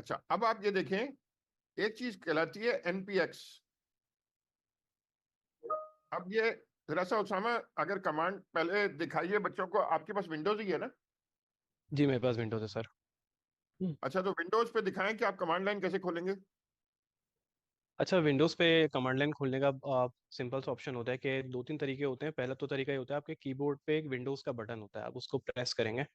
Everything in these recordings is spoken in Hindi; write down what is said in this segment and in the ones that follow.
अच्छा, अब आप ये देखें, एक चीज कहलाती है एनपीएक्स। अब ये जरा सा उसामा, अगर कमांड पहले दिखाइए बच्चों को, आपके पास विंडोज ही है ना? जी मेरे पास विंडोज है सर। अच्छा, तो विंडोज पे दिखाएं कि आप कमांड लाइन कैसे खोलेंगे। अच्छा, विंडोज़ पे कमांड लाइन खोलने का सिंपल सा ऑप्शन होता है कि दो तीन तरीके होते हैं। पहला तो तरीका ये होता है, आपके कीबोर्ड पे एक विंडोज़ का बटन होता है, आप उसको प्रेस करेंगे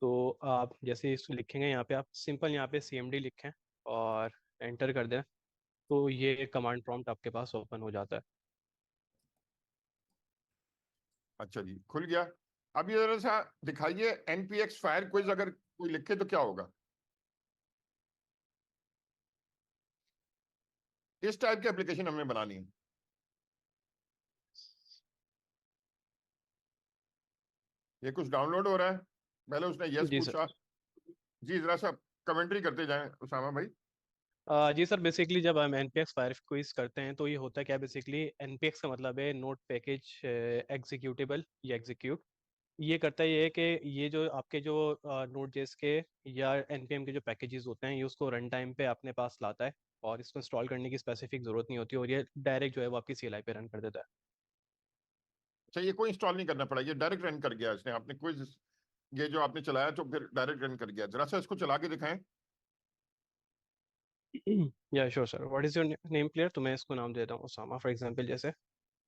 तो आप जैसे इसको लिखेंगे यहाँ पे, आप सिंपल यहाँ पे CMD लिखें और एंटर कर दें, तो ये कमांड प्रॉम्प्ट आपके पास ओपन हो जाता है। अच्छा जी, खुल गया। अब ये जरा सा दिखाइए, एनपीएक्स फायर क्विज अगर कोई लिखे तो क्या होगा। इस टाइप की एप्लीकेशन हमें बनानी है। ये कुछ डाउनलोड हो रहा है। पहले उसने यस जी सर। पूछा। जी, जरा सा कमेंट्री करते जाएं उसामा भाई। जी सर, बेसिकली जब हम NPX फायर क्विज करते हैं तो ये होता है क्या, बेसिकली NPX का मतलब है नोट पैकेज एग्जीक्यूटेबल या एग्जीक्यूट। ये करता है ये है कि ये जो आपके जो नोट जेएस के या NPM के जो पैकेजेस होते हैं, ये उसको रन टाइम पे अपने पास लाता है और इसको इंस्टॉल करने की स्पेसिफिक ज़रूरत नहीं होती, और ये डायरेक्ट जो है वो आपकी CLI पे रन कर देता है। अच्छा, ये कोई इंस्टॉल नहीं करना पड़ा, ये डायरेक्ट रन कर गया इसने, आपने क्विज ये जो आपने चलाया तो फिर डायरेक्ट रन कर गया। जरा सा इसको चला के दिखाएं। या sure sir, what is your name player, तो मैं इसको नाम देता हूँ उसामा फॉर एग्जांपल जैसे।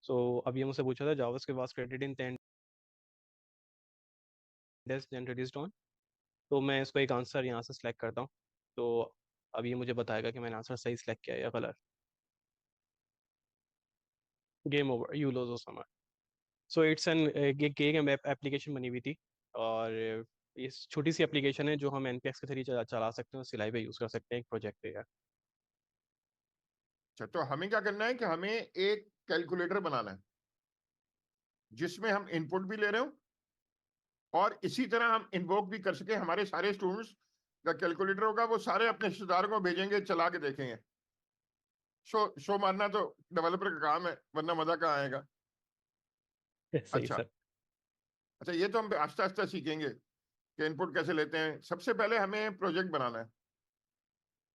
सो अब ये मुझसे पूछा था JavaScript was created in 10 days then released on, तो मैं इसको एक आंसर यहाँ से सिलेक्ट करता हूँ। तो अब ये मुझे बताएगा कि मैंने आंसर सही सिलेक्ट किया है या गलत। Game over, you lose Usama. So it's an ये गेम एप्लीकेशन बनी हुई थी, और ये छोटी सी एप्लीकेशन है जो हम NPX के थ्रू चला सकते हैं, सिलाई पे यूज़ कर सकते हैं एक प्रोजेक्ट पे यार। अच्छा, तो हमें क्या करना है कि हमें एक कैलकुलेटर बनाना है जिसमें हम इनपुट भी ले रहे हो और इसी तरह हम इन्वोक भी कर सके। हमारे सारे स्टूडेंट्स का कैलकुलेटर होगा, वो सारे अपने रिश्तेदारों को भेजेंगे, चला के देखेंगे। शो शो मारना तो डेवलपर का काम है, वरना मजा कहाँ आएगा। सही अच्छा। सर। अच्छा, ये तो हम आस्ते आस्ते सीखेंगे कि इनपुट कैसे लेते हैं। सबसे पहले हमें प्रोजेक्ट बनाना है।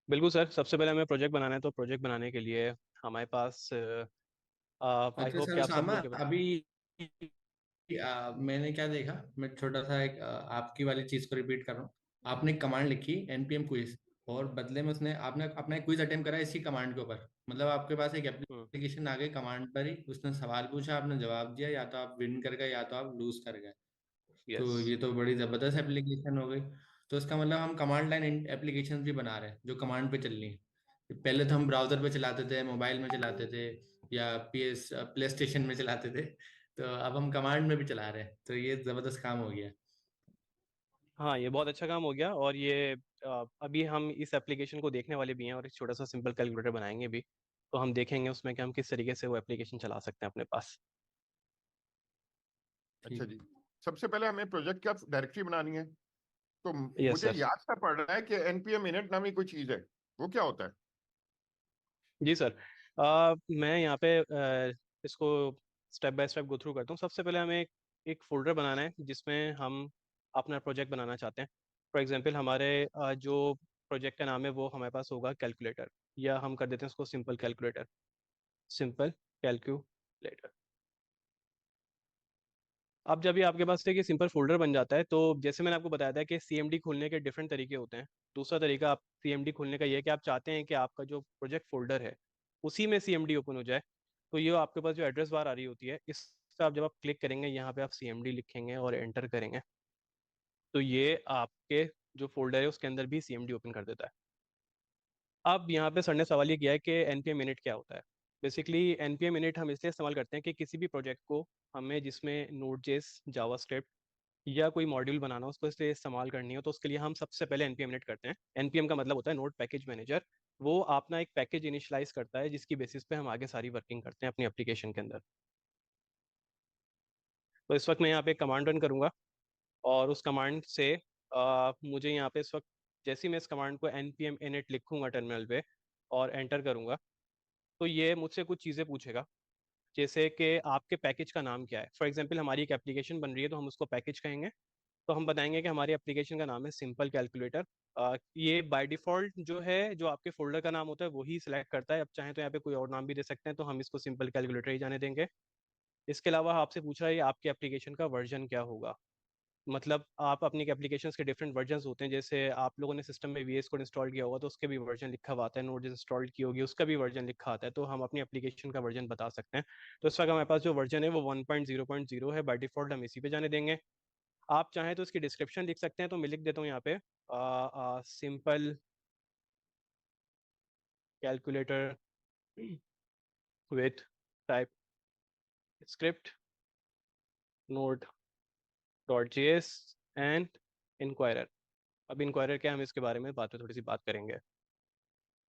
बिल्कुल सर, सबसे पहले हमें प्रोजेक्ट बनाना है, तो प्रोजेक्ट बनाने के लिए हमारे पास आई अच्छा होप सर कि आप सब उसामा, लोग के। अभी मैंने क्या देखा, मैं छोटा सा एक आपकी वाली चीज को रिपीट कर रहा हूँ। आपने कमांड लिखी npm क्विज, और बदले में उसने आपने अपना क्विज अटेम्प्ट करा इसी कमांड के ऊपर। मतलब आपके पास एक हम्म। एप्लीकेशन आ गई, कमांड पर ही उसने सवाल पूछा, आपने जवाब दिया, या तो आप विन कर गए या तो आप लूज कर गए। यस। तो ये तो बड़ी जबरदस्त एप्लीकेशन हो गई। तो इसका मतलब हम कमांड लाइन एप्लीकेशन भी बना रहे हैं जो कमांड पे चल रही है। पहले तो हम ब्राउजर पे चलाते थे, मोबाइल में चलाते थे, या प्ले स्टेशन में चलाते थे। तो अब हम कमांड में भी चला रहे हैं, तो ये जबरदस्त काम हो गया। हाँ, ये बहुत अच्छा काम हो गया, और ये अभी हम इस एप्लीकेशन को देखने वाले भी हैं और एक छोटा सा सिंपल कैलकुलेटर बनाएंगे भी, तो हम देखेंगे उसमें कि हम किस तरीके से वो एप्लीकेशन चला सकते हैं अपने पास। अच्छा ठीक। जी, सबसे पहले हमें प्रोजेक्ट का डायरेक्टरी बनानी है। तो यस मुझे सर। याद सा पड़ रहा है कि एनपीएम इनिट नामी कोई चीज है, वो क्या होता है? जी सर। मैं यहाँ पे इसको step by step go through करता हूँ। सबसे पहले हमें एक फोल्डर बनाना है जिसमें हम अपना प्रोजेक्ट बनाना चाहते हैं। फॉर एग्जांपल हमारे जो प्रोजेक्ट का नाम है वो हमारे पास होगा कैलकुलेटर, या हम कर देते हैं उसको सिंपल कैलकुलेटर। Simple calculator. अब जब ये आपके पास एक सिंपल फोल्डर बन जाता है, तो जैसे मैंने आपको बताया था कि CMD खोलने के डिफरेंट तरीके होते हैं। दूसरा तरीका आप CMD खोलने का ये है कि आप चाहते हैं कि आपका जो प्रोजेक्ट फोल्डर है उसी में CMD ओपन हो जाए। तो ये आपके पास जो एड्रेस बार आ रही होती है, इस पर आप जब आप क्लिक करेंगे यहाँ पे आप CMD लिखेंगे और एंटर करेंगे, तो ये आपके जो फोल्डर है उसके अंदर भी CMD ओपन कर देता है। अब यहाँ पे सर ने सवाल ये किया है कि NPM इनिट क्या होता है। बेसिकली NPM इनिट हम इसलिए इस्तेमाल करते हैं कि किसी भी प्रोजेक्ट को हमें जिसमें नोड जेस, जावास्क्रिप्ट या कोई मॉड्यूल बनाना हो, उसको इसलिए इस्तेमाल करनी हो, तो उसके लिए हम सबसे पहले NPM इनिट करते हैं। NPM का मतलब होता है नोड पैकेज मैनेजर। वो अपना एक पैकेज इनिशियलाइज करता है जिसकी बेसिस पे हम आगे सारी वर्किंग करते हैं अपनी एप्लीकेशन के अंदर। तो इस वक्त मैं यहाँ पे कमांड रन करूंगा, और उस कमांड से मुझे यहाँ पे इस वक्त जैसे ही मैं इस कमांड को NPM init लिखूंगा टर्मिनल पे और एंटर करूंगा, तो ये मुझसे कुछ चीज़ें पूछेगा, जैसे कि आपके पैकेज का नाम क्या है। फॉर एग्जांपल हमारी एक एप्लीकेशन बन रही है तो हम उसको पैकेज कहेंगे। तो हम बताएंगे कि हमारी एप्लीकेशन का नाम है सिंपल कैलकुलेटर। ये बाय डिफ़ॉल्ट जो है, जो आपके फोल्डर का नाम होता है वही सिलेक्ट करता है। अब चाहे तो यहाँ पे कोई और नाम भी दे सकते हैं, तो हम इसको सिंपल कैलकुलेटर ही जाने देंगे। इसके अलावा आपसे पूछ रहा है आपकी एप्लीकेशन का वर्जन क्या होगा। मतलब आप अपनी एप्लीकेशंस के डिफरेंट वर्जन्स होते हैं, जैसे आप लोगों ने सिस्टम में VS कोड इंस्टॉल किया होगा तो उसके भी वर्जन लिखा हुआ आता है, नोड इंस्टॉल की होगी उसका भी वर्जन लिखा आता है, तो हम अपनी एप्लीकेशन का वर्जन बता सकते हैं। तो इस वक्त हमारे पास जो वर्जन है वो 1.0.0 है, बाय डिफॉल्ट हम इसी पे जाने देंगे। आप चाहें तो इसकी डिस्क्रिप्शन लिख सकते हैं, तो मैं लिख देता हूँ यहाँ पे simple calculator with type script node dot JS and inquirer. अब इंक्वायरर क्या है, हम इसके बारे में थोड़ी सी बात करेंगे।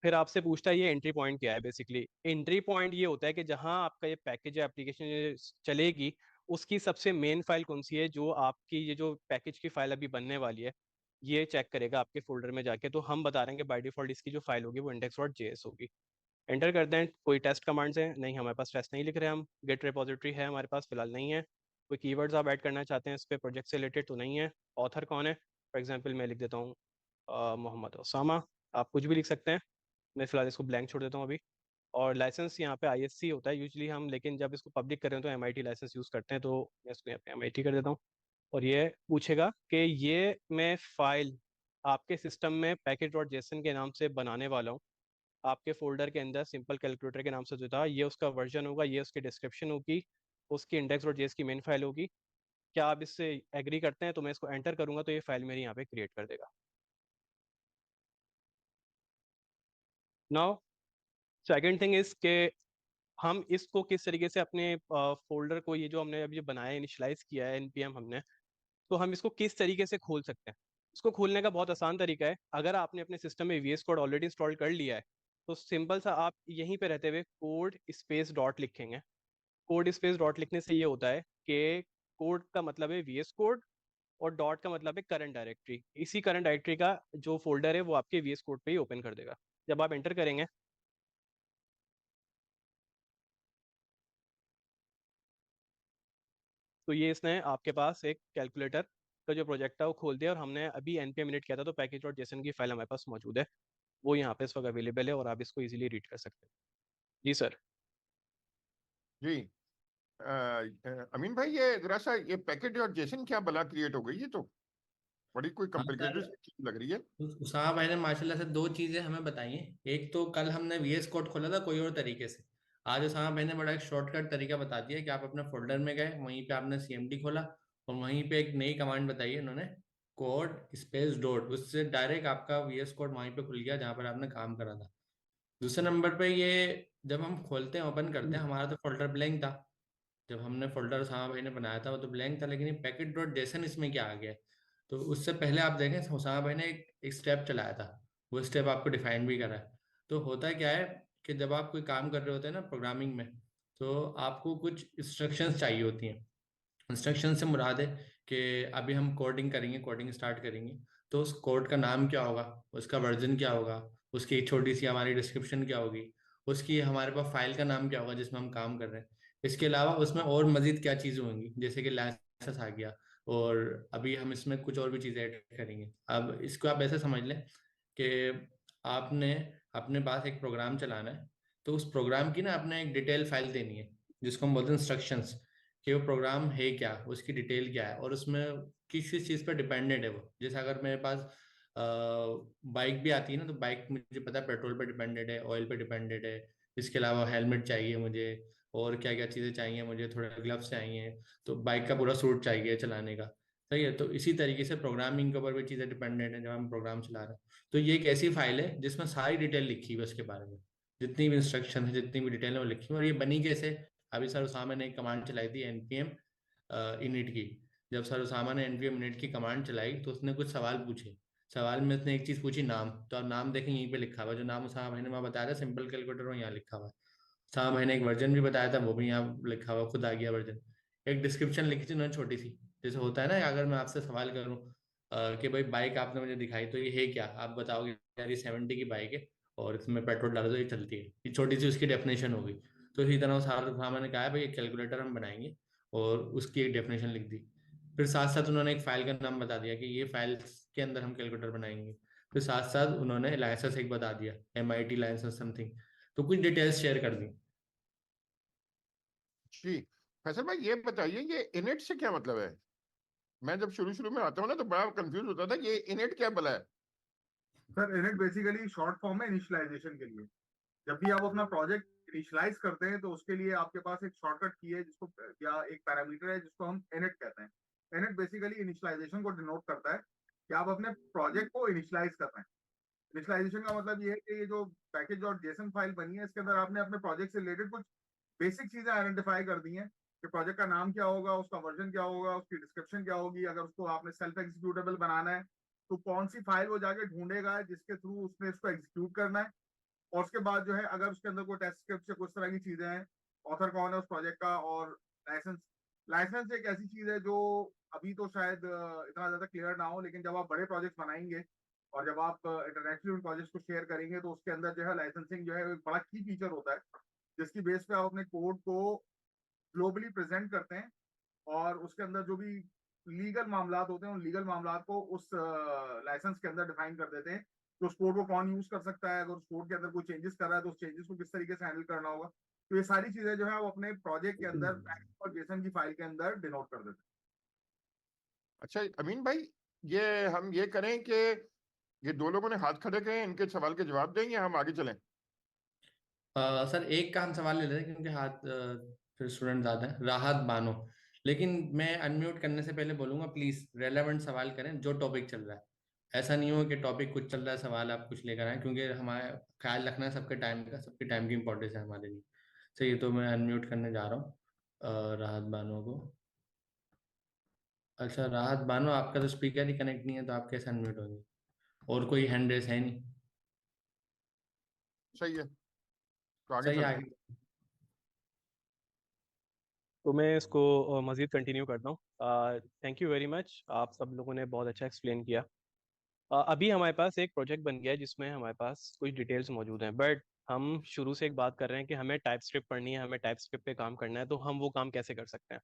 फिर आपसे पूछता है ये एंट्री पॉइंट क्या है। बेसिकली एंट्री पॉइंट ये होता है कि जहां आपका ये पैकेज या एप्लीकेशन चलेगी उसकी सबसे मेन फाइल कौन सी है, जो आपकी ये जो पैकेज की फाइल अभी बनने वाली है ये चेक करेगा आपके फोल्डर में जाके। तो हम बता रहे हैं कि बाय डिफॉल्ट इसकी जो फाइल होगी वो index.js होगी। एंटर करते हैं। कोई टेस्ट कमांड्स हैं? नहीं, हमारे पास टेस्ट नहीं लिख रहे हम। गेट रिपोजिटरी है हमारे पास फिलहाल नहीं है। कोई कीवर्ड्स आप ऐड करना चाहते हैं इस पे प्रोजेक्ट से रिलेटेड? तो नहीं है। ऑथर कौन है? फॉर एग्जाम्पल मैं लिख देता हूँ मोहम्मद ओसामा। आप कुछ भी लिख सकते हैं, मैं फिलहाल इसको ब्लैंक छोड़ देता हूँ अभी। और लाइसेंस यहाँ पे ISC होता है यूजली हम, लेकिन जब इसको पब्लिक कर रहे हैं तो MIT लाइसेंस यूज़ करते हैं, तो मैं इसको यहाँ पे MIT कर देता हूँ। और ये पूछेगा कि ये मैं फाइल आपके सिस्टम में package.json के नाम से बनाने वाला हूँ। आपके फोल्डर के अंदर सिंपल कैलकुलेटर के नाम से जो था, ये उसका वर्जन होगा, ये उसकी डिस्क्रिप्शन होगी, उसकी index.js की मेन फाइल होगी। क्या आप इससे एग्री करते हैं? तो मैं इसको एंटर करूंगा तो ये फाइल मेरी यहाँ पे क्रिएट कर देगा। नाउ सेकेंड थिंग इज के हम इसको किस तरीके से अपने फोल्डर को, ये जो हमने अभी जो बनाया है, इनिशलाइज किया है npm हमने, तो हम इसको किस तरीके से खोल सकते हैं। इसको खोलने का बहुत आसान तरीका है। अगर आपने अपने सिस्टम में VS कोड ऑलरेडी इंस्टॉल कर लिया है तो सिंपल सा आप यहीं पे रहते हुए कोड स्पेस डॉट लिखेंगे। कोड स्पेस डॉट लिखने से ये होता है कि कोड का मतलब है VS कोड और डॉट का मतलब है करंट डायरेक्टरी। इसी करंट डायरेक्टरी का जो फोल्डर है वो आपके VS कोड पे ही ओपन कर देगा। जब आप एंटर करेंगे तो ये इसने आपके पास एक कैलकुलेटर का जो प्रोजेक्ट है वो खोल दिया, और हमने अभी npm init किया था तो पैकेज डॉट जेसन की फाइल हमारे पास मौजूद है, वो यहाँ पे इस वक्त अवेलेबल है और आप इसको इजीली रीड कर सकते हैं। जी सर। जी। अमीन भाई, ये जरा सा ये पैकेज और जेसन क्या बला क्रिएट हो गई, ये तो बड़ी कोई हाँ कॉम्प्लिकेटेड सर, चीज लग रही है। उसामा भाई ने माशाल्लाह से दो चीजें हमें बताई हैं। एक तो कल हमने VS कोड खोला था कोई और तरीके से, आज उसामा भाई ने बड़ा एक शॉर्टकट तरीका बता दिया कि आप अपने फोल्डर में गए, वहीं पे आपने CMD खोला और वहीं पे एक नई कमांड बताई है उन्होंने, कोड स्पेस डॉट, उससे डायरेक्ट आपका VS कोड वहीं पे खुल गया जहाँ पर आपने काम करा था। दूसरे नंबर पे ये जब हम खोलते हैं ओपन करते हैं, हमारा तो फोल्डर ब्लैंक था। जब हमने फोल्डर उसामा भाई ने बनाया था वो तो ब्लैंक था, लेकिन ये पैकेट डॉट जेसन इसमें क्या आ गया है। तो उससे पहले आप देखें उसामा भाई ने एक स्टेप चलाया था, वो स्टेप आपको डिफाइन भी करा है। तो होता क्या है कि जब आप कोई काम कर रहे होते हैं ना प्रोग्रामिंग में, तो आपको कुछ इंस्ट्रक्शंस चाहिए होती हैं। इंस्ट्रक्शन से मुराद है कि अभी हम कोडिंग करेंगे, कोडिंग स्टार्ट करेंगे, तो उस कोड का नाम क्या होगा, उसका वर्जन क्या होगा, उसकी एक छोटी सी हमारी डिस्क्रिप्शन क्या होगी, उसकी हमारे पास फाइल का नाम क्या होगा जिसमें हम काम कर रहे हैं। इसके अलावा उसमें और मजीद क्या चीज़ें होंगी, जैसे कि लाइसेंस आ गया, और अभी हम इसमें कुछ और भी चीज़ें ऐड करेंगे। अब इसको आप ऐसे समझ लें कि आपने अपने पास एक प्रोग्राम चलाना है, तो उस प्रोग्राम की ना आपने एक डिटेल फाइल देनी है जिसको हम बोलते हैं इंस्ट्रक्शंस, कि वो प्रोग्राम है क्या, उसकी डिटेल क्या है, और उसमें किस किस चीज़ पर डिपेंडेंट है वो। जैसे अगर मेरे पास बाइक भी आती है ना, तो बाइक मुझे पता है पेट्रोल पे डिपेंडेंट है, ऑयल पे डिपेंडेंट है, इसके अलावा हेलमेट चाहिए मुझे, और क्या क्या चीज़ें चाहिए मुझे, थोड़े ग्लव्स चाहिए, तो बाइक का पूरा सूट चाहिए चलाने का। सही है, तो इसी तरीके से प्रोग्रामिंग के ऊपर भी चीज़ें डिपेंडेंट है जब हम प्रोग्राम चला रहे हैं। तो ये एक ऐसी फाइल है जिसमें सारी डिटेल लिखी हुई है उसके बारे में, जितनी भी इंस्ट्रक्शन है, जितनी भी डिटेल है वो लिखी हुई है। और ये बनी कैसे, अभी सर उसामा ने एक कमांड चलाई थी npm init की। जब सर उसामा ने npm init की कमांड चलाई तो उसने कुछ सवाल पूछे। सवाल में उसने एक चीज पूछी, नाम। तो आप नाम देखें यहीं पे लिखा हुआ है, जो नाम उसामा भाई ने वहाँ बताया था सिंपल कैलकुलेटर, वो यहाँ लिखा हुआ है। उसामा भाई ने एक वर्जन भी बताया था, वो भी यहाँ लिखा हुआ, खुद आ गया वर्जन। एक डिस्क्रिप्शन लिखी थी उन्होंने छोटी सी, जैसे होता है ना, अगर मैं आपसे सवाल करूँ कि भाई बाइक आपने मुझे दिखाई तो ये है क्या, आप बताओगे यार ये 70 की बाइक है और इसमें पेट्रोल डालो तो ये चलती है, ये छोटी सी उसकी डेफिनेशन होगी। तो इसी तरह सारा मैंने कहा है भाई कैलकुलेटर हम बनाएंगे, और उसकी एक डेफिनेशन लिख दी। फिर साथ साथ उन्होंने एक फाइल का नाम बता दिया कि ये फाइल्स के अंदर हम कैलकुलेटर बनाएंगे। फिर साथ साथ उन्होंने लाइसेंस एक बता दिया, MIT लाइसेंस समथिंग, तो कुछ डिटेल्स शेयर कर दी। जी फैसल भाई, ये बताइए ये इनिट से क्या मतलब है? मैं जब शुरू में आता हूँ ना तो बड़ा कंफ्यूज होता था, ये इनिट क्या भला है? Sir init basically short form है इनिशियलाइजेशन के लिए। जब भी आप अपना प्रोजेक्ट इनिशियलाइज करते हैं तो उसके लिए आपके पास एक शॉर्टकट की है जिसको, या एक पैरामीटर है जिसको हम इनिट कहते हैं। इनिट बेसिकली इनिशियलाइजेशन को डिनोट करता है कि आप अपने प्रोजेक्ट को इनिशियलाइज कर रहे हैं। इनिशियलाइजेशन का मतलब ये है कि ये जो पैकेज और जेसन फाइल बनी है इसके अंदर आपने अपने प्रोजेक्ट से रिलेटेड कुछ बेसिक चीजें आइडेंटिफाई कर दी हैं कि प्रोजेक्ट का नाम क्या होगा, उसका वर्जन क्या होगा, उसकी डिस्क्रिप्शन क्या होगी, अगर उसको आपने सेल्फ एग्जीक्यूटेबल बनाना है तो कौन सी फाइल वो जाके ढूंढेगा जिसके थ्रू उसने इसको एग्जीक्यूट करना है। और उसके बाद जो है अगर उसके अंदर कोई टेस्ट स्क्रिप्ट या कुछ तरह की चीजें हैं, ऑथर कौन है उस प्रोजेक्ट का, और लाइसेंस। लाइसेंस एक ऐसी चीज है जो अभी तो शायद इतना ज्यादा क्लियर ना हो, लेकिन जब आप बड़े प्रोजेक्ट बनाएंगे और जब आप इंटरनेशनल प्रोजेक्ट को शेयर करेंगे तो उसके अंदर जो है लाइसेंसिंग जो है एक बड़ा की फीचर होता है जिसकी बेस पे आप अपने कोड को ग्लोबली प्रेजेंट करते हैं। और उसके अंदर जो भी लीगल मामला होते हैं उन लीगल मामला को उस लाइसेंस के अंदर डिफाइन कर देते हैं तो उस कोड को कौन यूज कर सकता है, अगर उस कोड के अंदर कोई चेंजेस कर रहा है तो उस चेंजेस को किस तरीके से हैंडल करना होगा। तो ये सारी चीजें जो है वो अपने प्रोजेक्ट के अंदर और जेसन की फाइल के अंदर डिनोट कर देते हैं। अच्छा अमीन भाई, ये हम ये करें कि ये दो लोगों ने हाथ खड़े किए, इनके सवाल के जवाब देंगे, हम आगे चलें? सर एक का हम सवाल ले लेते हैं क्योंकि फिर स्टूडेंट ज्यादा है। राहत बानो, लेकिन मैं अनम्यूट करने से पहले बोलूंगा प्लीज रेलेवेंट सवाल करें जो टॉपिक चल रहा है। ऐसा नहीं हो कि टॉपिक कुछ चल रहा है सवाल आप कुछ लेकर आए, क्योंकि हमारे ख्याल रखना है सबके टाइम का, सबके टाइम की इंपॉर्टेंस है हमारे लिए। चलिए तो मैं अनम्यूट करने जा रहा हूँ राहत बानो को। अच्छा राहत बानो, आपका तो स्पीकर ही कनेक्ट नहीं है तो आप कैसे अनम्यूट होंगे? और कोई हैंड रेस है नहीं? सही है, तो आगे सही चलते आगे। हैं। तो मैं इसको मज़ीद कंटिन्यू करता हूँ। थैंक यू वेरी मच, आप सब लोगों ने बहुत अच्छा एक्सप्लेन किया। अभी हमारे पास एक प्रोजेक्ट बन गया है जिसमें हमारे पास कुछ डिटेल्स मौजूद हैं, बट हम शुरू से एक बात कर रहे हैं कि हमें टाइप स्क्रिप्ट पढ़नी है, हमें टाइप स्क्रिप्ट पे काम करना है, तो हम वो काम कैसे कर सकते हैं?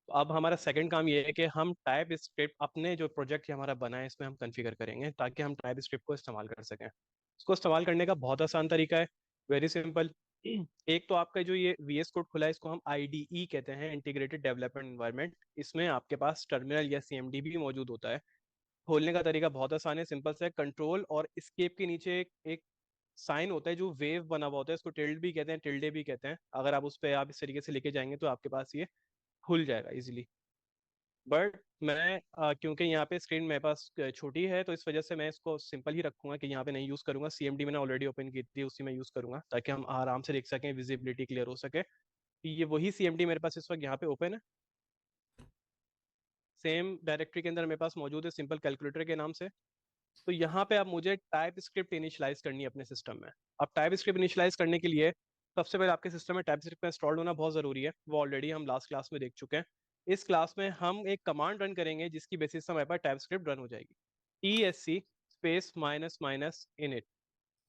तो अब हमारा सेकंड काम ये है कि हम टाइप स्क्रिप्ट अपने जो प्रोजेक्ट हमारा बना है इसमें हम कॉन्फ़िगर करेंगे ताकि हम टाइप स्क्रिप्ट को इस्तेमाल कर सकें। इसको इस्तेमाल करने का बहुत आसान तरीका है, वेरी सिंपल। एक तो आपका जो ये VS कोड खुला है इसको हम IDE कहते हैं, इंटीग्रेटेड डेवलपमेंट एनवायरनमेंट। इसमें आपके पास टर्मिनल या CMD भी मौजूद होता है। खोलने का तरीका बहुत आसान है, सिंपल सा है। कंट्रोल और एस्केप के नीचे एक साइन होता है जो वेव बना हुआ होता है, इसको टिल्ड भी कहते हैं, टिल्डे भी कहते हैं। अगर आप उस पर आप इस तरीके से लेके जाएंगे तो आपके पास ये खुल जाएगा इजीली। बट मैं क्योंकि यहाँ पे स्क्रीन मेरे पास छोटी है तो इस वजह से मैं इसको सिंपल ही रखूंगा कि यहाँ पे नहीं यूज़ करूंगा। CMD मैंने ऑलरेडी ओपन की थी, उसी में यूज़ करूंगा ताकि हम आराम से देख सकें, विजिबिलिटी क्लियर हो सके। ये वही CMD मेरे पास इस वक्त यहाँ पे ओपन है। सेम डायरेक्टरी के अंदर मेरे पास मौजूद है सिंपल कैलकुलेटर के नाम से। तो यहाँ पे अब मुझे टाइप स्क्रिप्ट इनिशियलाइज करनी है अपने सिस्टम में। अब टाइप स्क्रिप्ट इनिशियलाइज करने के लिए सबसे पहले आपके सिस्टम में टाइप स्क्रिप्ट इंस्टॉल होना बहुत ज़रूरी है, वो ऑलरेडी हम लास्ट क्लास में देख चुके हैं। इस क्लास में हम एक कमांड रन करेंगे जिसकी बेसिस से हमारे पास टाइप स्क्रिप्ट रन हो जाएगी, TSC space minus minus init.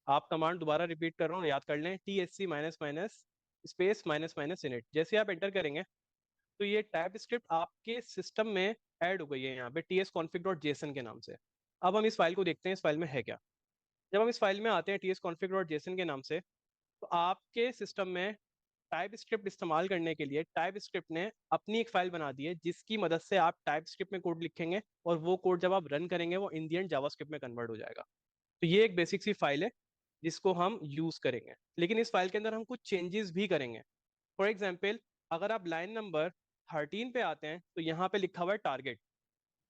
आप कमांड दोबारा रिपीट कर रहा हूँ, याद कर लें, TSC minus minus space minus minus init. जैसे आप एंटर करेंगे तो ये टाइप स्क्रिप्ट आपके सिस्टम में ऐड हो गई है यहाँ पे tsconfig.json के नाम से। अब हम इस फाइल को देखते हैं इस फाइल में है क्या। जब हम इस फाइल में आते हैं tsconfig.json के नाम से, तो आपके सिस्टम में टाइप स्क्रिप्ट इस्तेमाल करने के लिए टाइप स्क्रिप्ट ने अपनी एक फाइल बना दी है जिसकी मदद से आप टाइप स्क्रिप्ट में कोड लिखेंगे और वो कोड जब आप रन करेंगे वो इन दी एंड जावास्क्रिप्ट में कन्वर्ट हो जाएगा। तो ये एक बेसिक सी फाइल है जिसको हम यूज करेंगे, लेकिन इस फाइल के अंदर हम कुछ चेंजेस भी करेंगे। फॉर एग्जाम्पल, अगर आप लाइन नंबर 13 पे आते हैं तो यहाँ पे लिखा हुआ है टारगेट।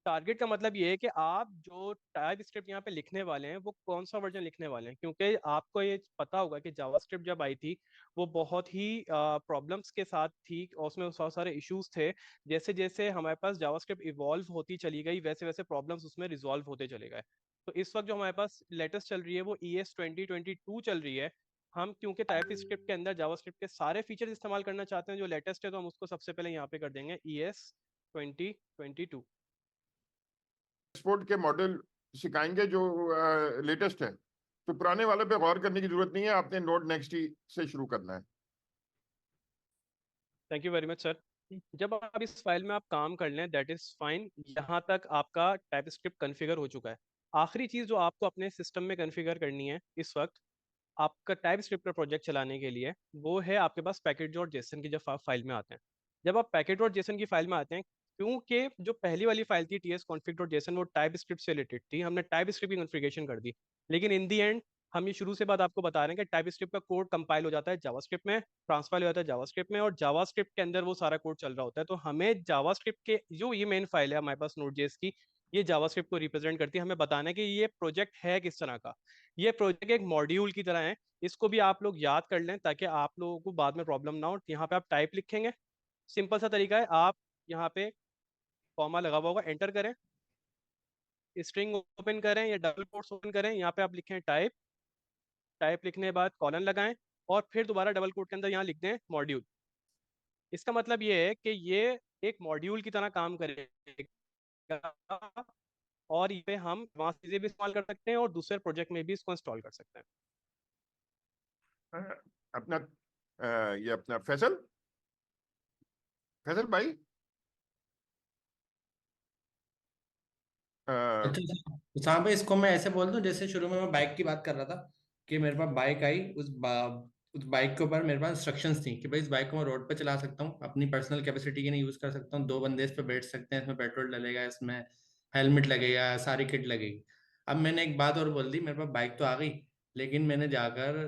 टारगेट का मतलब ये है कि आप जो टाइप स्क्रिप्ट यहाँ पे लिखने वाले हैं वो कौन सा वर्जन लिखने वाले हैं, क्योंकि आपको ये पता होगा कि जावास्क्रिप्ट जब आई थी वो बहुत ही प्रॉब्लम्स के साथ थी और उसमें बहुत सारे इश्यूज थे। जैसे जैसे हमारे पास जावास्क्रिप्ट इवॉल्व होती चली गई वैसे वैसे प्रॉब्लम्स उसमें रिजॉल्व होते चले गए। तो इस वक्त जो हमारे पास लेटेस्ट चल रही है वो ES 2022 चल रही है। हम क्योंकि टाइप स्क्रिप्ट के अंदर जावास्क्रिप्ट के सारे फीचर्स इस्तेमाल करना चाहते हैं जो लेटेस्ट है, तो हम उसको सबसे पहले यहाँ पे कर देंगे ES 2022। एक्सपोर्ट के मॉडल सिखाएंगे जो लेटेस्ट है, तो पुराने वाले पे गौर करने की जरूरत नहीं है, आपने नोड नेक्स्ट ही से शुरू करना है। Thank you very much sir. जब आप इस फाइल में आप काम कर लें दैट इज फाइन, यहाँ तक आपका टाइप स्क्रिप्ट कन्फिगर हो चुका है। आखिरी चीज़ जो आपको अपने सिस्टम में कन्फिगर करनी है इस वक्त आपका टाइप स्क्रिप्ट पर प्रोजेक्ट चलाने के लिए, वो है आपके पास पैकेज डॉट जेसन की जब आप फाइल में आते हैं। जब आप पैकेज डॉट जेसन की फाइल में आते हैं, क्योंकि जो पहली वाली फाइल थी T S config dot JSON वो टाइप स्क्रिप्ट से रिलेटेड थी, हमने टाइप स्क्रिप्ट की कॉन्फ़िगरेशन कर दी। लेकिन इन दी एंड हम ये शुरू से बात आपको बता रहे हैं कि टाइप स्क्रिप्ट का कोड कंपाइल हो जाता है जावास्क्रिप्ट में, ट्रांसफाइल हो जाता है जावास्क्रिप्ट में, और जावास्क्रिप्ट के अंदर वो सारा कोड चल रहा होता है। तो हमें जावास्क्रिप्ट के जो ये मेन फाइल है हमारे पास नोड जेएस की, ये जावास्क्रिप्ट को रिप्रेजेंट करती है। हमें बताना है कि ये प्रोजेक्ट है किस तरह का। ये प्रोजेक्ट एक मॉड्यूल की तरह है, इसको भी आप लोग याद कर लें ताकि आप लोगों को बाद में प्रॉब्लम ना हो। यहाँ पे आप टाइप लिखेंगे, सिंपल सा तरीका है, आप यहाँ पे कॉमा लगा हुआ होगा, एंटर करें, स्ट्रिंग ओपन करें या डबल कोट्स ओपन करें, यहाँ पे आप लिखें टाइप, टाइप लिखने के बाद कॉलन लगाएं और फिर दोबारा डबल कोट के अंदर यहाँ लिख दें मॉड्यूल। इसका मतलब ये है कि ये एक मॉड्यूल की तरह काम करेगा और ये पे हम वहाँ चीज़ें भी इस्तेमाल कर सकते हैं और दूसरे प्रोजेक्ट में भी इसको इंस्टॉल कर सकते हैं। अपना ये अपना फैसल भाई अच्छा साहब, इसको मैं ऐसे बोल दूं जैसे शुरू में मैं बाइक की बात कर रहा था कि मेरे पास बाइक आई, उस बाइक के ऊपर मेरे पास इंस्ट्रक्शंस थी कि भाई इस बाइक को मैं रोड पे चला सकता हूँ, अपनी पर्सनल कैपेसिटी के लिए यूज कर सकता हूँ, 2 बंदे इस पे बैठ सकते हैं, इसमें पेट्रोल डलेगा, इसमें हेलमेट लगेगा, सारी किट लगेगी। अब मैंने एक बात और बोल दी, मेरे पास बाइक तो आ गई, लेकिन मैंने जाकर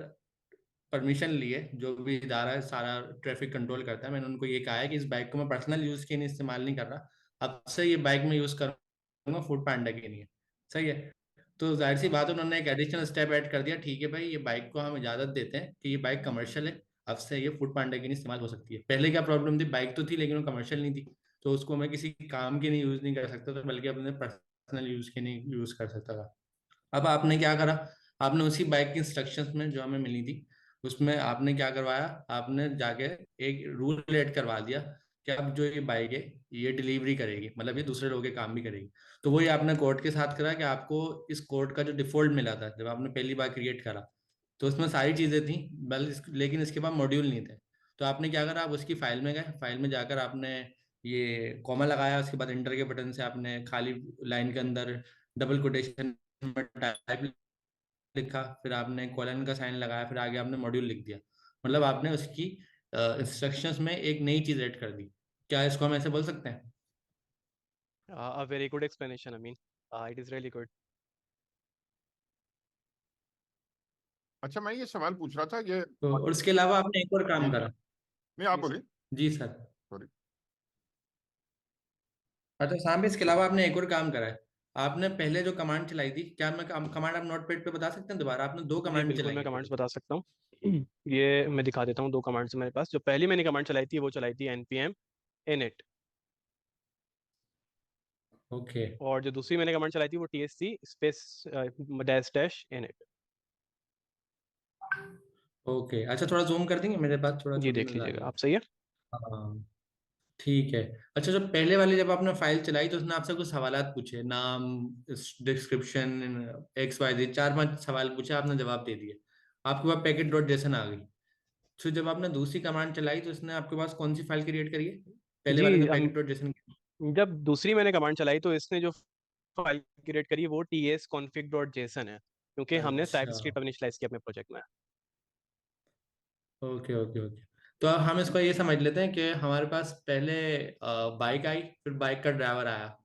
परमिशन ली है, जो भी इदारा है सारा ट्रैफिक कंट्रोल करता है, मैंने उनको ये कहा है कि इस बाइक को मैं पर्सनल यूज के लिए इस्तेमाल नहीं कर रहा, अब से ये बाइक में यूज करूंगा फूड पांडा के लिए। सही है। तो जाहिर सी बात है, उन्होंने एक एडिशनल स्टेप ऐड कर दिया, ठीक है भाई ये बाइक को हम इजाजत देते हैं कि ये बाइक कमर्शियल है, अब से ये फूड पांडा के लिए इस्तेमाल हो सकती है। पहले क्या प्रॉब्लम थी, बाइक तो थी लेकिन वो कमर्शियल नहीं थी, तो उसको मैं किसी काम के लिए यूज नहीं कर सकता था, बल्कि अपने पर्सनल यूज के लिए यूज कर सकता था। अब आपने क्या करा, आपने उसी बाइक की इंस्ट्रक्शंस में जो हमें मिली थी उसमें आपने क्या करवाया, आपने जाके एक रूल ऐड करवा दिया कि अब जो ये बाइक है ये डिलीवरी करेगी, मतलब ये दूसरे लोगों के काम भी करेगी। तो वही आपने कोड के साथ करा कि आपको इस कोड का जो डिफॉल्ट मिला था जब आपने पहली बार क्रिएट करा, तो उसमें सारी चीजें थी, लेकिन इसके बाद मॉड्यूल नहीं थे। तो आपने क्या करा, आप उसकी फाइल में गए, फाइल में जाकर आपने ये कॉमा लगाया, उसके बाद एंटर के बटन से आपने खाली लाइन के अंदर डबल कोटेशन में टाइप लिखा, फिर आपने कॉलन का साइन लगाया, फिर आगे आपने मॉड्यूल लिख दिया, मतलब आपने उसकी इंस्ट्रक्शंस में एक नई चीज ऐड कर दी। क्या इसको हम ऐसे बोल सकते हैं? A very good explanation, I mean, it is really good. अच्छा, मैं ये सवाल पूछ रहा था ये तो और इसके अलावा आपने एक और काम करा। नहीं, आप जी सर। बोलिए। जी सर। सॉरी। अच्छा साहब, इसके अलावा आपने एक और काम करा है, आपने पहले जो कमांड चलाई थी, क्या मैं कमांड आप नोट पैड पे बता सकते हैं दोबारा? आपने 2 जी कमांड बिल्कुल, चलाई मैं है कमांड्स टोटल। बता सकता हूँ। ये मैं दिखा देता हूँ, 2 कमांड्स मेरे पास। जो पहली मैंने कमांड चलाई थी वो चलाई थी npm init, ओके। और जो दूसरी मैंने कमांड चलाई थी वो tsc space dash dash init। Okay, अच्छा थोड़ा जूम कर देंगे, मेरे पास थोड़ा जी छोटी देख नजर आ रही लीजिएगा है। आप, सही है। हाँ ठीक है। अच्छा, जो पहले वाली जब आपने फाइल चलाई तो उसने आपसे कुछ सवालात पूछे, नाम, डिस्क्रिप्शन, XYZ, 4-5 सवाल पूछे, आपने जवाब दे दिए, आपके पास पैकेट डॉट जेसन आ गई। तो जब आपने दूसरी कमांड चलाई तो इसने आपके पास कौन सी फाइल क्रिएट करी है? पहले जी वाले तो पैकेट डॉट जेसन। जब दूसरी मैंने कमांड चलाई तो इसने जो फाइल क्रिएट करी वो ts config डॉट जेसन है, क्योंकि हमने टाइप अच्छा, स्क्रिप्ट इनिशियलाइज किया अपने प्रोजेक्ट में। Okay okay okay. तो अब हम इसको ये समझ लेते हैं कि हमारे पास पहले बाइक आई, फिर बाइक का ड्राइवर आया।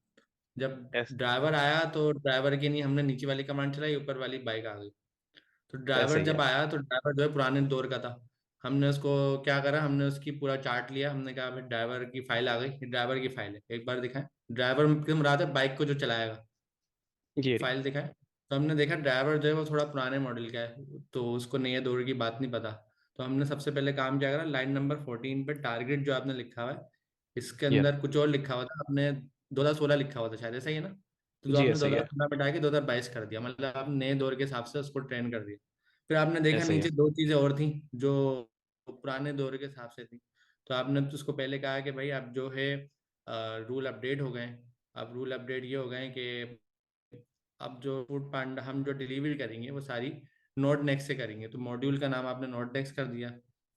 जब यस, ड्राइवर आया तो ड्राइवर के लिए हमने नीचे वाली कमांड चलाई, ऊपर वाली बाइक आ गई। तो ऐसे ड्राइवर ही है। जब आया तो ड्राइवर जो है पुराने दौर का था, हमने उसको क्या करा, हमने उसकी पूरा चार्ट लिया, हमने कहा भाई ड्राइवर की फाइल आ गई, ये ड्राइवर की फाइल है, एक बार दिखाएं। ड्राइवर क्यों मुराद है, बाइक को जो चलाएगा, जी फाइल दिखाएं। तो हमने देखा ड्राइवर जो है वो थोड़ा पुराने मॉडल का है, तो उसको नए दौर की बात नहीं पता। तो हमने सबसे पहले काम क्या करा, लाइन नंबर 14 पे टारगेट जो आपने लिखा हुआ है, इसके ये अंदर कुछ और लिखा हुआ था आपने, 2016 लिखा हुआ था शायद, ऐसा ही है ना? तो जो जी आपने ऐसे ही है। 2016 में के 2022 कर दिया, मतलब आप नए दौर के हिसाब से उसको ट्रेन कर दिया। फिर आपने देखा ऐसे ही है। नीचे 2 चीजें और थी जो पुराने दौर के हिसाब से थी। तो आपने तो उसको पहले कहा कि भाई अब जो है रूल अपडेट हो गए हैं। अब रूल अपडेट ये हो गए हैं कि अब जो फूड पांडा हम जो डिलीवरी करेंगे वो सारी नोड नेक्स्ट से करेंगे, तो मॉड्यूल का नाम आपने नोड नेक्स्ट कर दिया।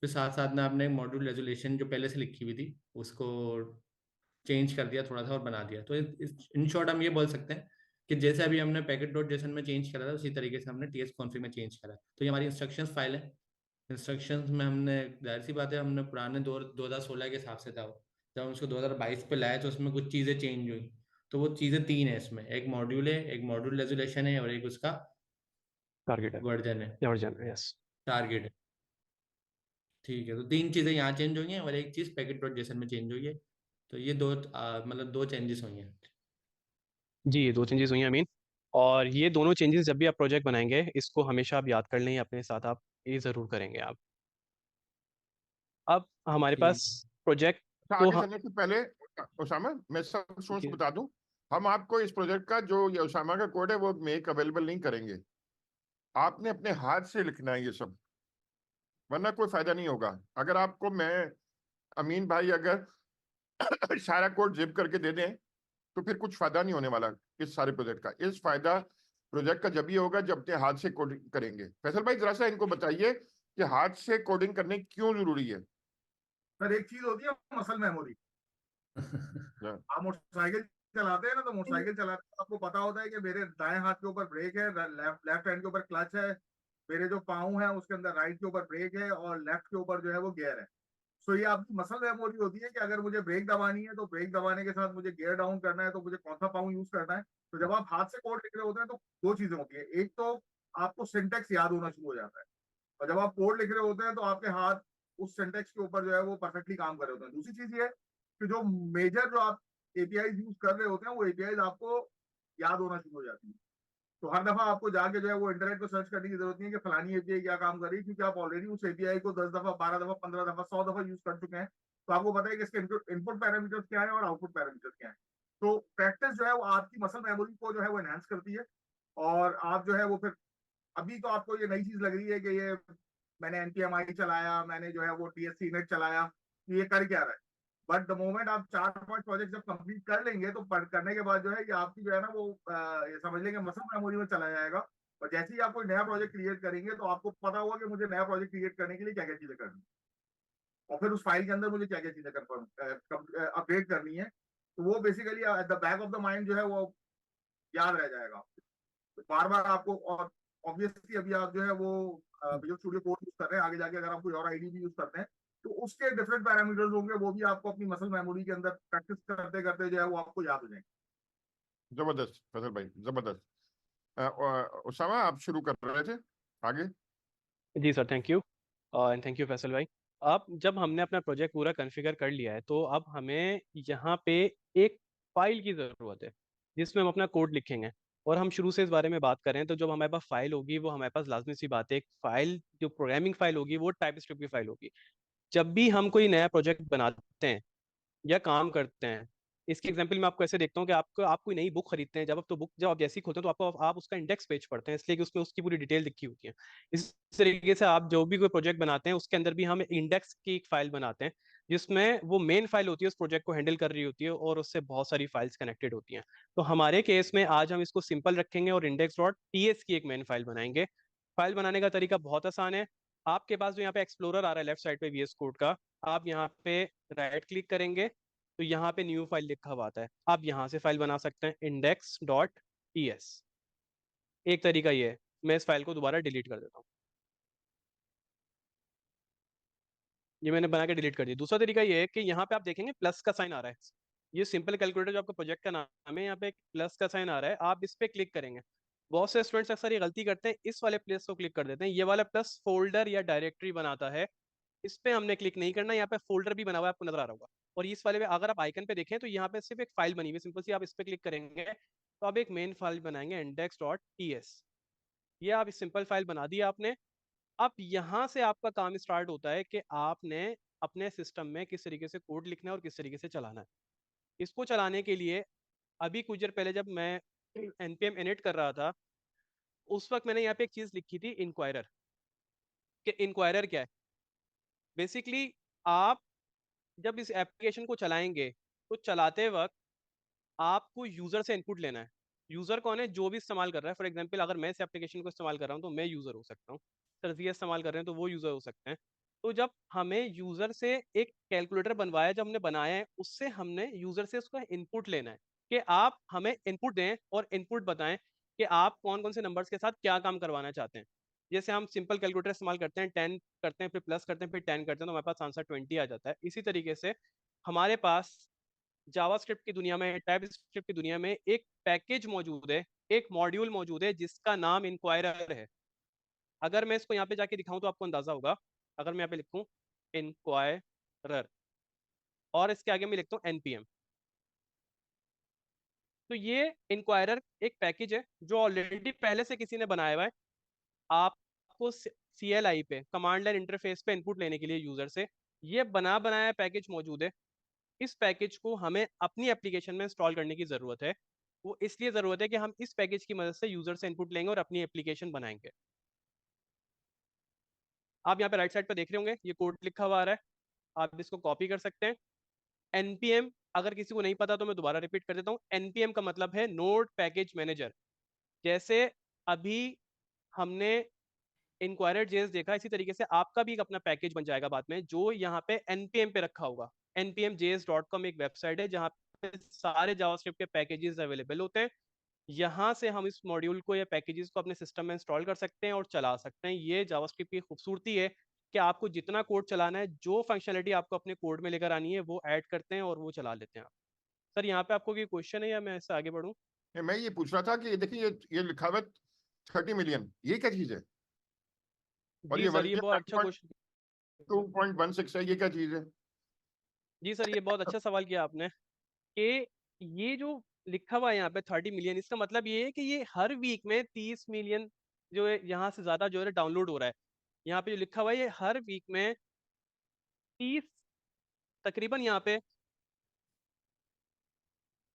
फिर साथ साथ में आपने मॉड्यूल रेजोल्यूशन जो पहले से लिखी हुई थी उसको चेंज कर दिया थोड़ा सा और बना दिया। तो इन शॉर्ट हम ये बोल सकते हैं कि जैसे अभी हमने पैकेट डॉट जेसन में चेंज करा था उसी तरीके से हमने टीएस कॉन्फ़िग में चेंज करा। तो ये हमारी इंस्ट्रक्शंस फाइल है। इंस्ट्रक्शंस में हमने, जाहिर सी बात है, हमने पुराने 2016 के हिसाब से था वो, जब हम उसको 2022 पे लाए तो उसमें कुछ चीज़ें चेंज हुई। तो वो चीज़ें 3 है इसमें, एक मॉड्यूल है, एक मॉड्यूल रेजोल्यूशन है और एक उसका टारगेट है, वर्जन है, वर्जन है, यस। टारगेट है। ठीक है, तो 3 चीज़ें यहाँ चेंज हुई हैं और एक चीज़ पैकेट डॉट जेसन में चेंज हुई है। तो ये मतलब 2 चेंजेस हुई हैं। जी, ये 2 चेंजेस हुई हैं अमीन। और ये दोनों चेंजेस जब भी आप प्रोजेक्ट बनाएंगे, इसको हमेशा आप याद कर लें, अपने साथ आप ये ज़रूर करेंगे आप। अब हमारे ठीक। पास प्रोजेक्ट अच्छा, तो आगे चलने से पहले उसामा, मैं सब स्टूडेंट्स को बता दूं, हम आपको इस प्रोजेक्ट का जो ये उसामा का कोड है वो मेक अवेलेबल नहीं करेंगे। आपने अपने हाथ से लिखना है ये सब, वरना कोई फायदा नहीं होगा। अगर आपको मैं, अमीन भाई, अगर सारा कोड जिप करके दे दें तो फिर कुछ फायदा नहीं होने वाला इस सारे प्रोजेक्ट का। इस फायदा प्रोजेक्ट का जब ही होगा जब अपने हाथ से कोडिंग करेंगे। फैसल भाई जरा सा इनको बताइए कि हाथ से कोडिंग करने क्यों जरूरी है। सर एक चीज होती है मसल मेमोरी। आप मोटरसाइकिल चलाते हैं ना, तो मोटरसाइकिल चलाते हैं आपको पता होता है कि मेरे दाएं हाथ के ऊपर ब्रेक है, लेफ्ट हैंड के ऊपर क्लच है, मेरे जो पाँव है उसके अंदर राइट के ऊपर ब्रेक है और लेफ्ट के ऊपर जो है वो गियर है। सो ये आपकी मसल मेमोरी होती है कि अगर मुझे ब्रेक दबानी है तो ब्रेक दबाने के साथ मुझे गियर डाउन करना है तो मुझे कौन सा पाँव यूज करना है। तो जब आप हाथ से कोड लिख रहे होते हैं तो 2 चीजें होती है, एक तो आपको सिंटेक्स याद होना शुरू हो जाता है, और जब आप कोड लिख रहे होते हैं तो आपके हाथ उस सिंटेक्स के ऊपर जो है वो परफेक्टली काम कर रहे होते हैं। दूसरी चीज ये है कि जो मेजर जो आप एपीआई यूज कर रहे होते हैं वो एपीआई आपको याद होना शुरू हो जाती है। तो हर दफा आपको जाके जो है वो इंटरनेट को सर्च करने की जरूरत नहीं है कि फलानी एपीआई क्या काम कर रही है, क्योंकि आप ऑलरेडी उस एपीआई को 10 दफा, 12 दफा, 15 दफा, 100 दफा यूज कर चुके हैं। तो आपको पता है कि इसके इनपुट पैरामीटर्स क्या है और आउटपुट पैरामीटर्स क्या है। तो प्रैक्टिस जो है वो आपकी मसल मेमोरी को जो है वो एनहांस करती है, और आप जो है वो फिर, अभी तो आपको ये नई चीज लग रही है कि ये मैंने एनपीएमआई चलाया, मैंने जो है वो टीएससी नेट चलाया, ये कर क्या रहा है। बट द मोमेंट आप 4-5 प्रोजेक्ट जब कंप्लीट कर लेंगे तो करने के बाद जो है ये आपकी जो है ना वो ये समझ लेंगे मसल मेमोरी में चला जाएगा। और जैसे ही आप कोई नया प्रोजेक्ट क्रिएट करेंगे तो आपको पता होगा कि मुझे नया प्रोजेक्ट क्रिएट करने के लिए क्या क्या चीजें करनी है, और फिर उस फाइल के अंदर मुझे क्या क्या चीजें कंफर्म अपडेट करनी है। तो वो basically at the back of the mind जो है वो याद रह जाएगा। तो बार बार आपको, और ऑब्वियसली अभी आप जो है वो विजुअल स्टूडियो कोड यूज कर रहे हैं, आगे जाके अगर आप कोई और आईडी भी यूज करते हैं तो उसके डिफरेंट पैरामीटर्स होंगे, वो भी आपको अपनी मसल मेमोरी के अंदर प्रैक्टिस करते करते जो है वो आपको याद हो जाएंगे। जबरदस्त फैसल भाई, जबरदस्त। उसामा आप शुरू कर रहे थे आगे। जी sir, thank you and thank you Faisal भाई। अब जब हमने अपना प्रोजेक्ट पूरा कॉन्फ़िगर कर लिया है तो अब हमें यहाँ पे एक फाइल की ज़रूरत है जिसमें हम अपना कोड लिखेंगे। और हम शुरू से इस बारे में बात करें तो जब हमारे पास फाइल होगी वो हमारे पास लाजमी सी बात है, एक फाइल जो प्रोग्रामिंग फाइल होगी वो टाइप स्क्रिप्ट की फाइल होगी। जब भी हम कोई नया प्रोजेक्ट बनाते हैं या काम करते हैं, इसके एग्जांपल मैं आपको ऐसे देखता हूँ कि आप कोई नई बुक खरीदते हैं, जब आप जैसी खोलते हैं तो आप उसका इंडेक्स पेज पढ़ते हैं, इसलिए कि उसमें उसकी पूरी डिटेल लिखी होती है। इस तरीके से आप जो भी कोई प्रोजेक्ट बनाते हैं उसके अंदर भी हम इंडेक्स की एक फाइल बनाते हैं जिसमें वो मेन फाइल होती है उस प्रोजेक्ट को हैंडल कर रही होती है और उससे बहुत सारी फाइल्स कनेक्टेड होती हैं। तो हमारे केस में आज हम इसको सिंपल रखेंगे और इंडेक्स डॉट टीएस की एक मेन फाइल बनाएंगे। फाइल बनाने का तरीका बहुत आसान है। आपके पास जो यहाँ पे एक्सप्लोरर आ रहा है लेफ्ट साइड पे वीएस कोड का, आप यहाँ पे राइट क्लिक करेंगे तो यहाँ पे न्यू फाइल लिखा हुआ आता है, आप यहाँ से फाइल बना सकते हैं इंडेक्स डॉट टीएस। एक तरीका ये है। मैं इस फाइल को दोबारा डिलीट कर देता हूँ, ये मैंने बना के डिलीट कर दिया। दूसरा तरीका ये है कि यहाँ पे आप देखेंगे प्लस का साइन आ रहा है, ये सिंपल कैलकुलेटर जो आपका प्रोजेक्ट का नाम है, यहाँ पे एक प्लस का साइन आ रहा है, आप इस पे क्लिक करेंगे। बहुत से स्टूडेंट्स अक्सर ये गलती करते हैं, इस वाले प्लस को क्लिक कर देते हैं। ये वाला प्लस फोल्डर या डायरेक्टरी बनाता है, इस पे हमने क्लिक नहीं करना। यहाँ पे फोल्डर भी बना हुआ है, आपको नजर आ रहा होगा। और इस वाले में अगर आप आइकन पे देखें तो यहाँ पे सिर्फ एक फाइल बनी हुई है सिंपल सी, आप इस पे क्लिक करेंगे तो आप एक मेन फाइल बनाएंगे इंडेक्स डॉट टीएस। ये आप इस सिंपल फाइल बना दी आपने। अब यहाँ से आपका काम स्टार्ट होता है कि आपने अपने सिस्टम में किस तरीके से कोड लिखना है और किस तरीके से चलाना है। इसको चलाने के लिए अभी कुछ देर पहले जब मैं npm init कर रहा था उस वक्त मैंने यहाँ पे एक चीज लिखी थी इंक्वायरर। कि इंक्वायरर क्या है? बेसिकली आप जब इस एप्लीकेशन को चलाएंगे तो चलाते वक्त आपको यूजर से इनपुट लेना है। यूजर कौन है? जो भी इस्तेमाल कर रहा है। फॉर एग्जांपल अगर मैं इस एप्लीकेशन को इस्तेमाल कर रहा हूँ तो मैं यूजर हो सकता हूँ, सर जी इस्तेमाल कर रहे हैं तो वो यूजर हो सकते हैं। तो जब हमें यूजर से एक कैलकुलेटर बनवाया, जब हमने बनाया है, उससे हमने यूजर से उसका इनपुट लेना है कि आप हमें इनपुट दें और इनपुट बताएं कि आप कौन कौन से नंबर्स के साथ क्या काम करवाना चाहते हैं। जैसे हम सिंपल कैलकुलेटर इस्तेमाल करते हैं, 10 करते हैं, फिर प्लस करते हैं, फिर 10 करते हैं, तो हमारे पास आंसर 20 आ जाता है। इसी तरीके से हमारे पास जावास्क्रिप्ट की दुनिया में, टाइपस्क्रिप्ट की दुनिया में एक पैकेज मौजूद है, एक मॉड्यूल मौजूद है जिसका नाम इंक्वायरर है। अगर मैं इसको यहाँ पे जाके दिखाऊं तो आपको अंदाजा होगा। अगर मैं यहाँ पे लिखूं इंक्वायरर और इसके आगे मैं लिखता हूँ एनपीएम, तो ये इंक्वायरर एक पैकेज है जो ऑलरेडी पहले से किसी ने बनाया हुआ है। आपको CLI पे, कमांड लाइन इंटरफेस पे इनपुट लेने के लिए यूजर से ये बनाया पैकेज मौजूद है। इस पैकेज को हमें अपनी एप्लीकेशन में इंस्टॉल करने की जरूरत है। वो इसलिए जरूरत है कि हम इस पैकेज की मदद से यूजर से इनपुट लेंगे और अपनी एप्लीकेशन बनाएंगे। आप यहाँ पे राइट साइड पे देख रहे होंगे ये कोड लिखा हुआ आ रहा है, आप इसको कॉपी कर सकते हैं। एनपीएम, अगर किसी को नहीं पता तो मैं दोबारा रिपीट कर देता हूँ। एनपीएम का मतलब है नोड पैकेज मैनेजर। जैसे अभी हमने इंक्वायरर जेएस देखा, इसी तरीके से आपका भी एक अपना पैकेज बन जाएगा बाद में, जो यहाँ पे एनपीएम पे रखा होगा। npmjs.com एक वेबसाइट है जहाँ पे सारे जावास्क्रिप्ट के पैकेजेस अवेलेबल होते हैं। यहाँ से हम इस मॉड्यूल को या पैकेजेस को अपने सिस्टम में इंस्टॉल कर सकते हैं और चला सकते हैं। ये जावास्क्रिप्ट की खूबसूरती है कि आपको जितना कोड चलाना है, जो फंक्शनलिटी आपको अपने कोड में लेकर आनी है, वो ऐड करते हैं और वो चला लेते हैं आप। सर यहाँ पे आपको कोई क्वेश्चन है या मैं इससे आगे बढ़ूँ? मैं ये पूछ रहा था कि देखिए ये लिखा हुआ 30 मिलियन, ये क्या चीज है? और जी ये सर, ये बहुत अच्छा क्वेश्चन। 2.16 है, ये क्या चीज है? जी सर, ये बहुत अच्छा सवाल किया आपने कि ये जो लिखा हुआ है यहाँ पे 30 मिलियन, इसका मतलब ये है कि ये हर वीक में 30 मिलियन जो है यहाँ से ज्यादा जो है डाउनलोड हो रहा है। यहाँ पे जो लिखा हुआ है ये हर वीक में 30, तकरीबन यहाँ पे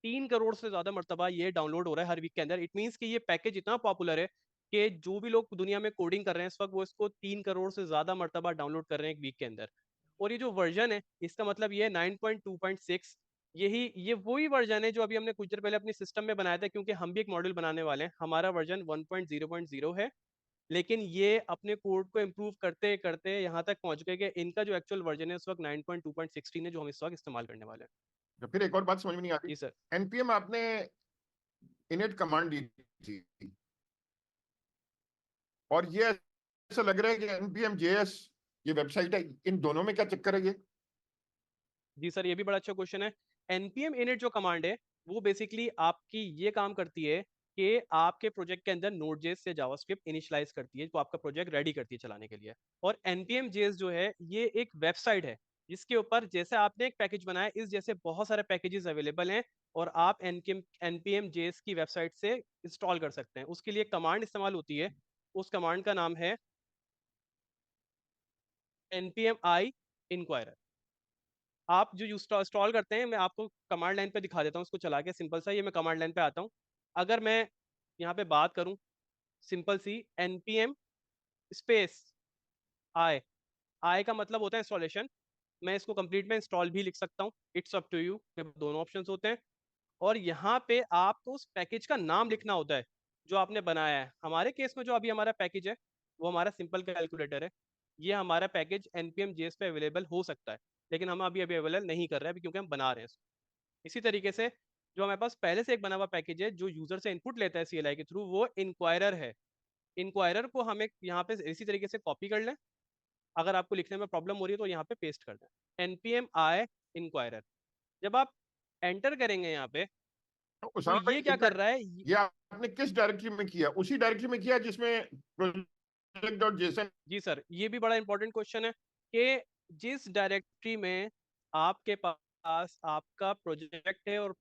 3 करोड़ से ज्यादा मरतबा ये डाउनलोड हो रहा है हर वीक के अंदर। इट मीन्स कि ये पैकेज इतना पॉपुलर है कि जो भी लोग दुनिया में कोडिंग कर रहे हैं इस वक्त, वो इसको 3 करोड़ से ज्यादा मरतबा डाउनलोड कर रहे हैं एक वीक के अंदर। और ये जो वर्जन है, इसका मतलब ये है 9.2.6। ये वही वर्जन है जो अभी हमने कुछ देर पहले अपने सिस्टम में बनाया था, क्योंकि हम भी एक मॉड्यूल बनाने वाले हैं। हमारा वर्जन 1.0.0 है, लेकिन ये अपने कोड को इम्प्रूव करते करते यहाँ तक पहुंच गए कि इनका जो एक्चुअल वर्जन है इस वक्त 9.2.16 है, जो हम इस वक्त इस्तेमाल करने वाले हैं। तो फिर एक और बात समझ में नहीं आती। जी सर। एनपीएम आपने इनिट कमांड दी थी, और ये ऐसा लग रहा है कि एनपीएम जेएस ये वेबसाइट है, इन दोनों में क्या चक्कर है ये? जी सर, ये भी बड़ा अच्छा क्वेश्चन है। npm init जो कमांड है वो बेसिकली आपकी ये काम करती है कि आपके प्रोजेक्ट के अंदर Node.js या जावास्क्रिप्ट इनिशियलाइज करती है, जो आपका प्रोजेक्ट रेडी करती है चलाने के लिए। और npm.js जो है ये एक वेबसाइट है जिसके ऊपर, जैसे आपने एक पैकेज बनाया, इस जैसे बहुत सारे पैकेजेस अवेलेबल हैं और आप npm.js की वेबसाइट से इंस्टॉल कर सकते हैं। उसके लिए कमांड इस्तेमाल होती है, उस कमांड का नाम है npm i inquirer। आप जो इंस्टॉल करते हैं, मैं आपको कमांड लाइन पे दिखा देता हूँ उसको चला के। सिंपल सा, ये मैं कमांड लाइन पे आता हूँ। अगर मैं यहाँ पे बात करूँ, सिंपल सी npm स्पेस आई, आई का मतलब होता है इंस्टॉलेशन। मैं इसको कंप्लीट में इंस्टॉल भी लिख सकता हूँ, इट्स अप टू यू, दोनों ऑप्शंस होते हैं। और यहाँ पे आपको उस पैकेज का नाम लिखना होता है जो आपने बनाया है। हमारे केस में जो अभी हमारा पैकेज है वो हमारा सिंपल कैलकुलेटर है। ये हमारा पैकेज npm JS पे अवेलेबल हो सकता है, लेकिन हम अभी अवेलेबल नहीं कर रहे हैं अभी, क्योंकि हम बना रहे हैं इसको। इसी तरीके से जो हमारे पास पहले से एक बना हुआ पैकेज है जो यूजर से इनपुट लेता है CLI के थ्रू, वो इंक्वायरर है। इंक्वायरर को हम एक यहाँ पे इसी तरीके से कॉपी कर लें। अगर आपको लिखने में प्रॉब्लम हो रही है तो यहाँ पे पेस्ट कर दें npm i inquirer। जब आप एंटर करेंगे यहाँ पे, तो तो उसामा भाई, ये क्या कर रहा है? ये आपने किस डायरेक्टरी में किया? उसी डायरेक्टरी में किया जिसमें project.json? जी सर, ये भी बड़ा इंपॉर्टेंट क्वेश्चन है कि जिस डायरेक्टरी में आपके पास आपका प्रोजेक्ट है और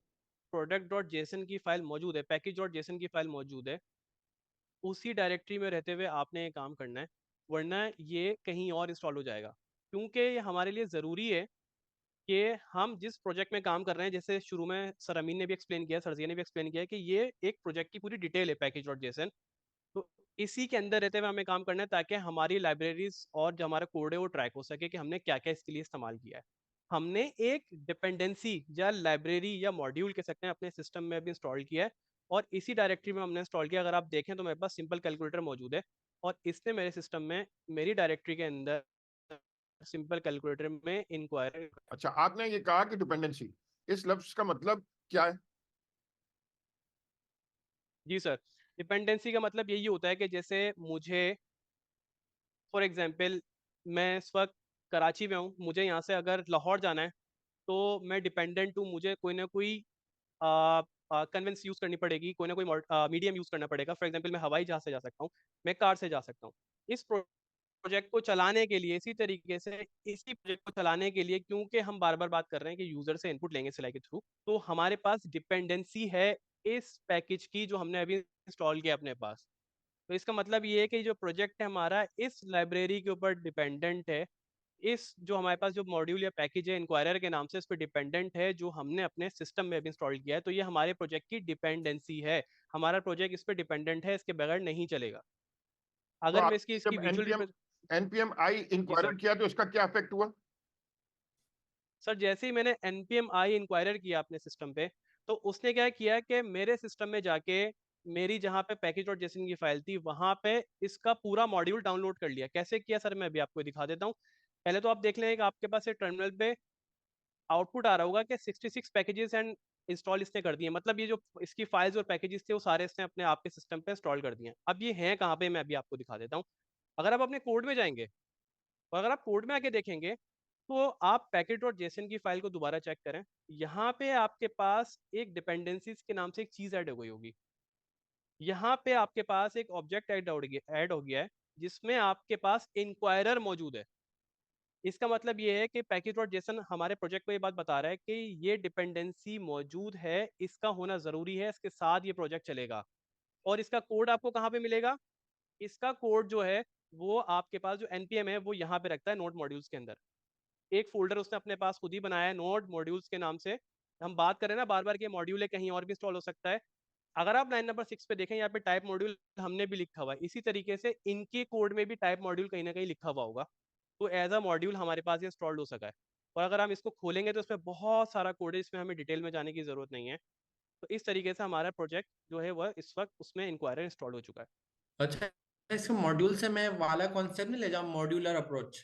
product.json की फाइल मौजूद है, package.json की फाइल मौजूद है, उसी डायरेक्टरी में रहते हुए आपने ये काम करना है, वरना ये कहीं और इंस्टॉल हो जाएगा। क्योंकि ये हमारे लिए ज़रूरी है कि हम जिस प्रोजेक्ट में काम कर रहे हैं, जैसे शुरू में सर अमीन ने भी एक्सप्लेन किया, सरजिया ने भी एक्सप्लेन किया कि ये एक प्रोजेक्ट की पूरी डिटेल है package.json। तो इसी के अंदर रहते हुए हमें काम करना है ताकि हमारी लाइब्रेरीज और जो हमारा कोड है वो ट्रैक हो सके कि हमने क्या क्या इसके लिए इस्तेमाल किया है। हमने एक डिपेंडेंसी या लाइब्रेरी या मॉड्यूल कह सकते हैं अपने सिस्टम में भी इंस्टॉल किया है, और इसी डायरेक्टरी में हमने इंस्टॉल किया। अगर आप देखें तो मेरे पास सिंपल कैलकुलेटर मौजूद है और इसने मेरे सिस्टम में मेरी डायरेक्टरी के अंदर सिंपल कैलकुलेटर में इंक्वायरर। अच्छा, आपने ये कहा कि डिपेंडेंसी, इस लफ्ज का मतलब क्या है? जी सर, डिपेंडेंसी का मतलब यही होता है कि जैसे मुझे फॉर एग्जांपल मैं इस वक्त कराची में हूँ, मुझे यहाँ से अगर लाहौर जाना है तो मैं डिपेंडेंट हूँ, मुझे कोई ना कोई कन्वेंस यूज करनी पड़ेगी, कोई ना कोई मीडियम यूज करना पड़ेगा। फॉर एग्जांपल मैं हवाई जहाज से जा सकता हूँ, मैं कार से जा सकता हूँ। इस प्रोजेक्ट को चलाने के लिए, इसी तरीके से इसी प्रोजेक्ट को चलाने के लिए, क्योंकि हम बार बार बात कर रहे हैं कि यूजर से इनपुट लेंगे सिलाई के थ्रू, तो हमारे पास डिपेंडेंसी है इस पैकेज की जो हमने अभी इंस्टॉल किया अपने पास। तो इसका मतलब ये है कि जो प्रोजेक्ट है हमारा इस लाइब्रेरी के ऊपर डिपेंडेंट है, इस जो हमारे पास जो मॉड्यूल या पैकेज है इंक्वायरर के नाम से, इस पर डिपेंडेंट है, जो हमने अपने सिस्टम में भी इंस्टॉल किया है। तो ये हमारे प्रोजेक्ट की डिपेंडेंसी है, हमारा प्रोजेक्ट इस पर डिपेंडेंट है, इसके बगैर नहीं चलेगा। तो अगर मैं आप इसकी जब विजुअल एनपीएम आई जी सर। इंक्वायरर किया तो इसका क्या इफेक्ट हुआ? सर जैसे ही मैंने npm आई इंक्वायरर किया अपने सिस्टम पे, तो उसने क्या किया कि मेरे सिस्टम में जाके मेरी जहाँ पे पैकेज डॉट जेसन की फाइल थी वहां पे इसका पूरा मॉड्यूल डाउनलोड कर लिया। कैसे किया सर, मैं अभी आपको दिखा देता हूँ। पहले तो आप देख लें कि आपके पास एक टर्मिनल पे आउटपुट आ रहा होगा कि 66 पैकेजेस एंड इंस्टॉल इसने कर दिए। मतलब ये जो इसकी फाइल्स और पैकेजेस थे वो सारे इसने अपने आप के सिस्टम पे इंस्टॉल कर दिए हैं। अब ये हैं कहाँ पे, मैं अभी आपको दिखा देता हूँ। अगर आप अपने कोड में जाएंगे और अगर आप कोड में आके देखेंगे तो आप पैकेट डॉट जेसन की फाइल को दोबारा चेक करें, यहाँ पे आपके पास एक डिपेंडेंसीज के नाम से एक चीज ऐड हो गई होगी। यहाँ पे आपके पास एक ऑब्जेक्ट ऐड हो गया है जिसमें आपके पास इंक्वायरर मौजूद है। इसका मतलब ये है कि पैकेज डॉट जेसन हमारे प्रोजेक्ट को ये बात बता रहा है कि ये डिपेंडेंसी मौजूद है, इसका होना जरूरी है, इसके साथ ये प्रोजेक्ट चलेगा। और इसका कोड आपको कहाँ पे मिलेगा? इसका कोड जो है वो आपके पास जो npm है वो यहाँ पे रखता है नोड मॉड्यूल्स के अंदर। एक फोल्डर उसने अपने पास खुद ही बनाया है नोड मॉड्यूल्स के नाम से। हम बात करें ना बार बार कि मॉड्यूल है, कहीं और भी इंस्टॉल हो सकता है। अगर आप लाइन नंबर 6 पे देखें, यहाँ पे टाइप मॉड्यूल हमने भी लिखा हुआ है, इसी तरीके से इनके कोड में भी टाइप मॉड्यूल कहीं ना कहीं लिखा हुआ होगा। तो एज अ मॉड्यूल हमारे पास ये इंस्टॉल्ड हो सका है। और अगर हम इसको खोलेंगे तो इसमें बहुत सारा कोड है, इसमें हमें डिटेल में जाने की जरूरत नहीं है। तो इस तरीके से हमारा प्रोजेक्ट जो है वह इस वक्त उसमें इंक्वायरर इंस्टॉल हो चुका है। अच्छा, इसके मॉड्यूल से मैं वाला कॉन्सेप्ट नहीं ले जाऊँ, मॉड्यूलर अप्रोच।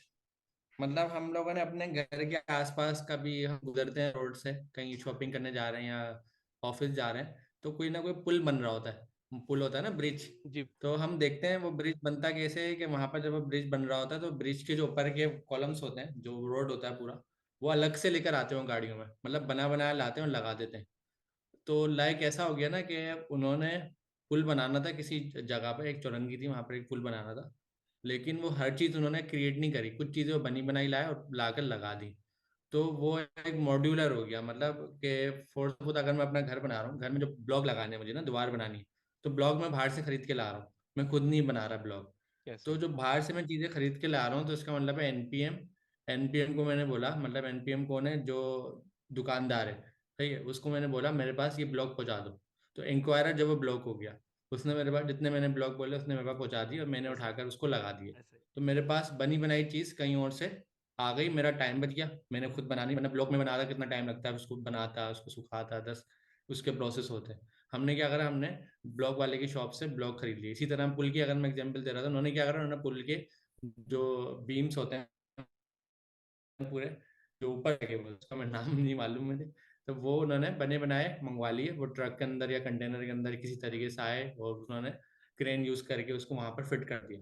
मतलब हम लोगों ने अपने घर के आसपास कभी हम गुजरते हैं रोड से, कहीं शॉपिंग करने जा रहे हैं या ऑफिस जा रहे हैं, तो कोई ना कोई पुल बन रहा होता है, पुल होता है ना, ब्रिज। जी तो हम देखते हैं वो ब्रिज बनता कैसे है कि वहां पर जब वो ब्रिज बन रहा होता है तो ब्रिज के जो ऊपर के कॉलम्स होते हैं, जो रोड होता है पूरा, वो अलग से लेकर आते हैं गाड़ियों में, मतलब बना बनाया लाते हैं और लगा देते हैं। तो लाइक ऐसा हो गया ना कि उन्होंने पुल बनाना था किसी जगह पर, एक चौरंगी थी वहां पर एक पुल बनाना था, लेकिन वो हर चीज उन्होंने क्रिएट नहीं करी, कुछ चीजें वो बनी बनाई लाए और लाकर लगा दी। तो वो एक मॉड्यूलर हो गया, मतलब कि फॉर सपोज अगर मैं अपना घर बना रहा हूँ, घर में जो ब्लॉक लगाने हैं मुझे ना, दीवार बनानी है, तो ब्लॉक मैं बाहर से खरीद के ला रहा हूँ, मैं खुद नहीं बना रहा ब्लॉक। तो कैसे? जो बाहर से मैं चीजें खरीद के ला रहा हूँ तो इसका मतलब है एनपीएम। एनपीएम को मैंने बोला, मतलब एनपीएम कौन है, जो दुकानदार है, ठीक है, उसको मैंने बोला मेरे पास ये ब्लॉक पहुंचा दो। तो इंक्वायरर जब वो ब्लॉक हो गया, उसने मेरे पास जितने मैंने ब्लॉक बोले उसने मेरे पास पहुंचा दिया और मैंने ऐसे उठाकर उसको लगा दिए। ऐसे तो मेरे पास बनी बनाई चीज कहीं और से आ गई, मेरा टाइम बच गया, मैंने खुद बनानी, मैंने ब्लॉक में बना था, कितना टाइम लगता है उसको बनाता, उसको सुखाता, 10 उसके प्रोसेस होते हैं। हमने क्या करा, हमने ब्लॉक वाले की शॉप से ब्लॉक खरीद लिए। इसी तरह हम पुल की अगर मैं एग्जांपल दे रहा था, उन्होंने क्या करा, उन्होंने पुल के जो बीम्स होते हैं पूरे, जो ऊपर लगे हुए, उसका मैं नाम नहीं मालूम मुझे, तो वो उन्होंने बने बनाए मंगवा लिए, वो ट्रक के अंदर या कंटेनर के अंदर किसी तरीके से आए और उन्होंने क्रेन यूज करके उसको वहां पर फिट कर दिया।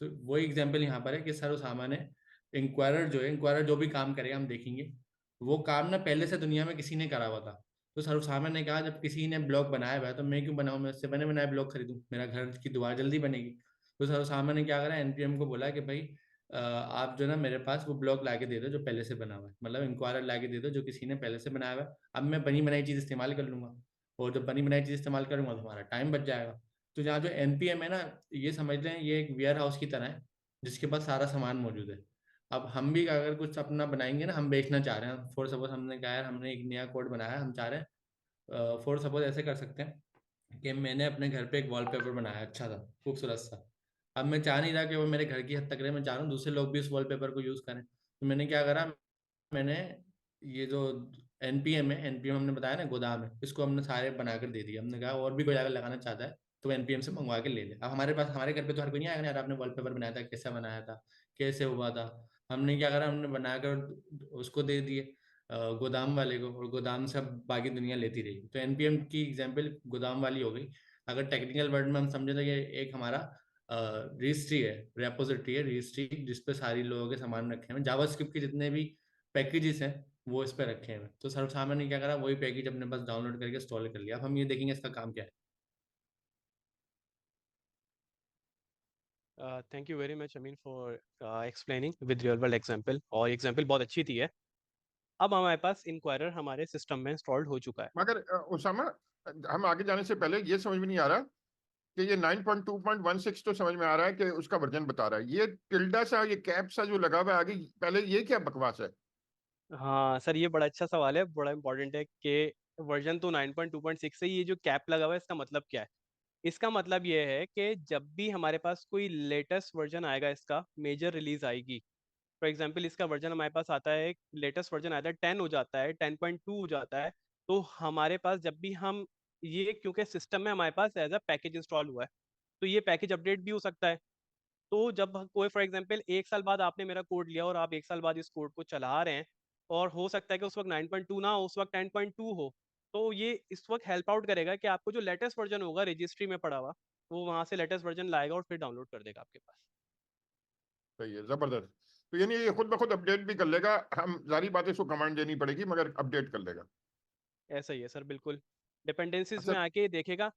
तो वो एग्जाम्पल यहाँ पर है कि सर सामान है, इंक्वायरर जो है, इंक्वायरर जो भी काम करेगा हम देखेंगे, वो काम ना पहले से दुनिया में किसी ने करा हुआ था। तो सर सामान ने कहा जब किसी ने ब्लॉक बनाया हुआ है तो मैं क्यों बनाऊं, मैं उससे बने बनाए ब्लॉक खरीदूं, मेरा घर की दीवार जल्दी बनेगी। तो सर सामान ने क्या करा, एनपीएम को बोला कि भाई आप जो ना मेरे पास वो ब्लॉक ला के दे दो जो पहले से बना हुआ है, मतलब इंक्वायरर ला के दे दो जो किसी ने पहले से बनाया हुआ है, अब मैं बनी बनाई चीज इस्तेमाल कर लूंगा। और जब बनी बनाई चीज इस्तेमाल करूंगा तो हमारा टाइम बच जाएगा। तो यहाँ जो एनपीएम है ना, ये समझ लें ये एक वेयर हाउस की तरह है जिसके पास सारा सामान मौजूद है। अब हम भी अगर कुछ अपना बनाएंगे ना, हम बेचना चाह रहे हैं, फॉर सपोज हमने कहा यार हमने एक नया कोड बनाया है, हम चाह रहे हैं, फॉर सपोज ऐसे कर सकते हैं कि मैंने अपने घर पे एक वॉलपेपर बनाया अच्छा था, खूबसूरत सा। अब मैं चाह नहीं रहा कि वो मेरे घर की हद तक रहे, मैं चाह रहा हूँ दूसरे लोग भी उस वॉलपेपर को यूज करें। तो मैंने क्या करा, मैंने ये जो एनपीएम है, एनपीएम हमने बताया ना गोदाम है, इसको हमने सारे बनाकर दे दिया। हमने कहा और भी कोई अगर लगाना चाहता है तो एनपीएम से मंगवा के ले ले। अब हमारे पास, हमारे घर पे तो हर कोई नहीं आएगा ना, यार आपने वॉलपेपर बनाया था, कैसा बनाया था, कैसे हुआ था। हमने क्या करा, हमने बनाकर उसको दे दिए गोदाम वाले को, और गोदाम से अब बाकी दुनिया लेती रही। तो एनपीएम की एग्जाम्पल गोदाम वाली हो गई। अगर टेक्निकल वर्ड में हम समझे तो ये एक हमारा रजिस्ट्री है, रेपोजिटरी है, रजिस्ट्री जिसपे सारी लोगों के सामान रखे हैं, जावास्क्रिप्ट के जितने भी पैकेजेस हैं वो इस पे रखे हैं। तो सर्व सामान ने क्या करा, वही पैकेज अपने पास डाउनलोड करके इंस्टॉल कर लिया। अब हम ये देखेंगे इसका काम क्या है। Thank you very much Amin for explaining with real world example, और एग्जांपल बहुत अच्छी थी है। अब हमारे पास इंक्वायरर हमारे सिस्टम में इंस्टॉल्ड हो चुका है। मगर उसामा, हम आगे जाने से पहले ये समझ में नहीं आ रहा कि ये 9.2.16 तो समझ में आ रहा है कि उसका वर्जन बता रहा है, ये टिल्डा सा, ये कैप सा जो लगा हुआ है आगे, पहले ये क्या बकवास है? हाँ सर, ये बड़ा अच्छा सवाल है, बड़ा इंपॉर्टेंट है कि वर्जन तो 9.2.6 है, ये जो कैप लगा हुआ है इसका मतलब क्या है? इसका मतलब ये है कि जब भी हमारे पास कोई लेटेस्ट वर्जन आएगा, इसका मेजर रिलीज आएगी, फॉर एग्जांपल इसका वर्जन हमारे पास आता है, लेटेस्ट वर्जन आता है 10 हो जाता है, 10.2 हो जाता है, तो हमारे पास जब भी हम ये, क्योंकि सिस्टम में हमारे पास एज अ पैकेज इंस्टॉल हुआ है, तो ये पैकेज अपडेट भी हो सकता है। तो जब कोई फॉर एग्जांपल 1 साल बाद आपने मेरा कोड लिया और आप 1 साल बाद इस कोड को चला रहे हैं, और हो सकता है कि उस वक्त 9.2 ना हो, उस वक्त 10.2 हो, तो ये इस वक्त हेल्प आउट करेगा कि आपको जो लेटेस्ट वर्जन होगा रजिस्ट्री में पड़ा हुआ, वो वहां से लेटेस्ट वर्जन लाएगा और फिर डाउनलोड कर देगा आपके पास। सही है, जबरदस्त। तो यानी ये खुद ब खुद अपडेट भी कर लेगा, हम सारी बातें इसको कमांड देनी पड़ेगी मगर अपडेट कर लेगा। ऐसा ही है सर, बिल्कुल डिपेंडेंसीज अच्छा, में आके देखेगा।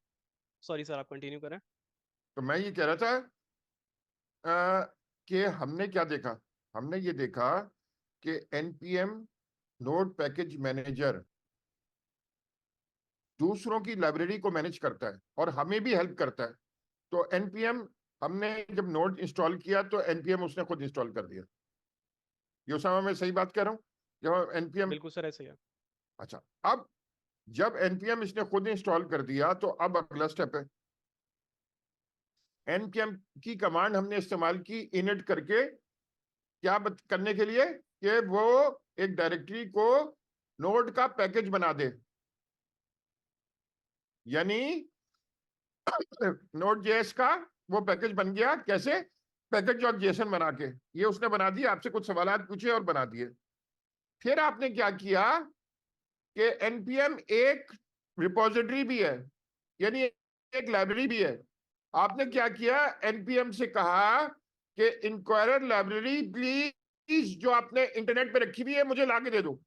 सॉरी सर, आप कंटिन्यू करें। तो मैं ये कह रहा था कि हमने क्या देखा, हमने ये देखा कि npm नोड पैकेज मैनेजर दूसरों की लाइब्रेरी को मैनेज करता है और हमें भी हेल्प करता है। तो npm, हमने जब नोड इंस्टॉल किया तो npm उसने खुद इंस्टॉल कर दिया। ये उसामा, मैं सही बात कह रहा हूँ? जब npm, बिल्कुल सर, ऐसे ही है। अच्छा, अब जब npm इसने खुद इंस्टॉल कर दिया तो अब अगला स्टेप है, npm की कमांड हमने इस्तेमाल की इनिट करके, क्या करने के लिए कि वो एक डायरेक्टरी को नोड का पैकेज बना दे, यानी नोड जेएस का वो पैकेज बन गया। कैसे? पैकेज और जेसन बना के ये उसने बना दिया, आपसे कुछ सवालात पूछे और बना दिए। फिर आपने क्या किया कि npm एक रिपोजिटरी भी है, यानी एक लाइब्रेरी भी है। आपने क्या किया, npm से कहा कि इंक्वायरर लाइब्रेरी प्लीज जो आपने इंटरनेट पे रखी हुई है मुझे लाके दे दो।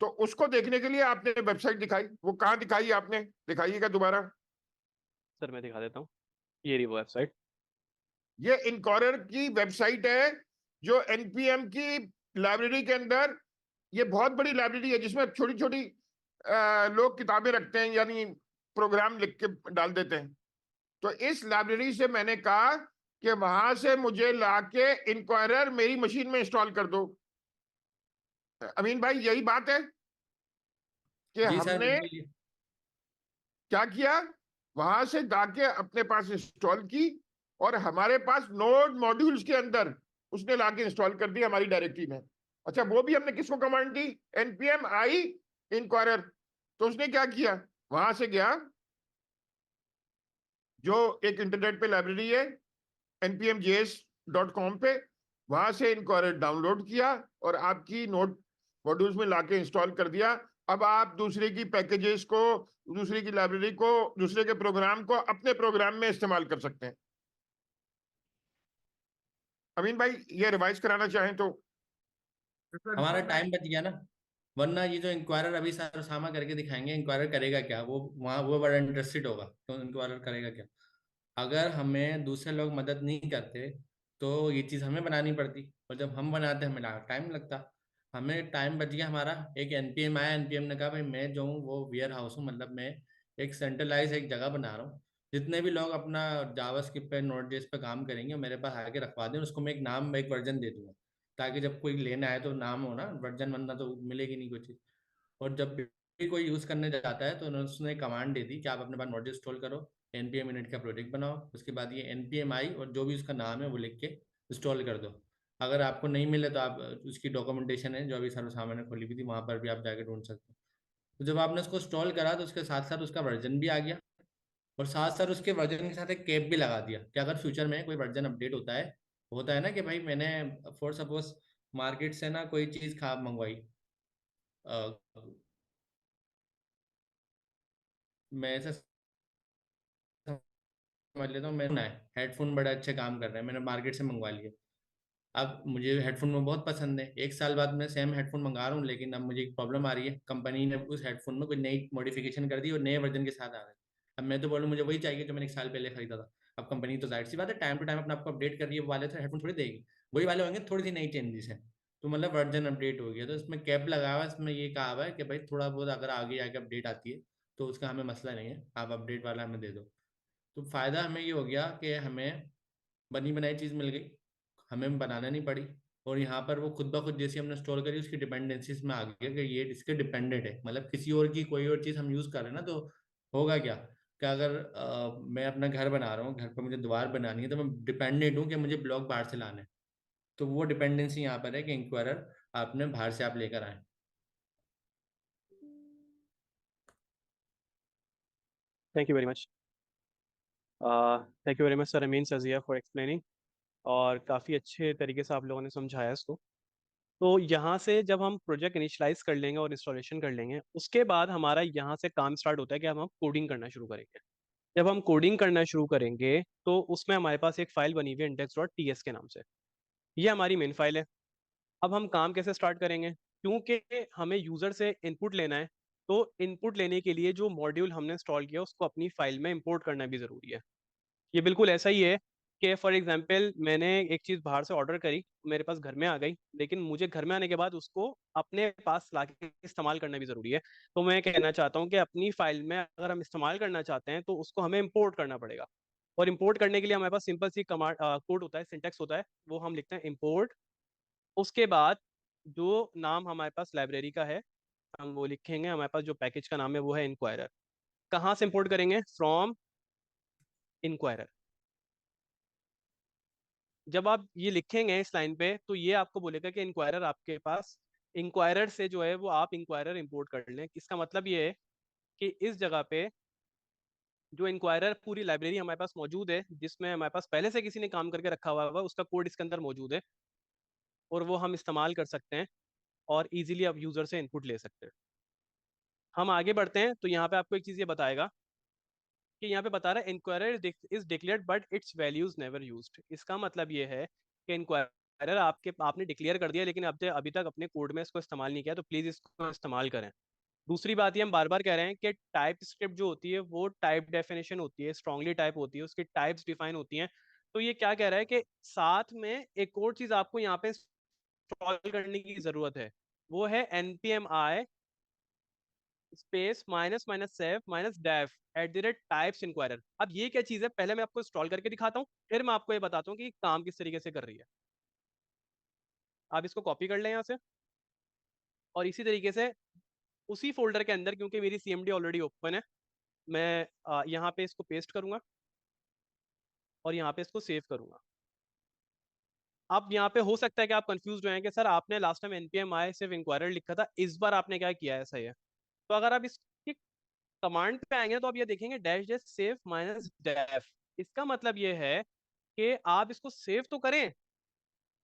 तो उसको देखने के लिए आपने वेबसाइट दिखाई, वो कहाँ दिखाई आपने, दिखाइएगा दोबारा। सर मैं दिखा देता हूँ, ये रही वो वेबसाइट। ये इंक्वायरर की वेबसाइट है जो npm की लाइब्रेरी के अंदर, ये बहुत बड़ी लाइब्रेरी है जिसमें छोटी छोटी लोग किताबें रखते हैं, यानी प्रोग्राम लिख के डाल देते हैं। तो इस लाइब्रेरी से मैंने कहा कि वहां से मुझे लाके इंक्वायरर मेरी मशीन में इंस्टॉल कर दो। अमीन भाई, यही बात है कि जी सर, हमने बिल्कुल। क्या किया, वहां से जाके अपने पास इंस्टॉल की और हमारे पास नोड मॉड्यूल्स के अंदर उसने लाके इंस्टॉल कर दी हमारी डायरेक्टरी में। अच्छा, वो भी हमने किसको कमांड दी, npm आई इंक्वायरर। तो उसने क्या किया, वहां से गया, जो एक इंटरनेट पे लाइब्रेरी है npmjs.com पे, वहां से इंक्वायरर डाउनलोड किया और आपकी नोड मॉड्यूल्स में लाके इंस्टॉल कर दिया। अब आप दूसरे की पैकेजेस को, दूसरे की लाइब्रेरी को, दूसरे के प्रोग्राम को अपने प्रोग्राम में इस्तेमाल कर सकते हैं। अमीन भाई, ये रिवाइज कराना चाहें तो। हमारा टाइम बच गया ना, वरना ये जो इंक्वायरर अभी सर सामा करके दिखाएंगे, इंक्वायरर करेगा क्या, वो वहाँ वो बड़ा इंटरेस्टेड होगा, तो इंक्वायरर करेगा क्या। अगर हमें दूसरे लोग मदद नहीं करते तो ये चीज़ हमें बनानी पड़ती, और जब हम बनाते हमें टाइम लगता। हमें टाइम बच गया हमारा। एक एनपीएम आया, एनपीएम ने कहा भाई मैं जो हूँ वो वेयर हाउस हूँ, मतलब मैं एक सेंट्रलाइज एक जगह बना रहा हूँ, जितने भी लोग अपना जावास्क्रिप्ट पे नोड जेएस पे काम करेंगे मेरे पास आके रखवा दें, उसको मैं एक नाम, एक वर्जन दे दूंगा, ताकि जब कोई लेना आए तो नाम हो ना, वर्जन वरना तो मिलेगी नहीं कुछ चीज़। और जब भी कोई यूज़ करने जाता है तो उसने कमांड दे दी कि आप अपने पास नोड इंस्टॉल करो, npm init का प्रोजेक्ट बनाओ, उसके बाद ये npm आई और जो भी उसका नाम है वो लिख के इंस्टॉल कर दो। अगर आपको नहीं मिले तो आप उसकी डॉक्यूमेंटेशन है जो अभी सर सामने खोली हुई थी, वहां पर भी आप जाके ढूंढ सकते हो। तो जब आपने उसको इंस्टॉल करा तो उसके साथ साथ उसका वर्जन भी आ गया, और साथ साथ उसके वर्जन के साथ एक कैप भी लगा दिया कि अगर फ्यूचर में कोई वर्जन अपडेट होता है ना कि भाई मैंने फॉर सपोज मार्केट से ना कोई चीज खराब मंगवाई, अ, मैं ऐसा समझ लेता हूँ, मैंने हेडफोन बड़े अच्छे काम कर रहे हैं, मैंने मार्केट से मंगवा लिए। अब मुझे हेडफोन में बहुत पसंद है, एक साल बाद मैं सेम हेडफोन मंगा रहा हूँ, लेकिन अब मुझे एक प्रॉब्लम आ रही है, कंपनी ने उस हेडफोन में कोई नई मॉडिफिकेशन कर दी और नए वर्जन के साथ आ रहा है। अब मैं तो बोलूँ मुझे वही चाहिए जो मैंने एक साल पहले खरीदा था। अब कंपनी तो जाहिर सी बात है टाइम टू टाइम अपना आपको अपडेट कर रही है, वो वाले तो हेडफोन थोड़ी देगी, वही वाले होंगे, थोड़ी सी नई चेंजेस है। तो मतलब वर्जन अपडेट हो गया, तो इसमें कैप लगा हुआ है, इसमें ये कहा हुआ है कि भाई थोड़ा बहुत अगर आगे आके अपडेट आती है तो उसका हमें मसला नहीं है, आप अपडेट वाला हमें दे दो। तो फायदा हमें ये हो गया कि हमें बनी बनाई चीज़ मिल गई, हमें बनाना नहीं पड़ी। और यहाँ पर वो खुद ब खुद जैसे हमने स्टोर करी उसकी डिपेंडेंसीज में आ गया कि ये इसके डिपेंडेंट है, मतलब किसी और की कोई और चीज़ हम यूज़ कर रहे हैं ना, तो होगा क्या कि अगर मैं अपना घर बना रहा हूँ, घर पर मुझे दीवार बनानी है, तो मैं डिपेंडेंट हूँ कि मुझे ब्लॉक बाहर से लाना है। तो वो डिपेंडेंसी यहाँ पर है कि इंक्वायरर आपने बाहर से आप लेकर आए। Thank you very much. Thank you very much sir Amin Sajiya for explaining. और काफ़ी अच्छे तरीके से आप लोगों ने समझाया इसको। तो यहाँ से जब हम प्रोजेक्ट इनिशियलाइज कर लेंगे और इंस्टॉलेशन कर लेंगे, उसके बाद हमारा यहाँ से काम स्टार्ट होता है कि हम कोडिंग करना शुरू करेंगे। जब हम कोडिंग करना शुरू करेंगे तो उसमें हमारे पास एक फाइल बनी हुई है index.ts के नाम से। ये हमारी मेन फाइल है। अब हम काम कैसे स्टार्ट करेंगे, क्योंकि हमें यूज़र से इनपुट लेना है, तो इनपुट लेने के लिए जो मॉड्यूल हमने इंस्टॉल किया उसको अपनी फाइल में इंपोर्ट करना भी ज़रूरी है। ये बिल्कुल ऐसा ही है कि फॉर एग्जांपल मैंने एक चीज़ बाहर से ऑर्डर करी, मेरे पास घर में आ गई, लेकिन मुझे घर में आने के बाद उसको अपने पास ला के इस्तेमाल करना भी ज़रूरी है। तो मैं कहना चाहता हूँ कि अपनी फाइल में अगर हम इस्तेमाल करना चाहते हैं तो उसको हमें इम्पोर्ट करना पड़ेगा। और इम्पोर्ट करने के लिए हमारे पास सिंपल सी कमांड कोड होता है, सिंटेक्स होता है, वो हम लिखते हैं इम्पोर्ट। उसके बाद जो नाम हमारे पास लाइब्रेरी का है हम वो लिखेंगे, हमारे पास जो पैकेज का नाम है वो है इंक्वायरर। कहाँ से इम्पोर्ट करेंगे, फ्रॉम इंक्वायरर। जब आप ये लिखेंगे इस लाइन पे तो ये आपको बोलेगा कि इंक्वायरर आपके पास, इंक्वायरर से जो है वो आप इंक्वायरर इंपोर्ट कर लें। इसका मतलब ये है कि इस जगह पे जो इंक्वायरर पूरी लाइब्रेरी हमारे पास मौजूद है, जिसमें हमारे पास पहले से किसी ने काम करके रखा हुआ है, उसका कोड इसके अंदर मौजूद है और वो हम इस्तेमाल कर सकते हैं और इजीली अब यूज़र से इनपुट ले सकते हैं। हम आगे बढ़ते हैं तो यहाँ पे आपको एक चीज़ ये बताएगा कि यहाँ पे बता रहा है inquirer is declared but it's values never used. इसका मतलब ये है कि इंक्वायरर आपने डिक्लेयर कर दिया लेकिन अब तक अभी तक अपने कोड में इसको इस्तेमाल नहीं किया, तो प्लीज़ इसको इस्तेमाल करें। दूसरी बात ये हम बार बार कह रहे हैं कि टाइप स्क्रिप्ट जो होती है वो टाइप डेफिनेशन होती है, स्ट्रांगली टाइप होती है, उसकी टाइप्स डिफाइन होती हैं। तो ये क्या कह रहा है कि साथ में एक और चीज़ आपको यहाँ पे इंस्टॉल करने की ज़रूरत है, वो है npmi space minus minus save minus dev @types inquirer। अब ये क्या चीज़ है, पहले मैं आपको इंस्टॉल करके दिखाता हूँ, फिर मैं आपको ये बताता हूँ कि काम किस तरीके से कर रही है। आप इसको कॉपी कर लें यहाँ से और इसी तरीके से उसी फोल्डर के अंदर, क्योंकि मेरी CMD ऑलरेडी ओपन है, मैं यहाँ पे इसको पेस्ट करूंगा और यहाँ पे इसको सेव करूंगा। अब यहाँ पे हो सकता है कि आप कंफ्यूज हो जाएं कि सर आपने लास्ट टाइम npmi सिर्फ इंक्वायरर लिखा था, इस बार आपने क्या किया है, ऐसा ही है। तो अगर आप इसकी कमांड पे आएंगे तो आप ये देखेंगे dash dash save minus dev. इसका मतलब ये है कि आप इसको सेव तो करें,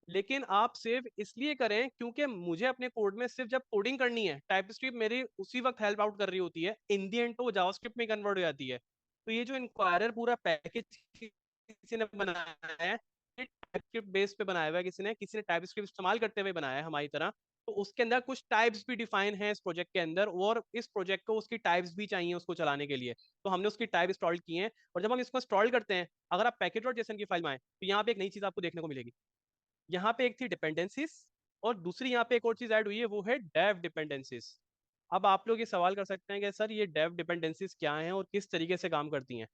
लेकिन आप सेव इसलिए करें क्योंकि मुझे अपने कोड में सिर्फ जब कोडिंग करनी है, टाइपस्क्रिप्ट मेरी उसी वक्त हेल्प आउट कर रही होती है, इन दी एंड तो वो जावास्क्रिप्ट में कन्वर्ट हो जाती है। तो ये जो इंक्वायरर पूरा पैकेज किसी ने बनाया है, टाइपस्क्रिप्ट बेस पे बनाया हुआ है, किसी ने टाइपस्क्रिप्ट इस्तेमाल करते हुए बनाया है हमारी तरह। तो उसके अंदर कुछ टाइप्स भी डिफाइन है इस प्रोजेक्ट के अंदर, और इस प्रोजेक्ट को उसकी टाइप्स भी चाहिए उसको चलाने के लिए। तो हमने उसकी टाइप इंस्टॉल की है। और जब हम इसको इंस्टॉल करते हैं, अगर आप पैकेज डॉट जेसन की फाइल में आए तो यहाँ पे एक नई चीज आपको देखने को मिलेगी। यहाँ पे एक थी डिपेंडेंसीज और दूसरी यहाँ पे एक और चीज ऐड हुई है, वो है डेव डिपेंडेंसीज। अब आप लोग ये सवाल कर सकते हैं कि सर ये डेव डिपेंडेंसीज क्या हैं और किस तरीके से काम करती हैं।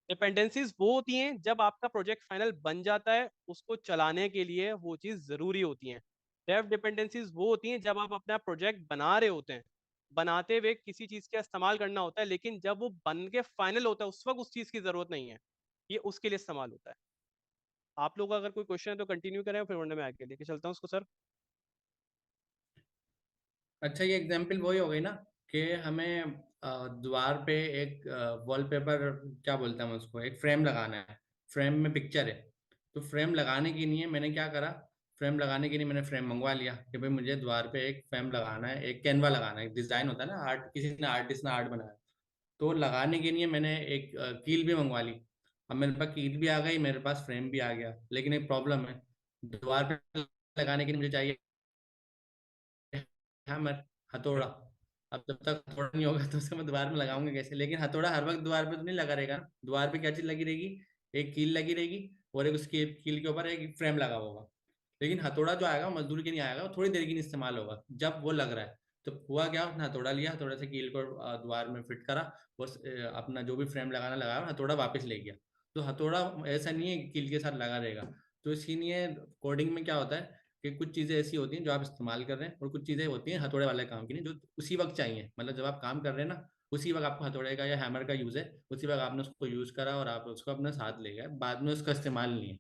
डिपेंडेंसीज वो होती हैं जब आपका प्रोजेक्ट फाइनल बन जाता है, उसको चलाने के लिए वो चीज़ ज़रूरी होती हैं। डेव डिपेंडेंसीज वो होती हैं जब आप अपना प्रोजेक्ट बना रहे होते हैं, बनाते हुए किसी चीज़ का इस्तेमाल करना होता है, लेकिन जब वो बन के फाइनल होता है उस वक्त उस चीज़ की ज़रूरत नहीं है, ये उसके लिए इस्तेमाल होता है। आप लोग का अगर कोई क्वेश्चन है तो कंटिन्यू करें, फिर वरना मैं आगे लेके चलता हूँ उसको सर। अच्छा, ये एग्जाम्पल वही हो गई ना कि हमें द्वार पे एक वॉलपेपर, क्या बोलते हैं हम उसको, एक फ्रेम लगाना है। फ्रेम में पिक्चर है, तो फ्रेम लगाने के लिए मैंने क्या करा, फ्रेम लगाने के लिए मैंने फ्रेम मंगवा लिया कि भाई मुझे द्वार पे एक फ्रेम लगाना है, एक कैनवा लगाना है, एक डिजाइन होता है ना, आर्ट, किसी ने आर्टिस्ट ने आर्ट बनाया, तो लगाने के लिए मैंने एक कील भी मंगवा ली। अब मेरे पास कील भी आ गई, मेरे पास फ्रेम भी आ गया, लेकिन एक प्रॉब्लम है, द्वार पे लगाने के लिए मुझे चाहिए हैमर, हथौड़ा। अब जब तक हथौड़ा नहीं होगा तो उसको मैं द्वार में लगाऊंगा कैसे? लेकिन हथौड़ा हर वक्त द्वार पे तो नहीं लगा रहेगा ना। द्वार पे क्या चीज लगी रहेगी, एक कील लगी रहेगी, और एक उसकी कील के ऊपर एक फ्रेम लगा हुआ होगा। लेकिन हथौड़ा जो आएगा वो मजदूर के नहीं आएगा, वो थोड़ी देर के लिए इस्तेमाल होगा जब वो लग रहा है। तो हुआ क्या, उसने हथौड़ा लिया, हथौड़े से कील को द्वार में फिट करा, बस अपना जो भी फ्रेम लगाना लगाया, और हथौड़ा वापस ले गया। तो हथौड़ा ऐसा नहीं है कि कील के साथ लगा रहेगा। तो इसीलिए कोडिंग में क्या होता है कि कुछ चीज़ें ऐसी होती हैं जो आप इस्तेमाल कर रहे हैं, और कुछ चीज़ें होती हैं हथौड़े वाले काम की नहीं, जो उसी वक्त चाहिए। मतलब जब आप काम कर रहे हैं ना, उसी वक्त आपको हथौड़े का या हैमर का यूज़ है, उसी वक्त आपने उसको यूज़ करा और आप उसको अपने साथ ले गए, बाद में उसका इस्तेमाल नहीं है।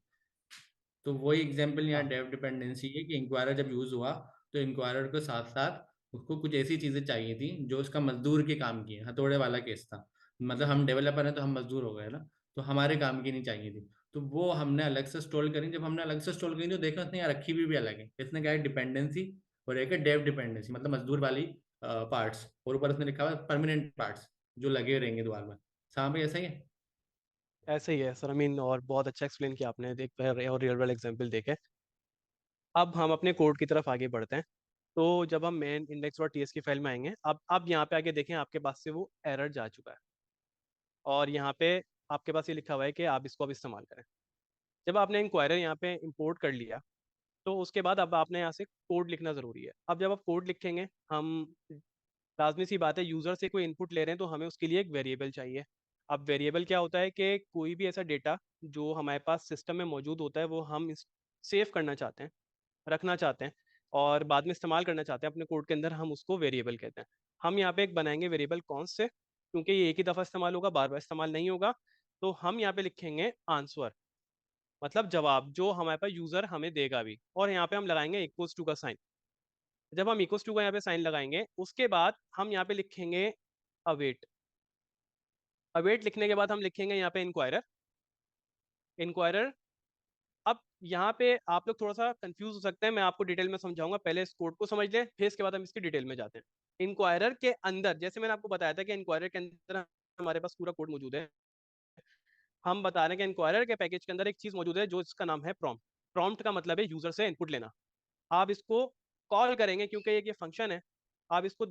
तो वही एग्जाम्पल यहाँ हाँ डेव डिपेंडेंसी है कि इंक्वायरर जब यूज़ हुआ, तो इंक्वायरर के साथ साथ उसको कुछ ऐसी चीज़ें चाहिए थी जो उसका मजदूर के काम की है। हथौड़े वाला केस था, मतलब हम डेवलपर हैं तो हम मजदूर हो गए ना, तो हमारे काम की नहीं चाहिए थी। तो वो हमने अलग से स्टोर करी। जब हमने अलग से स्टोर करी तो देखा उसने यहाँ रखी भी अलग है। इसने क्या है, डिपेंडेंसी, और एक है डेव डिपेंडेंसी, मतलब मजदूर वाली पार्ट्स, और ऊपर उसने लिखा हुआ है परमानेंट पार्ट्स जो लगे रहेंगे द्वार में। सामने ऐसा ही है। ऐसे ही है सर, आई मीन, और बहुत अच्छा एक्सप्लेन किया आपने, देख और रियल वर्ल्ड एग्जांपल देखे। अब हम अपने कोड की तरफ आगे बढ़ते हैं। तो जब हम मेन इंडेक्स डॉट टीएस की फाइल में आएंगे, अब यहाँ पे आगे देखें, आपके पास से वो एरर जा चुका है, और यहाँ पे आपके पास ये लिखा हुआ है कि आप इसको अब इस्तेमाल करें। जब आपने इंक्वायरर यहाँ पे इंपोर्ट कर लिया, तो उसके बाद अब आपने यहाँ से कोड लिखना ज़रूरी है। अब जब आप कोड लिखेंगे, हम लाजमी सी बात है, यूज़र से कोई इनपुट ले रहे हैं तो हमें उसके लिए एक वेरिएबल चाहिए। अब वेरिएबल क्या होता है कि कोई भी ऐसा डेटा जो हमारे पास सिस्टम में मौजूद होता है, वो हम सेव करना चाहते हैं, रखना चाहते हैं, और बाद में इस्तेमाल करना चाहते हैं अपने कोड के अंदर, हम उसको वेरिएबल कहते हैं। हम यहाँ पे एक बनाएंगे वेरिएबल कौन से, क्योंकि ये एक ही दफ़ा इस्तेमाल होगा, बार बार इस्तेमाल नहीं होगा। तो हम यहाँ पे लिखेंगे आंसर, मतलब जवाब जो हमारे पास यूज़र हमें देगा भी, और यहाँ पे हम लगाएंगे इक्वल्स टू का साइन। जब हम इक्वल्स टू का यहाँ पे साइन लगाएंगे, उसके बाद हम यहाँ पे लिखेंगे अवेट। अवेट लिखने के बाद हम लिखेंगे यहाँ पे इंक्वायरर। इंक्वायरर, अब यहाँ पे आप लोग थोड़ा सा कंफ्यूज हो सकते हैं, मैं आपको डिटेल में समझाऊंगा, पहले इस कोड को समझ लें, फिर इसके बाद हम इसकी डिटेल में जाते हैं। इंक्वायरर के अंदर, जैसे मैंने आपको बताया था कि इंक्वायरर के अंदर हमारे पास पूरा कोड मौजूद है। हम बता रहे हैं कि इंक्वायरर के पैकेज के अंदर एक चीज़ मौजूद है जो इसका नाम है प्रॉम्प्ट। प्रॉम्प्ट का मतलब है यूजर से इनपुट लेना। आप इसको कॉल करेंगे, क्योंकि ये फंक्शन है, आप इसको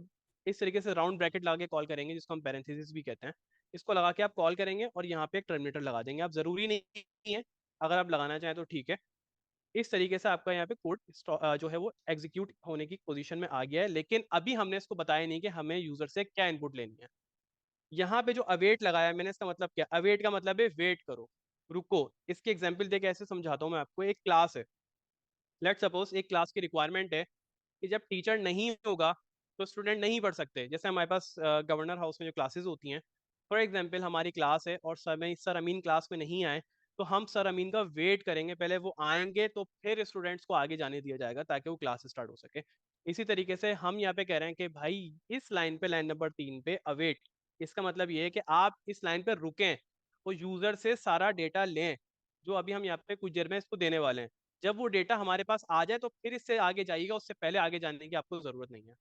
इस तरीके से राउंड ब्रैकेट लगा के कॉल करेंगे, जिसको हम पैरेंथेसिस भी कहते हैं। इसको लगा के आप कॉल करेंगे और यहाँ पे एक टर्मिनेटर लगा देंगे। आप ज़रूरी नहीं है, अगर आप लगाना चाहें तो ठीक है। इस तरीके से आपका यहाँ पे कोड जो है वो एग्जीक्यूट होने की पोजीशन में आ गया है। लेकिन अभी हमने इसको बताया नहीं कि हमें यूजर से क्या इनपुट लेनी है। यहाँ पे जो अवेट लगाया है मैंने, इसका मतलब क्या, अवेट का मतलब है वेट करो, रुको। इसके एग्जाम्पल दे के ऐसे समझाता हूँ मैं आपको। एक क्लास है, लेट सपोज एक क्लास की रिक्वायरमेंट है कि जब टीचर नहीं होगा तो स्टूडेंट नहीं पढ़ सकते। जैसे हमारे पास गवर्नर हाउस में जो क्लासेस होती हैं, फॉर एग्जांपल हमारी क्लास है और सर अमीन क्लास में नहीं आए, तो हम सर अमीन का वेट करेंगे, पहले वो आएंगे तो फिर स्टूडेंट्स को आगे जाने दिया जाएगा ताकि वो क्लास स्टार्ट हो सके। इसी तरीके से हम यहाँ पे कह रहे हैं कि भाई इस लाइन पे, लाइन नंबर 3 पे अवेट, इसका मतलब ये है कि आप इस लाइन पे रुकें और यूजर से सारा डेटा लें जो अभी हम यहाँ पे कुछ देर में इसको देने वाले हैं। जब वो डेटा हमारे पास आ जाए तो फिर इससे आगे जाइएगा, उससे पहले आगे जाने की आपको जरूरत नहीं है।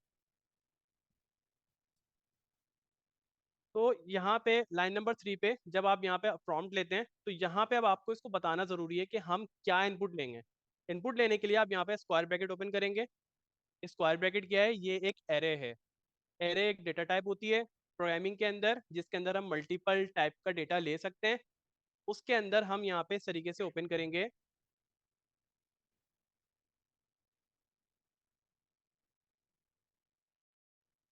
तो यहाँ पे लाइन नंबर 3 पे जब आप यहाँ पे प्रॉम्प्ट लेते हैं, तो यहाँ पे अब आपको इसको बताना जरूरी है कि हम क्या इनपुट लेंगे। इनपुट लेने के लिए आप यहाँ पे स्क्वायर ब्रैकेट ओपन करेंगे। स्क्वायर ब्रैकेट क्या है, ये एक एरे है। एरे एक डेटा टाइप होती है प्रोग्रामिंग के अंदर, जिसके अंदर हम मल्टीपल टाइप का डेटा ले सकते हैं। उसके अंदर हम यहाँ पे इस तरीके से ओपन करेंगे,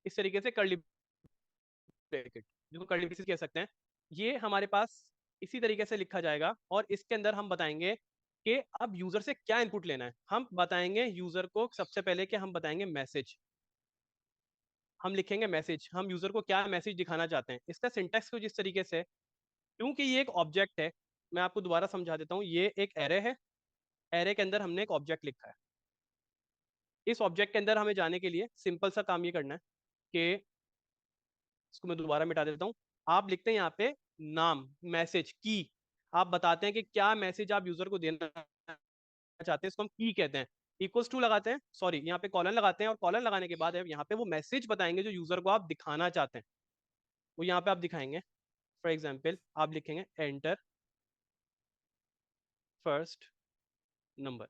इस तरीके से कर्ली ब्रैकेट, जिसको कर्ली ब्रेसेस कह सकते हैं। ये हमारे पास इसी तरीके से लिखा जाएगा, और इसके अंदर हम बताएंगे कि अब यूजर से क्या इनपुट लेना है। हम बताएंगे यूजर को सबसे पहले कि हम बताएंगे मैसेज। हम लिखेंगे मैसेज, हम यूजर को क्या मैसेज दिखाना चाहते हैं। इसका सिंटैक्स कुछ इस तरीके से, क्योंकि ये एक ऑब्जेक्ट है, मैं आपको दोबारा समझा देता हूँ। ये एक एरे है, एरे के अंदर हमने एक ऑब्जेक्ट लिखा है। इस ऑब्जेक्ट के अंदर हमें जाने के लिए सिंपल सा काम ये करना है कि इसको मैं दोबारा मिटा देता हूँ। आप लिखते हैं यहाँ पे नाम, मैसेज, की। आप बताते हैं कि क्या मैसेज आप यूजर को देना चाहते हैं, इसको हम की कहते हैं। इक्वल्स टू लगाते हैं, सॉरी यहाँ पे कॉलन लगाते हैं, और कॉलन लगाने के बाद यहाँ पे वो मैसेज बताएंगे जो यूजर को आप दिखाना चाहते हैं, वो यहाँ पे आप दिखाएंगे। फॉर एग्जाम्पल आप लिखेंगे एंटर फर्स्ट नंबर।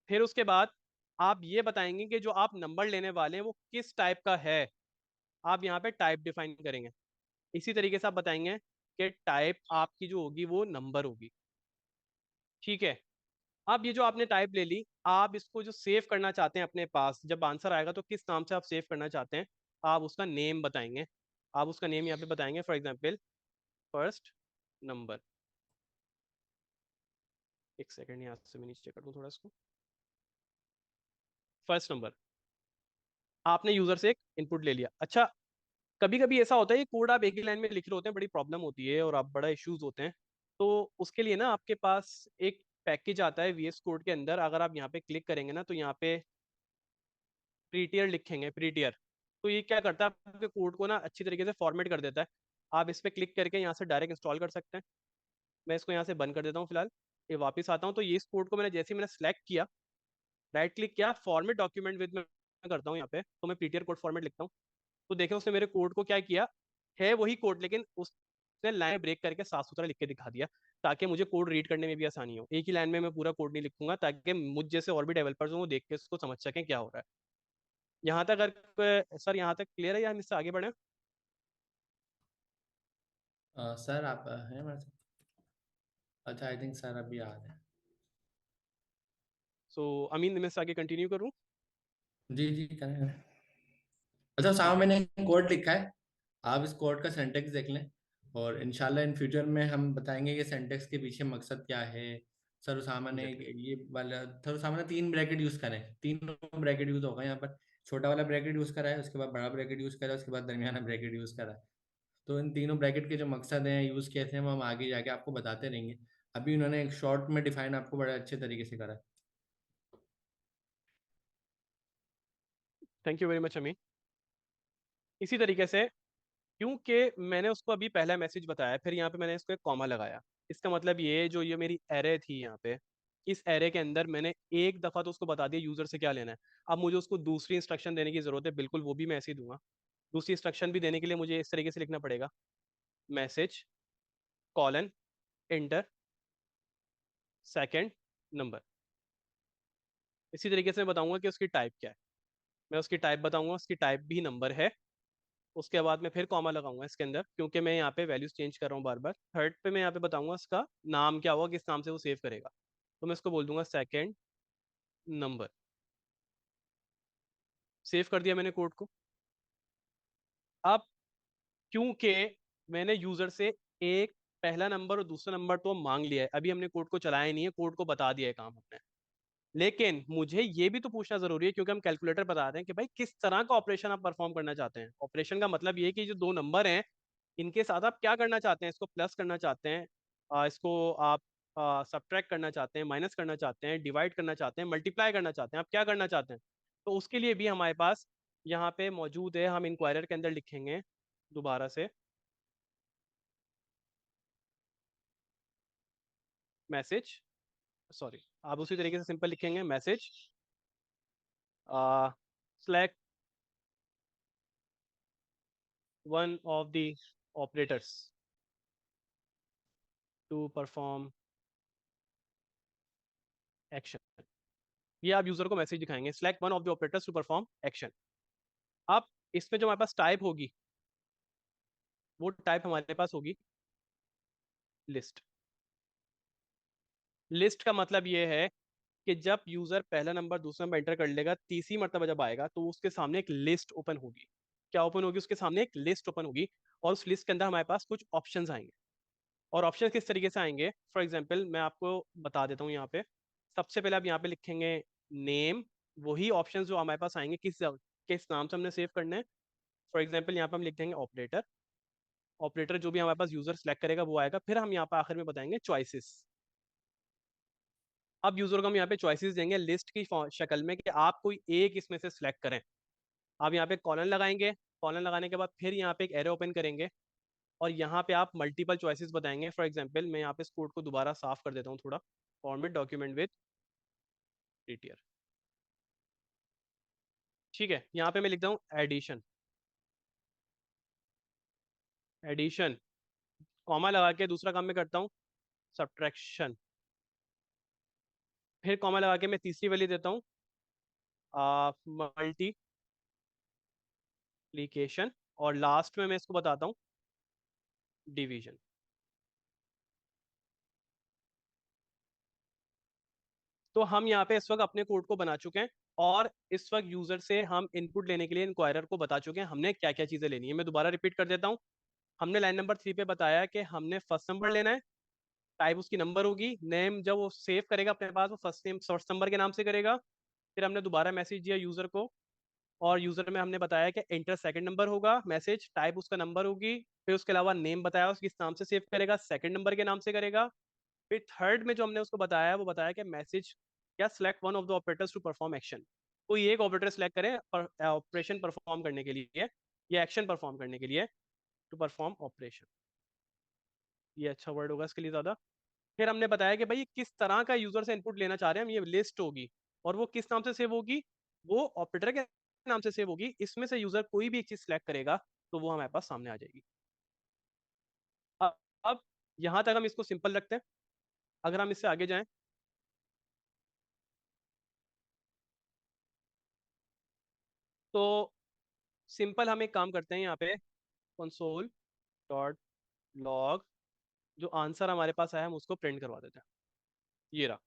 फिर उसके बाद आप ये बताएंगे कि जो आप नंबर लेने वाले हैं वो किस टाइप का है। आप यहाँ पे टाइप डिफाइन करेंगे। इसी तरीके से आप बताएंगे कि टाइप आपकी जो होगी वो नंबर होगी। ठीक है, अब ये जो आपने टाइप ले ली, आप इसको जो सेव करना चाहते हैं अपने पास, जब आंसर आएगा तो किस नाम से आप सेव करना चाहते हैं, आप उसका नेम बताएंगे। आप उसका नेम यहाँ पे बताएंगे, फॉर एग्जाम्पल फर्स्ट नंबर। एक सेकेंड यहाँ से मैं नीचे कर दूँ थोड़ा इसको। फर्स्ट नंबर, आपने यूजर से एक इनपुट ले लिया। अच्छा, कभी कभी ऐसा होता है ये कोड आप एक ही लाइन में लिख रहे होते हैं, बड़ी प्रॉब्लम होती है और आप बड़ा इश्यूज होते हैं। तो उसके लिए ना आपके पास एक पैकेज आता है VS कोड के अंदर। अगर आप यहाँ पे क्लिक करेंगे ना तो यहाँ पे प्रीटियर लिखेंगे, प्रीटियर। तो ये क्या करता है, आपके कोड को ना अच्छी तरीके से फॉर्मेट कर देता है। आप इस पर क्लिक करके यहाँ से डायरेक्ट इंस्टॉल कर सकते हैं। मैं इसको यहाँ से बंद कर देता हूँ फिलहाल। ये वापस आता हूँ तो ये इस कोड को मैंने जैसे ही मैंने सेलेक्ट किया, राइट क्लिक किया, फॉर्मेट डॉक्यूमेंट विद में करता हूँ यहाँ पे, तो मैं प्रीटियर कोड फॉर्मेट लिखता हूँ। तो देखें उसने मेरे कोड को क्या किया है, वही कोड, लेकिन उसने लाइन ब्रेक करके साफ सुथरा लिख के दिखा दिया, ताकि मुझे कोड रीड करने में भी आसानी हो। एक ही लाइन में मैं पूरा कोड नहीं लिखूंगा, ताकि मुझ जैसे और भी डेवलपर्स हो वो देख के उसको समझ सकें क्या हो रहा है। यहाँ तक अगर सर यहाँ तक क्लियर है या हम इससे आगे बढ़े? सर आप हैं हमारे साथ? अच्छा, आई थिंक सर अभी आ रहे हैं। सो अमीन, मैं इससे आगे कंटिन्यू करूँ? जी जी, करें करें। अच्छा, ठीक सामने है। मैंने एक कोड लिखा है, आप इस कोड का सिंटेक्स देख लें, और इंशाल्लाह इन फ्यूचर में हम बताएंगे कि सिंटेक्स के पीछे मकसद क्या है। सर उसामा ने एग्जैक्टली। ये वाला, सर उसामा ने 3 ब्रैकेट यूज करें, 3 ब्रैकेट यूज होगा यहाँ पर। छोटा वाला ब्रैकेट यूज करा है, उसके बाद बड़ा ब्रैकेट यूज करा है, उसके बाद दरमियाना ब्रैकेट यूज करा है। तो इन तीनों ब्रैकेट के जो मकसद हैं, यूज कैसे हैं, वो हम आगे जाके आपको बताते रहेंगे। अभी उन्होंने एक शॉर्ट में डिफाइन आपको बड़े अच्छे तरीके से करा है। थैंक यू वेरी मच अमीन। इसी तरीके से, क्योंकि मैंने उसको अभी पहला मैसेज बताया, फिर यहाँ पे मैंने इसको एक कॉमा लगाया। इसका मतलब ये जो ये मेरी एरे थी यहाँ पे, इस एरे के अंदर मैंने एक दफ़ा तो उसको बता दिया यूज़र से क्या लेना है। अब मुझे उसको दूसरी इंस्ट्रक्शन देने की ज़रूरत है, बिल्कुल वो भी मैं ऐसे ही दूंगा। दूसरी इंस्ट्रक्शन भी देने के लिए मुझे इस तरीके से लिखना पड़ेगा, message colon enter second number. इसी तरीके से मैं बताऊंगा कि उसकी टाइप क्या है। मैं उसकी टाइप बताऊंगा, उसकी टाइप भी नंबर है। उसके बाद मैं फिर कॉमा लगाऊंगा इसके अंदर, क्योंकि मैं यहाँ पे वैल्यूज चेंज कर रहा हूँ बार बार। थर्ड पे मैं यहाँ पे बताऊंगा उसका नाम क्या होगा, किस नाम से वो सेव करेगा। तो मैं इसको बोल दूंगा सेकंड नंबर। सेव कर दिया मैंने कोड को। अब क्योंकि मैंने यूजर से एक पहला नंबर और दूसरा नंबर तो मांग लिया है, अभी हमने कोड को चलाया नहीं है, कोड को बता दिया है काम हमने, लेकिन मुझे ये भी तो पूछना जरूरी है, क्योंकि हम कैलकुलेटर बता रहे हैं कि भाई किस तरह का ऑपरेशन आप परफॉर्म करना चाहते हैं। ऑपरेशन का मतलब ये है कि जो दो नंबर हैं इनके साथ आप क्या करना चाहते हैं, इसको प्लस करना चाहते हैं, इसको आप सब्ट्रैक्ट करना चाहते हैं, माइनस करना चाहते हैं, डिवाइड करना चाहते हैं, मल्टीप्लाई करना चाहते हैं, आप क्या करना चाहते हैं। तो उसके लिए भी हमारे पास यहाँ पे मौजूद है। हम इंक्वायरर के अंदर लिखेंगे दोबारा से मैसेज, सॉरी आप उसी तरीके से सिंपल लिखेंगे message select one of the operators to perform action। ये आप यूजर को मैसेज दिखाएंगे, select one of the operators to perform action। अब इसमें जो हमारे पास टाइप होगी, वो टाइप हमारे पास होगी लिस्ट। लिस्ट का मतलब ये है कि जब यूजर पहला नंबर दूसरा नंबर एंटर कर लेगा, तीसरी मरतबा जब आएगा तो उसके सामने एक लिस्ट ओपन होगी। क्या ओपन होगी? उसके सामने एक लिस्ट ओपन होगी, और उस लिस्ट के अंदर हमारे पास कुछ ऑप्शंस आएंगे। और ऑप्शन किस तरीके से आएंगे, फॉर एग्जाम्पल मैं आपको बता देता हूँ। यहाँ पे सबसे पहले आप यहाँ पे लिखेंगे नेम, वही ऑप्शंस जो हमारे पास आएंगे किस किस नाम से हमने सेव करना है। फॉर एग्जाम्पल यहाँ पे हम लिख देंगे ऑपरेटर। ऑपरेटर जो भी हमारे पास यूजर सेलेक्ट करेगा वो आएगा। फिर हम यहाँ पे आखिर में बताएंगे चॉइसेस। अब यूजर को हम यहाँ पे चॉइसेस देंगे लिस्ट की शक्ल में, कि आप कोई एक इसमें से सिलेक्ट करें। आप यहाँ पे कॉलन लगाएंगे, कॉलन लगाने के बाद फिर यहाँ पे एक एरो ओपन करेंगे और यहाँ पे आप मल्टीपल चॉइसेस बताएंगे। फॉर एग्जांपल मैं यहाँ पे इस कोड को दोबारा साफ कर देता हूँ थोड़ा, फॉर्मेट डॉक्यूमेंट विद टीटीआर, ठीक है। यहाँ पे मैं लिखता हूँ एडिशन, एडिशन कॉमा लगा के दूसरा काम मैं करता हूँ सब्ट्रैक्शन, फिर कॉमा लगा के मैं तीसरी वैल्यू देता हूँ मल्टीप्लिकेशन, और लास्ट में मैं इसको बताता हूँ डिवीजन। तो हम यहाँ पे इस वक्त अपने कोड को बना चुके हैं और इस वक्त यूजर से हम इनपुट लेने के लिए इंक्वायरर को बता चुके हैं हमने क्या क्या चीजें लेनी है। मैं दोबारा रिपीट कर देता हूँ। हमने लाइन नंबर 3 पे बताया कि हमने फर्स्ट नंबर लेना है, टाइप उसकी नंबर होगी, नेम जब वो सेव करेगा अपने पास वो फर्स्ट नेम फर्स्ट नंबर के नाम से करेगा। फिर हमने दोबारा मैसेज दिया यूजर को और यूजर में हमने बताया कि एंटर सेकंड नंबर होगा, मैसेज टाइप उसका नंबर होगी, फिर उसके अलावा नेम बताया उसके किस नाम से सेव करेगा, सेकंड नंबर के नाम से करेगा। फिर थर्ड में जो हमने उसको बताया वो बताया कि मैसेज या select one of the operators to perform action, कोई एक ऑपरेटर सेलेक्ट करें ऑपरेशन परफॉर्म करने के लिए या एक्शन परफॉर्म करने के लिए, टू परफॉर्म ऑपरेशन, ये अच्छा वर्ड होगा इसके लिए ज़्यादा। फिर हमने बताया कि भाई ये किस तरह का यूजर से इनपुट लेना चाह रहे हैं हम, ये लिस्ट होगी और वो किस नाम से सेव होगी, वो ऑपरेटर के नाम से सेव होगी। इसमें से यूजर कोई भी एक चीज सेलेक्ट करेगा तो वो हमारे पास सामने आ जाएगी। अब यहां तक हम इसको सिंपल रखते हैं। अगर हम इससे आगे जाएं तो सिंपल हम एक काम करते हैं, यहाँ पे कंसोल डॉट लॉग जो आंसर हमारे पास आया हम उसको प्रिंट करवा देते हैं। ये रहा,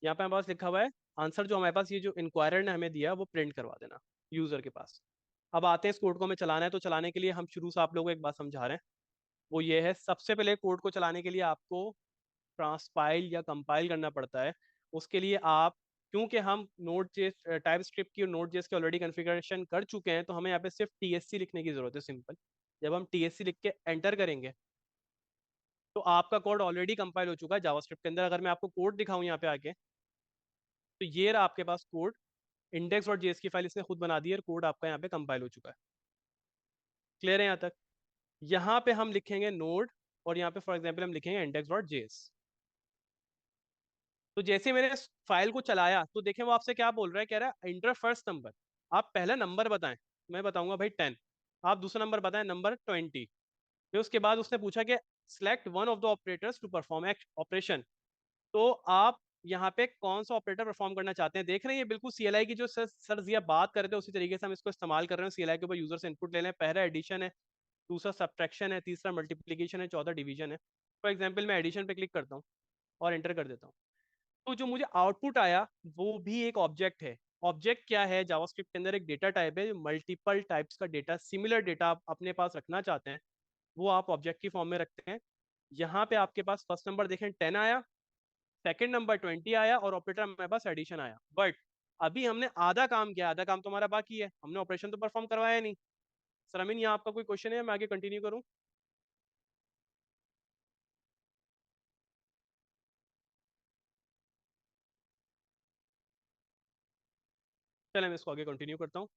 यहाँ पे हमारे पास लिखा हुआ है आंसर जो हमारे पास ये जो इंक्वायरर ने हमें दिया वो प्रिंट करवा देना यूजर के पास। अब आते हैं इस कोड को हमें चलाना है, तो चलाने के लिए हम शुरू से आप लोगों को एक बात समझा रहे हैं, वो ये है सबसे पहले कोड को चलाने के लिए आपको ट्रांसपाइल या कंपाइल करना पड़ता है। उसके लिए आप, क्योंकि हम नोड जेस टाइप स्क्रिप्ट की और नोड जेस की ऑलरेडी कॉन्फ़िगरेशन कर चुके हैं, तो हमें यहाँ पे सिर्फ टीएससी लिखने की जरूरत है, सिंपल। जब हम टीएससी लिख के एंटर करेंगे तो आपका कोड ऑलरेडी कंपाइल हो चुका है जावास्क्रिप्ट के अंदर। अगर मैं आपको कोड दिखाऊं यहाँ पे आके, तो ये रहा आपके पास कोड, इंडेक्स डॉट जेएस की फाइल इसने खुद बना दी है और कोड आपका यहाँ पे कंपाइल हो चुका है। क्लियर है यहाँ तक? यहाँ पे हम लिखेंगे नोड और यहाँ पे फॉर एग्जाम्पल हम लिखेंगे इंडेक्स डॉट जेएस। तो जैसे मैंने इस फाइल को चलाया तो देखें वो आपसे क्या बोल रहा है, कह रहा है इंटर फर्स्ट नंबर, आप पहला नंबर बताएं। मैं बताऊंगा भाई 10, आप दूसरा नंबर बताएं नंबर 20। फिर उसके बाद उसने पूछा कि select one of the operators to perform operation, तो आप यहाँ पे कौन सा ऑपरेटर परफॉर्म करना चाहते हैं। देख रहे हैं ये बिल्कुल सीएलआई की जो सर जिया बात कर रहे थे उसी तरीके से हम इसको इस्तेमाल कर रहे हैं। सीएलआई के ऊपर यूजर से इनपुट ले लें, पहला एडिशन है, दूसरा सब्ट्रैक्शन है, तीसरा मल्टीप्लीकेशन है, चौथा डिवीजन है। फॉर एग्जाम्पल मैं एडिशन पे क्लिक करता हूँ और एंटर कर देता हूँ, तो जो मुझे आउटपुट आया वो भी एक ऑब्जेक्ट है। ऑब्जेक्ट क्या है, जावास्क्रिप्ट के अंदर एक डेटा टाइप है, मल्टीपल टाइप्स का डेटा, सिमिलर डेटा आप अपने पास रखना चाहते हैं वो आप ऑब्जेक्ट की फॉर्म में रखते हैं। यहाँ पे आपके पास फर्स्ट नंबर देखें 10 आया, सेकंड नंबर 20 आया और ऑपरेटर हमारे पास एडिशन आया। बट अभी हमने आधा काम किया, आधा काम तो हमारा बाकी है, हमने ऑपरेशन तो परफॉर्म करवाया नहीं। सर अमीन यहाँ आपका कोई क्वेश्चन है, मैं आगे कंटिन्यू करूँ? चले मैं इसको आगे कंटिन्यू करता हूँ।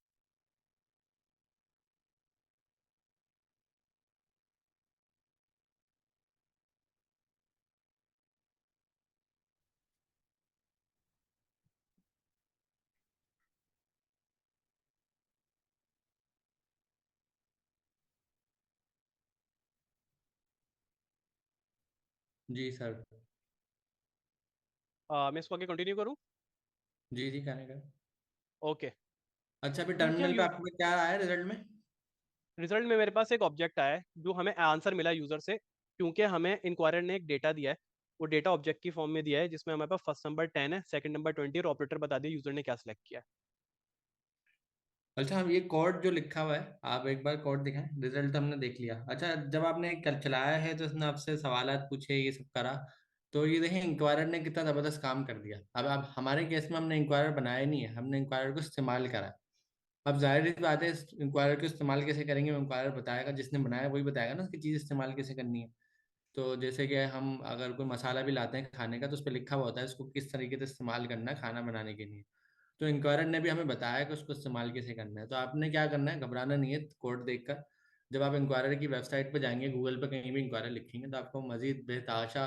जी सर। मैं इसको आगे कंटिन्यू करूँ? जी जी करने का। ओके। अच्छा फिर क्योंकि टर्मिनल पे आपको क्या आया रिजल्ट में? रिजल्ट में मेरे पास एक ऑब्जेक्ट आया है जो हमें आंसर मिला यूजर से, क्योंकि हमें इंक्वायरर ने एक डेटा दिया है, वो डेटा ऑब्जेक्ट की फॉर्म में दिया है जिसमें हमारे पास फर्स्ट नंबर 10 है, सेकंड नंबर 20 और ऑपरेटर बता दिया यूजर ने क्या सिलेक्ट किया है। अच्छा हम ये कोड जो लिखा हुआ है आप एक बार कोड दिखाएं। रिजल्ट तो हमने देख लिया। अच्छा जब आपने कल चलाया है तो उसने आपसे सवालात पूछे ये सब करा, तो ये देखें इंक्वायरर ने कितना जबरदस्त काम कर दिया। अब हमारे केस में हमने इंक्वायरर बनाया नहीं है, हमने इंक्वायरर को इस्तेमाल करा है। अब जाहिर सी बात है इंक्वायरर को इस्तेमाल कैसे करेंगे, वो इंक्वायरर बताएगा, जिसने बनाया वही बताएगा ना उसकी चीज़ इस्तेमाल कैसे करनी है। तो जैसे कि हम अगर कोई मसाला भी लाते हैं खाने का तो उस पर लिखा हुआ होता है उसको किस तरीके से इस्तेमाल करना है खाना बनाने के लिए। तो इंक्वायरर ने भी हमें बताया कि उसको इस्तेमाल कैसे करना है। तो आपने क्या करना है, घबराना नहीं है कोड देखकर। जब आप इंक्वायरर की वेबसाइट पर जाएंगे, गूगल पर कहीं भी इंक्वायरर लिखेंगे, तो आपको मजीद बेताशा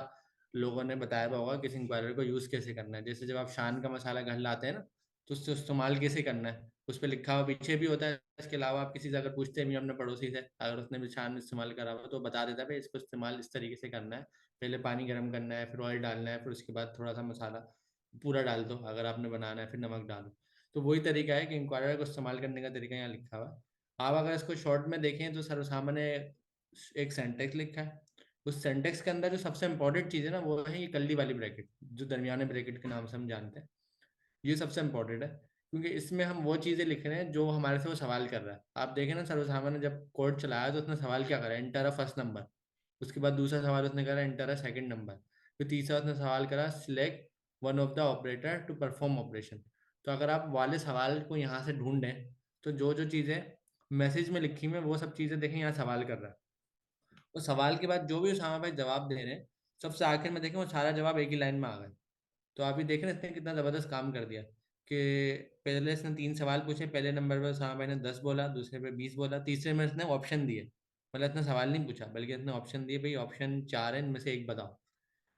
लोगों ने बताया हुआ होगा कि इस इंक्वायरर को यूज़ कैसे करना है। जैसे जब आप शान का मसाला घर लाते हैं ना, तो उससे इस्तेमाल कैसे करना है उस पर लिखा हुआ पीछे भी होता है। इसके अलावा आप किसी से अगर पूछते हैं भी अपने पड़ोसी से, अगर उसने भी शान इस्तेमाल करा हुआ तो बता देता है भाई इसको इस्तेमाल इस तरीके से करना है। पहले पानी गर्म करना है, फिर ऑयल डालना है, फिर उसके बाद थोड़ा सा मसाला पूरा डाल दो अगर आपने बनाना है, फिर नमक डालो। तो वही तरीका है कि इंक्वायरर को इस्तेमाल करने का तरीका यहाँ लिखा हुआ है। आप अगर इसको शॉर्ट में देखें तो सर्वसामान्य एक सेंटेक्स लिखा है। उस सेंटेक्स के अंदर जो सबसे इंपॉर्टेंट चीज़ है ना, वो है ये कल्ली वाली ब्रैकेट, जो दरमियाने ब्रैकेट के नाम से हम जानते हैं। ये सबसे इंपॉर्टेंट है, क्योंकि इसमें हम वो चीज़ें लिख रहे हैं जो हमारे से वो सवाल कर रहा है। आप देखें ना, सर्वसामान्य जब कोड चलाया तो उसने सवाल क्या करा, एंटर अ फर्स्ट नंबर। उसके बाद दूसरा सवाल उसने करा, एंटर अ सेकंड नंबर। फिर तीसरा उसने सवाल करा, select one of the operator to perform operation. तो अगर आप वाले सवाल को यहाँ से ढूंढें, तो जो जो चीज़ें मैसेज में लिखी हुई हैं वो सब चीज़ें देखें यहाँ सवाल कर रहा है। और सवाल के बाद जो भी उसामा भाई जवाब दे रहे हैं, सबसे आखिर में देखें वो सारा जवाब एक ही लाइन में आ गए। तो आप ये देख रहे हैं इसने कितना ज़बरदस्त काम कर दिया कि पहले इसने 3 सवाल पूछे। पहले नंबर पर उसामा भाई ने 10 बोला, दूसरे पे 20 बोला, तीसरे में इसने ऑप्शन दिए। मतलब इतना सवाल नहीं पूछा, बल्कि इसने ऑप्शन दिए, भाई ऑप्शन 4 है, इनमें से एक बताओ।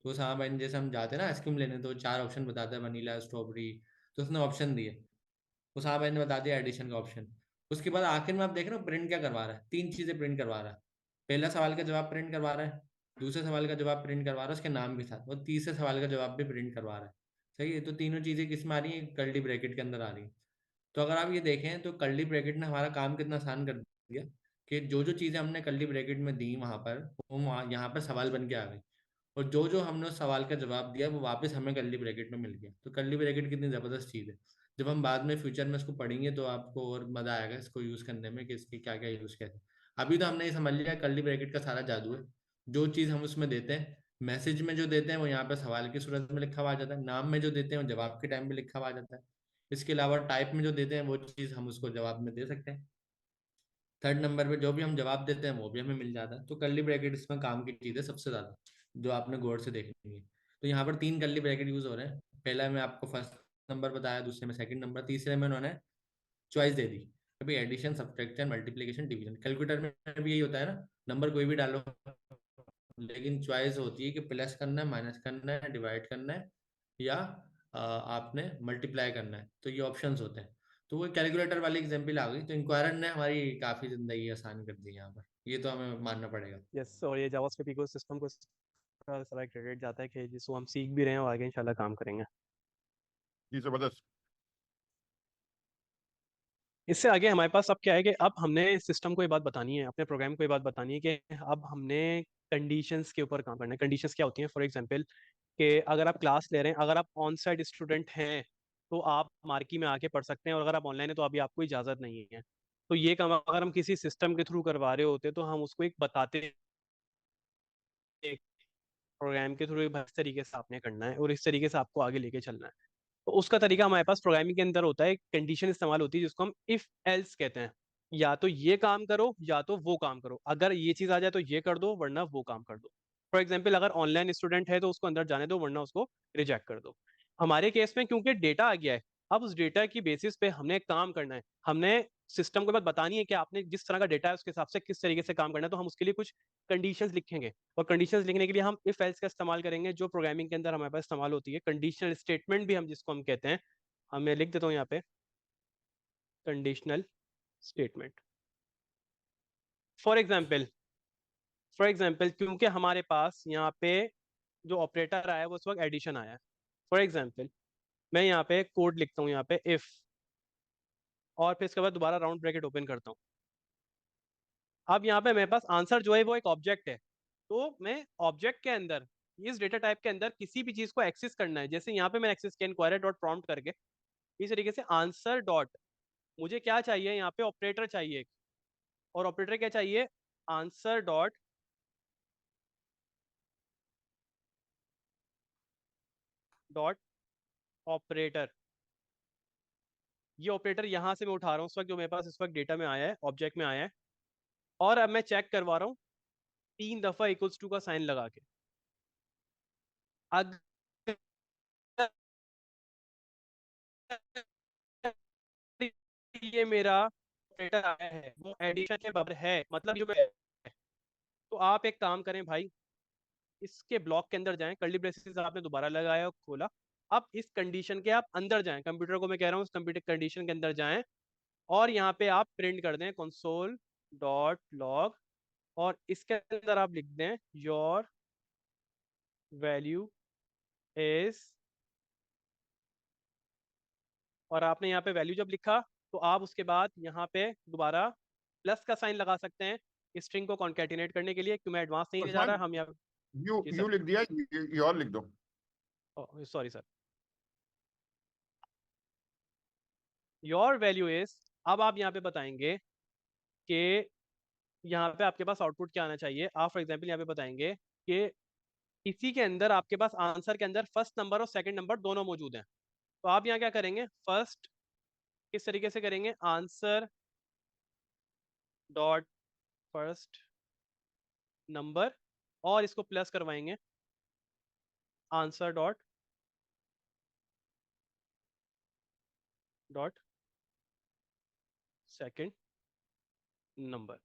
तो उसामा भाई ने, जैसे हम जाते हैं ना आइसक्रीम लेने, तो 4 ऑप्शन बताता है, वनीला, स्ट्रॉबेरी। तो उसने ऑप्शन दिए, उसामा भाई ने बता दिया एडिशन का ऑप्शन। उसके बाद आखिर में आप देख रहे हो प्रिंट क्या करवा रहा है, 3 चीज़ें प्रिंट करवा रहा है। पहला सवाल का जवाब प्रिंट करवा रहा है, दूसरे सवाल का जवाब प्रिंट करवा रहा है उसके नाम के साथ, और तीसरे सवाल का जवाब भी प्रिंट करवा रहा है। सही है, तो तीनों चीज़ें किस में आ रही है, कर्ली ब्रैकेट के अंदर आ रही है। तो अगर आप ये देखें तो कर्ली ब्रैकेट ने हमारा काम कितना आसान कर दिया कि जो जो चीज़ें हमने कर्ली ब्रैकेट में दी वहाँ पर, वो वहाँ यहाँ पर सवाल बन के आ गई। और जो जो हमने उस सवाल का जवाब दिया वो वापस हमें कर्ली ब्रैकेट में मिल गया। तो कर्ली ब्रैकेट कितनी ज़बरदस्त चीज़ है। जब हम बाद में फ्यूचर में इसको पढ़ेंगे तो आपको और मज़ा आएगा इसको यूज़ करने में कि इसके क्या क्या यूज़ कैसे। अभी तो हमने ये समझ लिया कर्ली ब्रैकेट का सारा जादू है। जो चीज़ हम उसमें देते हैं, मैसेज में जो देते हैं वो यहाँ पर सवाल की सूरत में लिखा हुआ आ जाता है, नाम में जो देते हैं वो जवाब के टाइम पे लिखा हुआ आ जाता है। इसके अलावा टाइप में जो देते हैं वो चीज़ हम उसको जवाब में दे सकते हैं। थर्ड नंबर पे जो भी हम जवाब देते हैं वो भी हमें मिल जाता है। तो कर्ली ब्रैकेट इसमें काम की चीज़ है सबसे ज़्यादा, जो आपने गौर से देखनी है। तो यहाँ पर 3 कर्ली ब्रैकेट यूज़ हो रहे हैं। पहला में आपको फर्स्ट नंबर बताया, दूसरे में सेकंड नंबर, तीसरे में उन्होंने चॉइस दे दी, अभी addition, subtraction, multiplication, division. Calculator में भी यही होता है ना, नंबर कोई भी डालो, लेकिन चॉइस होती है कि प्लस करना है, माइनस करना है, डिवाइड करना है, या आपने मल्टीप्लाई करना है। तो ये ऑप्शंस होते हैं। तो वो कैलकुलेटर वाली एग्जांपल आ गई। तो इंक्वायरर ने हमारी काफ़ी ज़िंदगी आसान कर दी यहाँ पर, ये तो हमें मानना पड़ेगा। यस, और ये जावास्क्रिप्ट इकोसिस्टम को सारा क्रेडिट जाता है कि जिसको हम सीख भी रहे हैं और आगे इंशाल्लाह काम करेंगे। जी जबरदस्त। इससे आगे हमारे पास अब क्या है कि अब हमने सिस्टम को ये बात बतानी है, अपने प्रोग्राम को ये बात बतानी है कि अब हमने कंडीशंस के ऊपर काम करना है। कंडीशंस क्या होती हैं? फॉर एग्जांपल कि अगर आप क्लास ले रहे हैं, अगर आप ऑन साइट स्टूडेंट हैं तो आप मार्की में आके पढ़ सकते हैं, और अगर आप ऑनलाइन है तो अभी आपको इजाज़त नहीं है। तो ये काम अगर हम किसी सिस्टम के थ्रू करवा रहे होते तो हम उसको एक बताते, प्रोग्राम के थ्रू इस तरीके से आपने करना है और इस तरीके से आपको आगे लेके चलना है। तो उसका तरीका हमारे पास प्रोग्रामिंग के अंदर होता है, कंडीशन इस्तेमाल होती है जिसको हम इफ एल्स कहते हैं। या तो ये काम करो या तो वो काम करो, अगर ये चीज आ जाए तो ये कर दो वरना वो काम कर दो। फॉर एग्जाम्पल अगर ऑनलाइन स्टूडेंट है तो उसको अंदर जाने दो वरना उसको रिजेक्ट कर दो। हमारे केस में क्योंकि डेटा आ गया है, अब उस डेटा की बेसिस पे हमने काम करना है। हमने सिस्टम को बात बतानी है कि आपने जिस तरह का डेटा है उसके हिसाब से किस तरीके से काम करना है। तो हम उसके लिए कुछ कंडीशंस लिखेंगे, और कंडीशंस लिखने के लिए हम इफ एल्स का इस्तेमाल करेंगे, जो प्रोग्रामिंग के अंदर हमारे पास इस्तेमाल होती है। कंडीशनल स्टेटमेंट भी हम जिसको हम कहते हैं, मैं लिख देता हूँ यहाँ पे कंडीशनल स्टेटमेंट। फॉर एग्जाम्पल क्योंकि हमारे पास यहाँ पे जो ऑपरेटर आया है वो उस वक्त एडिशन आया है। फॉर एग्जाम्पल मैं यहाँ पे कोड लिखता हूँ, यहाँ पे इफ, और फिर इसके बाद दोबारा राउंड ब्रैकेट ओपन करता हूँ। अब यहाँ पे मेरे पास आंसर जो है वो एक ऑब्जेक्ट है। तो मैं ऑब्जेक्ट के अंदर, इस डेटा टाइप के अंदर किसी भी चीज को एक्सेस करना है, जैसे यहाँ पे मैंने एक्सेस किया इंक्वायरी डॉट प्रॉम्प्ट करके, इस तरीके से आंसर डॉट, मुझे क्या चाहिए यहाँ पे, ऑपरेटर चाहिए। और ऑपरेटर क्या चाहिए? Answer dot operator. ये ऑपरेटर यहाँ से मैं उठा रहा हूँ उस वक्त, जो मेरे पास इस वक्त डेटा में आया है, ऑब्जेक्ट में आया है। और अब मैं चेक करवा रहा हूँ 3 दफा इक्वल्स टू का साइन लगा के। अगर ये मेरा ऑपरेटर आया है वो एडिशन के बराबर है, मतलब जो है। तो आप एक काम करें भाई, इसके ब्लॉक के अंदर जाएं, कर्ली ब्रेसेस आपने दोबारा लगाया और खोला। अब इस कंडीशन के आप अंदर जाएं, कंप्यूटर को मैं कह रहा हूँ इस कंप्यूटर कंडीशन के अंदर जाएं, और यहाँ पे आप प्रिंट कर दें console डॉट लॉग, और इसके अंदर आप लिख दें योर वैल्यू इज, और आपने यहाँ पे वैल्यू जब लिखा तो आप उसके बाद यहाँ पे दोबारा प्लस का साइन लगा सकते हैं स्ट्रिंग को कॉन्केटिनेट करने के लिए, क्यों मैं एडवांस नहीं ले जा उस्मान, रहा हम यहाँ। यू जी यू सर, लिख दिया, योर लिख दो। Sorry sir, your value is. अब आप यहाँ पे बताएंगे कि यहाँ पे आपके पास आउटपुट क्या आना चाहिए। आप फॉर एग्जाम्पल यहाँ पे बताएंगे कि इसी के अंदर आपके पास आंसर के अंदर फर्स्ट नंबर और सेकंड नंबर दोनों मौजूद हैं। तो आप यहाँ क्या करेंगे, फर्स्ट किस तरीके से करेंगे, आंसर डॉट फर्स्ट नंबर, और इसको प्लस करवाएंगे answer dot dot second number.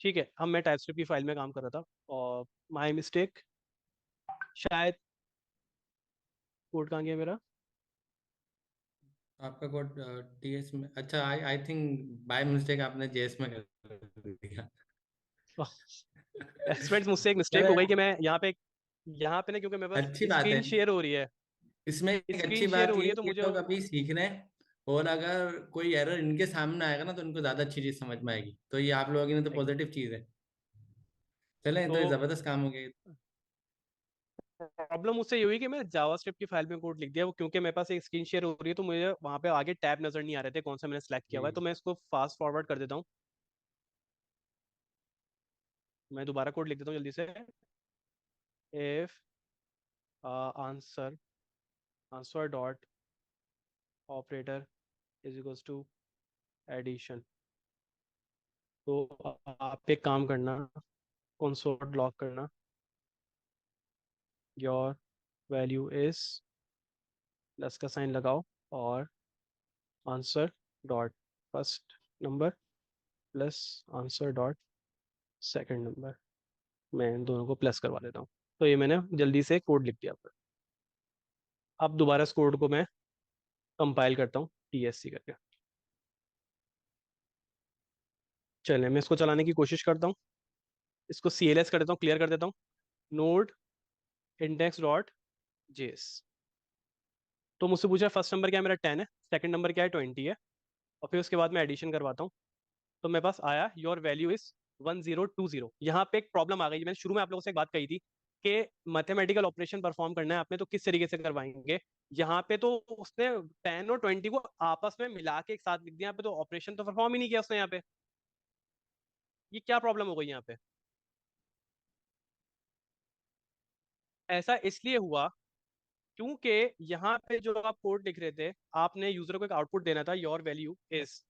ठीक है, अब मैं टाइपस्क्रिप्ट की फाइल में काम कर रहा था और माय मिस्टेक, शायद कोड कहाँ गया मेरा। आपका कोड टीएस में, अच्छा आई आई थिंक बाय मिस्टेक आपने जेएस में कर दिया। फ्रेंड्स, मुझसे एक मिस्टेक हो चलो, गई कि मैं यहाँ पे ना, क्योंकि मेरे पास अच्छी बात है। स्क्रीन शेयर हो रही है, इसमें एक अच्छी स्क्रीन शेयर बात हो ये रही है है तो कि ये मुझे। लोग अभी सीख रहे हैं, और अगर कोई एरर इनके सामने आएगा ना तो इनको ज्यादा अच्छी चीज समझ में आएगी, तो ये आप लोगों की तो पॉजिटिव चीज है। चलें, तो ये तो जबरदस्त काम हो गया। प्रॉब्लम उससे ये हुई कि मैं जावास्क्रिप्ट की फाइल में कोड लिख दिया, वो क्योंकि मेरे पास एक स्क्रीन शेयर हो रही है तो मुझे वहाँ पे आगे टैब नजर नहीं आ रहे थे कौन सा मैंने सेलेक्ट किया हुआ है, तो जी, मैं इसको फास्ट फॉरवर्ड कर देता हूँ। मैं दोबारा कोड लिख देता हूँ जल्दी से। If answer answer dot operator is equals to addition, तो आप एक काम करना, कंसोल लॉग करना योर वैल्यू इज, प्लस का साइन लगाओ, और answer dot first number plus answer dot second number, मैं इन दोनों को प्लस करवा देता हूँ। तो ये मैंने जल्दी से कोड लिख दिया। अब दोबारा इस कोड को मैं कंपाइल करता हूँ TSC करके। चलिए मैं इसको चलाने की कोशिश करता हूँ, इसको CLS कर देता हूँ, क्लियर कर देता हूँ, नोड इंडेक्स डॉट जेएस। तो मुझसे पूछा फर्स्ट नंबर क्या है, मेरा 10 है, सेकंड नंबर क्या है, 20 है, और फिर उसके बाद मैं एडिशन करवाता हूँ। तो मेरे पास आया योर वैल्यू इज 1020। यहाँ पे एक प्रॉब्लम आ गई, मैंने शुरू में आप लोगों से एक बात कही थी कि मैथमेटिकल ऑपरेशन परफॉर्म करना है आपने तो किस तरीके से करवाएंगे। यहाँ पे तो उसने 10 और 20 को आपस में मिला के एक साथ लिख दिया, यहाँ पे तो ऑपरेशन तो परफॉर्म ही नहीं किया उसने यहाँ पे। ये क्या प्रॉब्लम हो गई यहाँ पे। ऐसा इसलिए हुआ क्योंकि यहाँ पे जो आप कोड लिख रहे थे, आपने यूजर को एक आउटपुट देना था योर वैल्यू इज,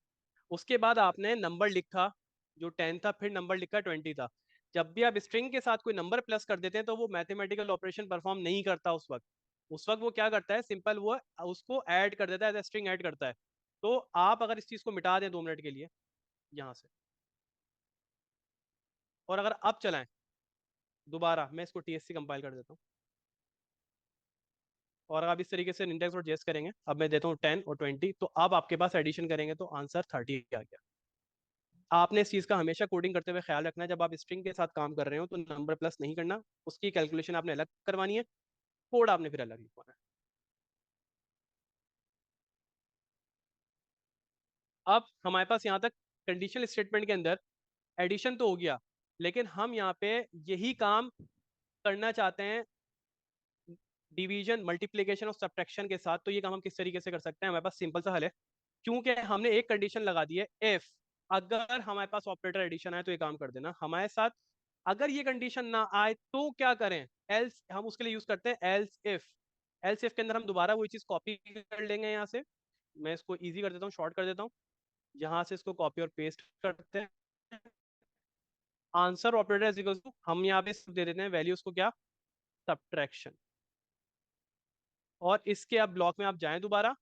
उसके बाद आपने नंबर लिखा जो 10 था, फिर नंबर लिखा 20 था। जब भी आप स्ट्रिंग के साथ कोई नंबर प्लस कर देते हैं तो वो मैथमेटिकल ऑपरेशन परफॉर्म नहीं करता उस वक्त वो क्या करता है, सिंपल वो उसको ऐड कर देता है, स्ट्रिंग ऐड करता है। तो आप अगर इस चीज को मिटा दें 2 मिनट के लिए यहाँ से, और अगर अब चलाएं दोबारा, मैं इसको TSC कंपाइल कर देता हूँ, और आप इस तरीके से इंडेक्स और जेस करेंगे, अब मैं देता हूँ 10 और 20, तो अब आपके पास एडिशन करेंगे तो आंसर 30 आ गया। आपने इस चीज़ का हमेशा कोडिंग करते हुए ख्याल रखना है, जब आप स्ट्रिंग के साथ काम कर रहे हो तो नंबर प्लस नहीं करना, उसकी कैलकुलेशन आपने अलग करवानी है, कोड आपने फिर अलग लिखवाना है। अब हमारे पास यहाँ तक कंडीशनल स्टेटमेंट के अंदर एडिशन तो हो गया, लेकिन हम यहाँ पे यही काम करना चाहते हैं डिवीजन, मल्टीप्लिकेशन और सब्ट्रैक्शन के साथ। तो ये काम हम किस तरीके से कर सकते हैं, हमारे पास सिंपल सा हल है, क्योंकि हमने एक कंडीशन लगा दी है इफ, अगर हमारे पास ऑपरेटर एडिशन आए तो ये काम कर देना हमारे साथ, अगर ये कंडीशन ना आए तो क्या करें, एल्स, हम उसके लिए यूज करते हैं एल्स इफ। एल्स इफ के अंदर हम दोबारा वही चीज कॉपी कर लेंगे यहाँ से, मैं इसको इजी कर देता हूँ, शॉर्ट कर देता हूँ, यहाँ से इसको कॉपी और पेस्ट करते हैं। Answer operator is equal to, हम यहाँ पे दे देते हैं वैल्यूज को क्या, सब्ट्रैक्शन, और इसके अब ब्लॉक में आप जाएं दोबारा,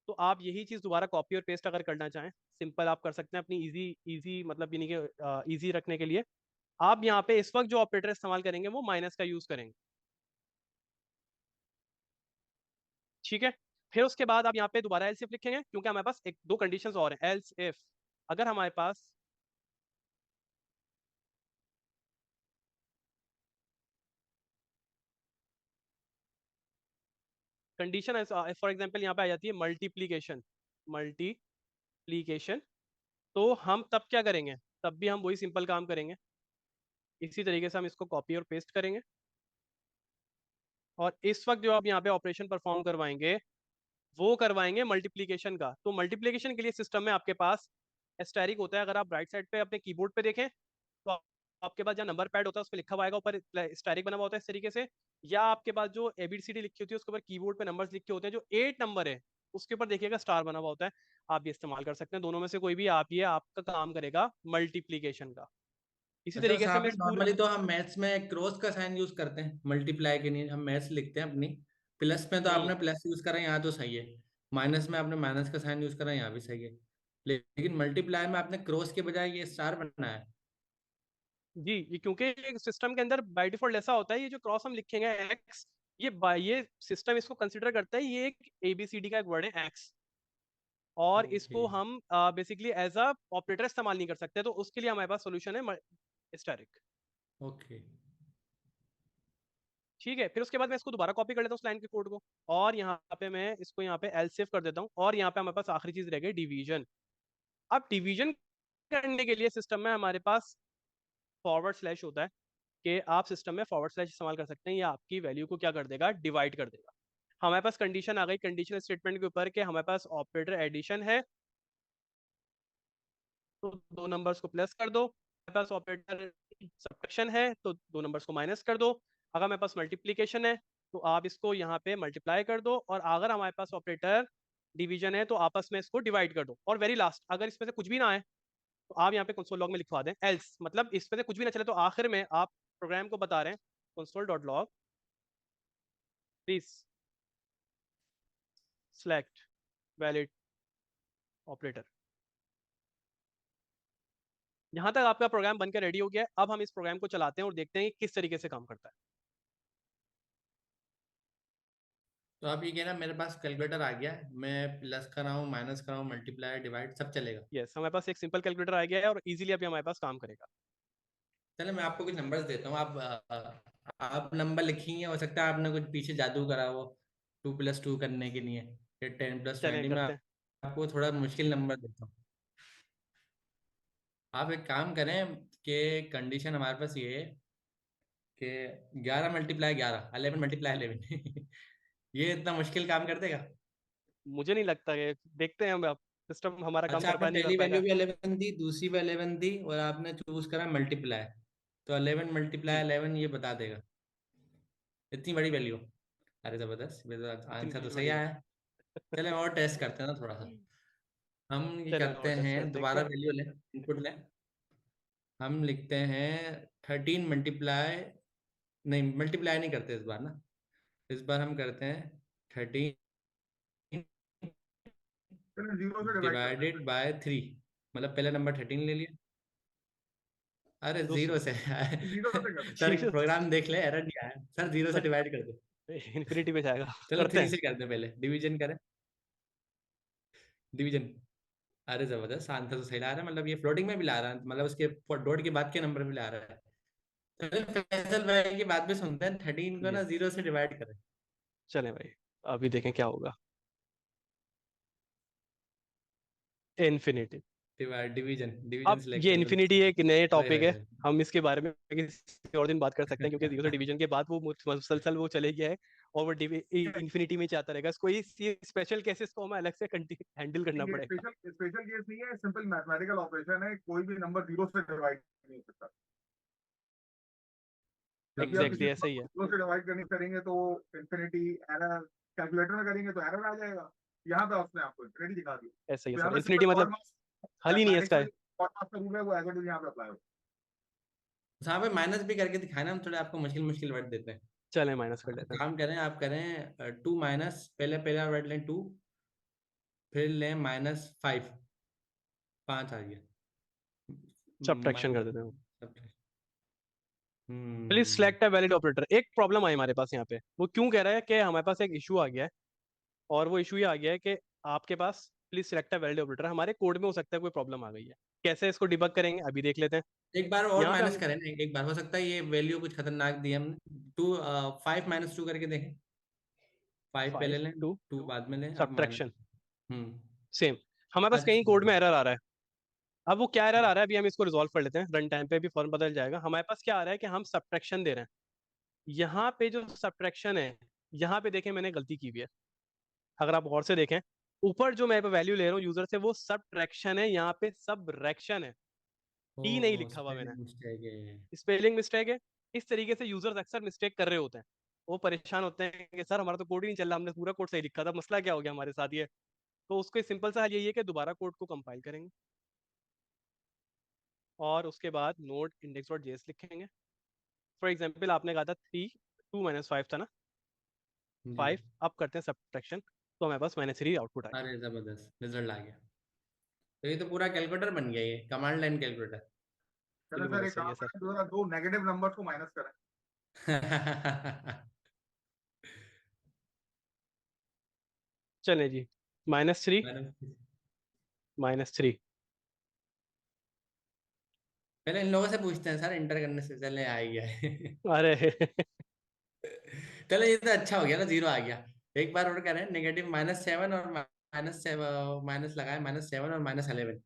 तो आप यही चीज़ दोबारा कॉपी और पेस्ट अगर करना चाहें, सिंपल आप कर सकते हैं अपनी इजी मतलब यानी कि इजी रखने के लिए। आप यहाँ पे इस वक्त जो ऑपरेटर इस्तेमाल करेंगे वो माइनस का यूज करेंगे, ठीक है। फिर उसके बाद आप यहाँ पे दोबारा एल्स इफ लिखेंगे, क्योंकि हमारे पास एक दो कंडीशंस और हैं। एल्स इफ अगर हमारे पास कंडीशन फॉर एग्जांपल यहाँ पे आ जाती है मल्टीप्लीकेशन, मल्टीप्लीकेशन, तो हम तब क्या करेंगे, तब भी हम वही सिंपल काम करेंगे। इसी तरीके से हम इसको कॉपी और पेस्ट करेंगे, और इस वक्त जो आप यहाँ पे ऑपरेशन परफॉर्म करवाएंगे वो करवाएंगे मल्टीप्लीकेशन का। तो मल्टीप्लीकेशन के लिए सिस्टम में आपके पास एस्टेरिक होता है। अगर आप राइट साइड पे अपने कीबोर्ड पे देखें तो आपके पास जहाँ नंबर पैड होता है उस पर लिखा हुआ आएगा, ऊपर एस्टेरिक बना हुआ होता है इस तरीके से, या आपके पास जो ABCD लिखी होती है उसके ऊपर कीबोर्ड पे नंबर्स लिखे होते हैं, जो 8 नंबर है उसके ऊपर देखिएगा स्टार बना हुआ होता है। आप ये इस्तेमाल कर सकते हैं, दोनों में से कोई भी आप, ये आपका काम करेगा मल्टीप्लीकेशन का। इसी अच्छा तरीके से साहब, मैं इस पूरे नॉर्मली तो हम मैथ्स में क्रॉस का साइन यूज करते हैं, मल्टीप्लाई के लिए हम मैथ्स लिखते हैं अपनी। प्लस में तो आपने प्लस यूज करा, यहाँ तो सही है। माइनस में आपने माइनस का साइन यूज करा, यहाँ भी सही है। लेकिन मल्टीप्लाई में आपने क्रॉस के बजाय ये स्टार बनाया है। जी, ये क्योंकि सिस्टम के अंदर बाय डिफॉल्ट ऐसा होता है, ये जो क्रॉस हम लिखेंगे एक्स, ये सिस्टम इसको कंसिडर करता है ये एक ABCD का एक वर्ड है एक्स, और ओके। इसको हम बेसिकली एज अ ऑपरेटर इस्तेमाल नहीं कर सकते। तो उसके लिए हमारे पास सोल्यूशन है हिस्टेरिक, ओके। ठीक है। फिर उसके बाद मैं इसको दोबारा कॉपी कर लेता हूँ उस लाइन के कोड को, और यहाँ पे मैं इसको यहाँ पे एलसीफ कर देता हूँ, और यहाँ पे हमारे पास आखिरी चीज रह गई डिवीजन। अब डिवीजन करने के लिए सिस्टम में हमारे पास फॉरवर्ड स्लैश होता है, कि आप सिस्टम में फॉरवर्ड स्लैश इस्तेमाल कर सकते हैं, या आपकी वैल्यू को क्या कर देगा, डिवाइड कर देगा। हमारे पास कंडीशन आ गई कंडीशनल स्टेटमेंट के ऊपर कि हमारे पास ऑपरेटर एडिशन है, तो दो नंबर्स को प्लस कर दो। हमारे पास ऑपरेटर सब्ट्रैक्शन है तो दो नंबर्स को माइनस कर दो। अगर हमारे पास मल्टीप्लिकेशन है तो आप इसको यहाँ पे मल्टीप्लाई कर दो, और अगर हमारे पास ऑपरेटर डिवीजन है तो आपस में इसको डिवाइड कर दो। और वेरी लास्ट, अगर इसमें से कुछ भी ना आए तो आप यहाँ पे कंसोल लॉग में लिखवा दें एल्स, मतलब इसमें से कुछ भी ना चले तो आखिर में आप प्रोग्राम को बता रहे हैं console dot log please select valid operator. यहाँ तक आपका प्रोग्राम बनकर रेडी हो गया है। अब हम इस प्रोग्राम को चलाते हैं और देखते हैं कि किस तरीके से काम करता है। तो आप ये कहना मेरे पास कैलकुलेटर आ गया है, मैं प्लस कर रहा हूँ, माइनस कर रहा हूँ, मल्टीप्लाई डिवाइड सब चलेगा। यस, हमारे पास एक सिंपल कैलकुलेटर आ गया है और इजीली अभी हमारे पास काम करेगा। चलो मैं आपको कुछ नंबर्स देता हूँ, आप नंबर लिखेंगे, हो सकता है आपने कुछ पीछे जादू करा हो 2+2 करने के लिए, या 10+20। चलें मैं करते हैं। आपको थोड़ा मुश्किल नंबर देता हूँ। आप एक काम करें कि कंडीशन हमारे पास ये है कि 11 × 11, 11 × 11 ये इतना मुश्किल काम कर देगा? मुझे नहीं लगता कि, देखते हैं हम, अब सिस्टम हमारा काम अच्छा, कर आपने पाए नहीं कर पहली वैल्यू पाएगा। भी 11 दी, दूसरी भी 11 दी, और आपने चूज करा मल्टीप्लाई, तो 11 × जी, 11 ये बता देगा। इतनी बड़ी वैल्यू? अरे जबरदस्त, ये तो आंसर तो इतनी सही बड़ी। आया है। चले हम और टेस्ट करते हैं ना थोड़ा सा। हम ये चलें करते और टेस्ट हैं, करते हैं, दोबारा क्या। वैल्यू लें, इनपुट लें। हम लिखते हैं 13 मल्टीप्लाई, नहीं मल्टीप्लाई नहीं करते इस बार ना, इस बार हम करते हैं 13 चलिए जीरो से डिवाइड करते हैं। Divided by 3। मतलब पहले नंबर 13 ले लिया, अरे दो जीरो से जीरो से करते सर जीरो प्रोग्राम देख ले, एरर नहीं आया सर, जीरो से डिवाइड कर दो। इन्फिनिटी पे जाएगा। चलो करते 3 हैं। से करते हैं, पहले डिवीजन करें, डिवीजन। अरे जबरदस्त, आंसर तो सही ला रहा है, मतलब ये फ्लोटिंग में भी ला रहा है, मतलब उसके डॉट के बाद के नंबर भी ला रहा है। चलो फैसल भाई की बात भी सुनते हैं, 13 को ना ये 0 से डिवाइड करें। चलें भाई, अभी देखें क्या होगा। इन्फिनिटी। डिवाइड, डिवीजन, डिवीजन अब सिलेक्ट ये कर लो। इन्फिनिटी एक नए ओए टॉपिक होए है, होए। हम इसके बारे में किसी और दिन बात कर सकते हैं, क्योंकि जीरो से डिवीजन के बाद वो मुसलसल वो चले गया है, और वो इन्फिनिटी में चाहता रहेगा। इसको ये स्पेशल केसेस को हमें अलग से हैंडल करना ये पड़ेगा। स्पेशल स्पेशल केस नहीं है, सिंपल मैथमेटिकल ऑपरेशन है, कोई भी नंबर जीरो से डिवाइड नहीं हो सकता। जब भी आप किसी एग्जैक्टली ऐसा ही है। जीरो से डिवाइड करनी करेंगे तो इन्फिनिटी एरर, कैलकुलेटर में करेंगे तो एरर आ जाएगा। यहाँ पे उसने आपको इन्फिनिटी दिखा दी। ऐसा ही है तो यहाँ सर, पे इन्फिनिटी सिंपल मतलब हल ही नहीं है मैथमेटिक्स इसका। में कॉस का रूल है, वो एज इट इज यहाँ पे अप्लाई हो। हाँ भाई, माइनस भी करके दिखाए ना, हम थोड़े आपको मुश्किल मुश्किल वर्ड देते हैं। चलें माइनस कर आप लेते हैं। काम करें, आप करें 2 माइनस, पहले पहला वर्ड लें 2, फिर लें -5, 5 आ गया। सब्ट्रैक्शन कर माइनस देते हैं। Please hmm select a valid operator. एक प्रॉब्लम आई हमारे पास यहाँ पे, वो क्यों कह रहा है कि हमारे पास एक इशू आ गया है, और वो इशू ये आ गया है कि आपके पास please select a valid operator. हमारे कोड में हो सकता है कोई प्रॉब्लम आ गई है, कैसे इसको डिबग करेंगे अभी देख लेते हैं। एक बार और यहाँ पे माइनस हम करें ना, एक बार हो सकता है ये वैल्यू कुछ खतरनाक दी हम। 5 -2 करके देखें। 5 पहले 5 लें, 2 2 बाद में लें, अब माइनस। सब्ट्रैक्शन हम्म सेम। हमारे पास कहीं अच्छा। कोड में एरर आ रहा है। अब वो क्या एरर आ रहा है, अभी हम इसको रिजॉल्व कर लेते हैं, रन टाइम पे भी फॉर्म बदल जाएगा। हमारे पास क्या आ रहा है कि हम सब्ट्रैक्शन दे रहे हैं। यहाँ पे जो सब्ट्रैक्शन है, यहाँ पे देखें मैंने गलती की हुई है। अगर आप गौर से देखें, ऊपर जो मैं वैल्यू ले रहा हूँ यूजर से, वो सब्ट्रैक्शन है, यहाँ पे सबट्रैक्शन है। टी नहीं ओ, लिखा हुआ मैंने, स्पेलिंग मिस्टेक है। स्पेलिंग मिस्टेक है। इस तरीके से यूजर्स अक्सर मिस्टेक कर रहे होते हैं। वो परेशान होते हैं कि सर हमारा तो कोड ही नहीं चल रहा, हमने पूरा कोड सही लिखा था, मसला क्या हो गया हमारे साथ ये। तो उसको सिंपल सा हल यही है कि दोबारा कोड को कंपाइल करेंगे, और उसके बाद नोड इंडेक्स डॉट जेएस लिखेंगे। फॉर एग्जाम्पल आपने कहा था 3 2 - 5 था ना, जी। 5। अब करते हैं सब्ट्रैक्शन, तो हमारे पास -3 आउटपुट आ गया। अरे जबरदस्त रिजल्ट आ गया। तो ये तो पूरा कैलकुलेटर बन गया, ये कमांड लाइन कैलकुलेटर। चलो बिल्कुल सर, एक सही काम है सर। करें, दो नेगेटिव नंबर्स को माइनस करें। चले जी, -3 मैंने -3। पहले इन लोगों से पूछते हैं सर, इंटर करने से चले आ ही गया है। अरे चलो ये तो अच्छा हो गया ना, 0 आ गया। एक बार और करें, नेगेटिव -7 और -7, माइनस लगाए -7 और -11।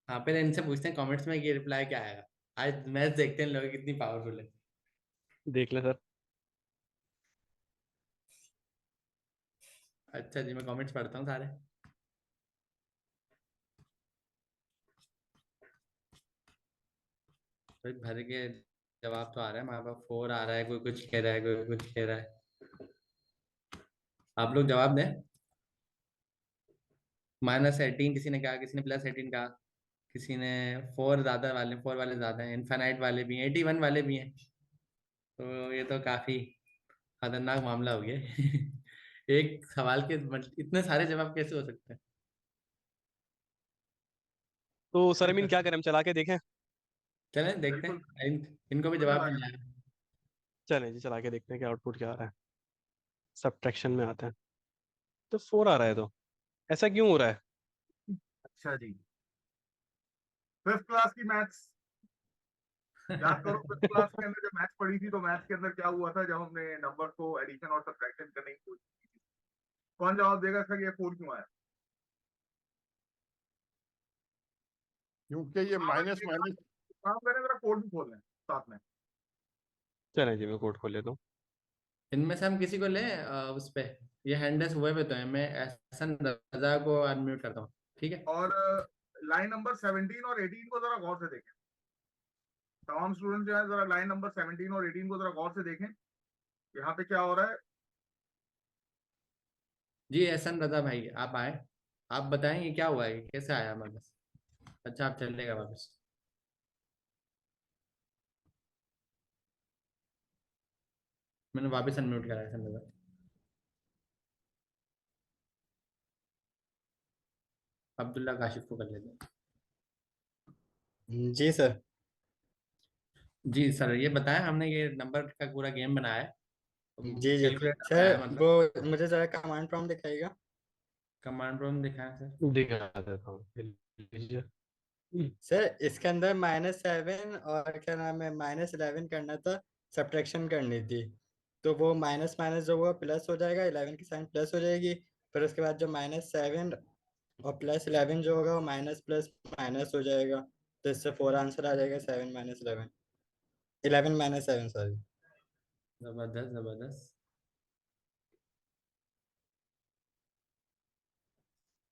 हाँ, पहले इनसे पूछते हैं कमेंट्स में कि रिप्लाई क्या आएगा। आज मैच देखते हैं लोग कितनी पावरफुल है। देख ले सर। अच्छा जी, मैं कमेंट्स पढ़ता हूँ सारे। भाई भर के जवाब तो आ रहा है, हमारे पास 4 आ रहा है, कोई कुछ कह रहा है, कोई कुछ कह रहा है। आप लोग जवाब दें। -18 किसी ने कहा, किसी ने +18 कहा, किसी ने 4 ज्यादा वाले, 4 वाले ज्यादा हैं, इनफाइनाइट वाले भी हैं, 81 वाले भी हैं। तो ये तो काफी खतरनाक मामला हो गया। एक सवाल के इतने सारे जवाब कैसे हो सकते तो सर अमीन हैं? क्या करें, हम चला के देखें? चलें देखते बिल्कुल हैं, इनको भी बिल्कुल जवाब चला मिल के। जाएगा। चलें जी, चला के देखते हैं कि आउटपुट क्या आ रहा है। सब्ट्रैक्शन में आते हैं, तो 4 आ रहा है, तो ऐसा क्यों हो रहा है? अच्छा जी, 5th क्लास की मैथ्स याद करो। 5th क्लास के अंदर जब मैथ्स पढ़ी थी, तो मैथ्स के अंदर क्या हुआ था जब हमने नंबर को एडिशन और सब्ट्रैक्शन करने की कोशिश की थी। कौन जवाब देगा इसका कि ये 4 क्यों आया? क्योंकि ये हाँ भाई, माइनस एक माइनस। काम करें, जरा कोड भी खोल लें साथ में। चलें जी, मैं कोड खोल लेता हूँ। इनमें से हम किसी को लें उस पे। ये हैंडल्स हुए पे तो है, मैं एहसन रजा को अनम्यूट करता हूँ। ठीक है। और लाइन नंबर 17 और 18 को जरा गौर से देखें। तमाम स्टूडेंट जो है, जरा लाइन नंबर 17 और 18 को जरा गौर से देखें। यहाँ पे क्या हो रहा है? जी एहसन रजा भाई, आप आए। आप बताएं ये क्या हुआ है, ये कैसे आया हमारे पास। अच्छा, आप चलेगा वापस। मैंने वापस अनम्यूट करा एहसन रजा। अब्दुल्ला काशिफ को कर लेते हैं। जी सर। जी सर, ये बताएं, हमने ये नंबर का पूरा गेम बनाया है। जी जी कैलकुलेटर बनाया सर, है वो मतलब। मुझे जरा कमांड प्रॉम्प्ट दिखाइएगा। कमांड प्रॉम्प्ट दिखाएं सर। दिखा देता हूँ, लीजिए। सर इसके अंदर -7 और क्या नाम है -11 करना था, सब्ट्रैक्शन करनी थी। तो वो माइनस माइनस जो हुआ प्लस हो जाएगा, 11 की साइन प्लस हो जाएगी। फिर उसके बाद जो -7 और +11 जो होगा वो माइनस प्लस माइनस हो जाएगा। तो इससे 4 आंसर आ जाएगा, 7 - 11, 11 - 7 सॉरी। जबरदस्त जबरदस्त।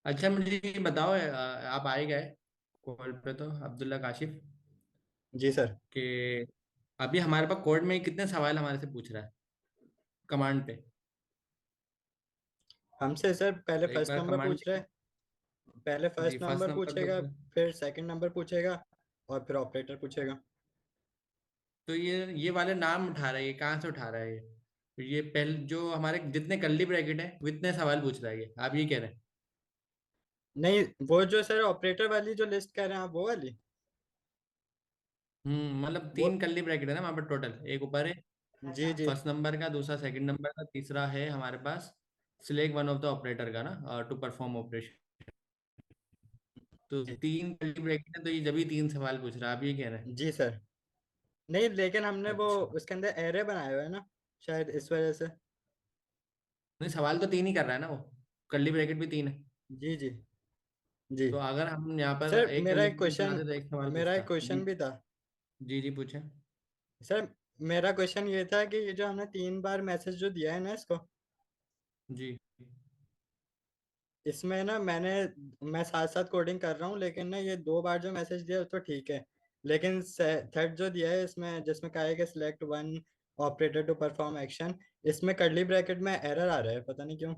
अच्छा मुझे ये बताओ, आप आए गए कॉल पे तो, अब्दुल्ला काशिफ, जी सर। कि अभी हमारे पास कोड में कितने सवाल हमारे से पूछ रहा है कमांड पे। हमसे सर पहले तो एक फर्स्ट बार नंबर कमांड। पूछ रहे। पहले जी फर्स्ट फर्स्ट नंबर नंबर तो पूछेगा, फिर सेकंड नंबर पूछेगा, और फिर ऑपरेटर पूछेगा। तो ये वाले नाम उठा रहा है, ये कहाँ से उठा रहा है ये पहले जो हमारे जितने कर्ली ब्रैकेट है वो इतने सवाल पूछ रहा है, ये आप ये कह रहे हैं। नहीं, वो जो सर ऑपरेटर वाली जो लिस्ट कह रहे हैं आप, वो वाली। मतलब वो 3 कर्ली ब्रैकेट है ना वहां पर टोटल, एक ऊपर है जी जी फर्स्ट नंबर का, दूसरा सेकंड नंबर का, तीसरा है हमारे पास select one of the operator का ना टू परफॉर्म ऑपरेशन। तो जी 3 कर्ली ब्रैकेट है, तो ये जब ही 3 सवाल पूछ रहा है, आप ये कह रहे हैं? जी सर। नहीं, लेकिन हमने वो अच्छा, उसके अंदर एरे बनाए हुए है ना, शायद इस वजह से। नहीं सवाल तो 3 ही कर रहा है ना वो, कर्ली ब्रैकेट भी 3 है। जी जी जी। तो अगर हम यहाँ पर सर एक मेरा कर्ली एक ब्रैकेट क्वेश्चन बनाते तो एक सवाल मेरा एक पूछता जी। क्वेश्चन भी था। जी जी पूछे। सर मेरा क्वेश्चन ये था कि ये जो हमने 3 बार मैसेज जो दिया है ना इसको, जी इसमें ना मैं साथ साथ कोडिंग कर रहा हूँ, लेकिन ना ये 2 बार जो मैसेज दिया तो ठीक है, लेकिन थर्ड जो दिया है इसमें, जिसमें कहा है कि select one operator to perform action, इसमें कर्ली ब्रैकेट में एरर आ रहा है, पता नहीं क्यों।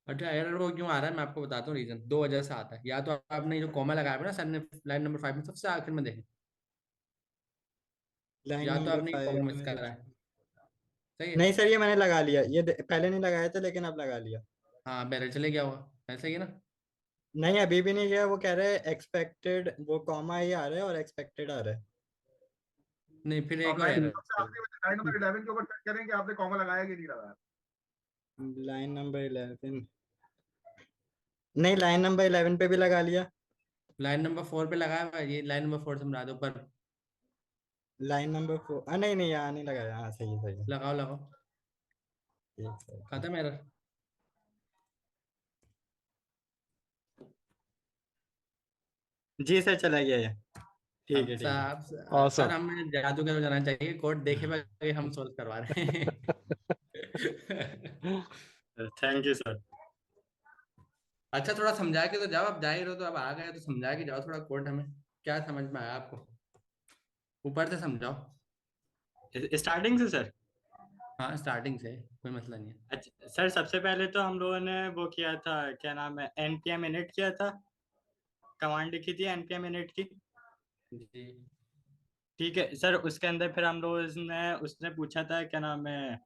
अच्छा, एरर वो क्यों आ रहा है मैं आपको बताता हूँ। रीजन 2 वजह से आता है। या तो आपने जो कॉमा लगाया है ना सर ने लाइन नंबर 5 में सबसे आखिर में देखें, लाइन या तो नंबर आपने ये कॉमा 5 मिस में करा है। सही है। नहीं सर, ये मैंने लगा लिया, पहले नहीं लगाया था लेकिन अब लगा लिया। हाँ बैरर चले गया होगा, ऐसा ही है ना? नहीं, अभी भी नहीं गया, वो कह रहे हैं एक्सपेक्टेड, वो कॉमा ही आ रहा है और एक्सपेक्टेड आ रहा है। नहीं फिर तो एक आप और लाइन एरर। सबसे आखिरी में लाइन नंबर 11 के ऊपर चेक करें कि आपने कॉमा लगाया कि नहीं लगाया। लाइन नंबर 11, नहीं लाइन नंबर 11 पे भी लगा लिया। लाइन नंबर 4 पे लगाया हुआ है, ये लाइन नंबर 4 समझा दो पर। लाइन नंबर 4, नहीं नहीं, यहाँ नहीं लगाया, हाँ सही है सही है। लगाओ लगाओ, एक सेकंड। खत्म एरर। जी सर, चला गया ये। ठीक अब है ठीक है। Sir awesome. हमें जादूगर हो जाना चाहिए, कोड देखे हुए हम सोल्व करवा रहे हैं। Thank you sir. अच्छा थोड़ा समझा के तो जाओ, अब जा ही रहो तो अब आ गए तो समझा के जाओ थोड़ा कोड हमें। क्या समझ में आया आपको, ऊपर से समझाओ। स्टार्टिंग से सर। हाँ स्टार्टिंग से, कोई मसला नहीं है। अच्छा सर, सबसे पहले तो हम लोगों ने वो किया था, क्या नाम है, npm init किया था, कमांड लिखी थी npm init की। जी ठीक है सर, उसके अंदर फिर हम लोग उसने उसने पूछा था, क्या नाम है,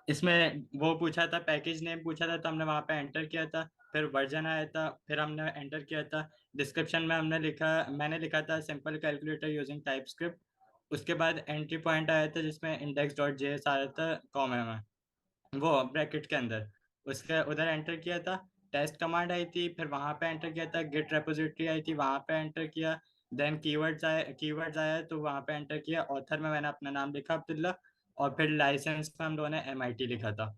इसमें वो पूछा था, पैकेज नेम पूछा था, तो हमने वहाँ पे एंटर किया था। फिर वर्जन आया था, फिर हमने एंटर किया था। डिस्क्रिप्शन में मैंने लिखा था सिंपल कैलकुलेटर यूजिंग टाइपस्क्रिप्ट। उसके बाद एंट्री पॉइंट आया था जिसमें index.js आया था कॉमा में, वो ब्रैकेट के अंदर। उसके उधर एंटर किया था। टेस्ट कमांड आई थी, फिर वहां पे एंटर किया था। गिट रेपोजिटरी आई थी, वहां पे एंटर किया। देन कीवर्ड्स आया तो वहां पे एंटर किया। ऑथर में मैंने अपना नाम लिखा, अब्दुल्ला। और फिर लाइसेंस में हम लोगों ने MIT लिखा था।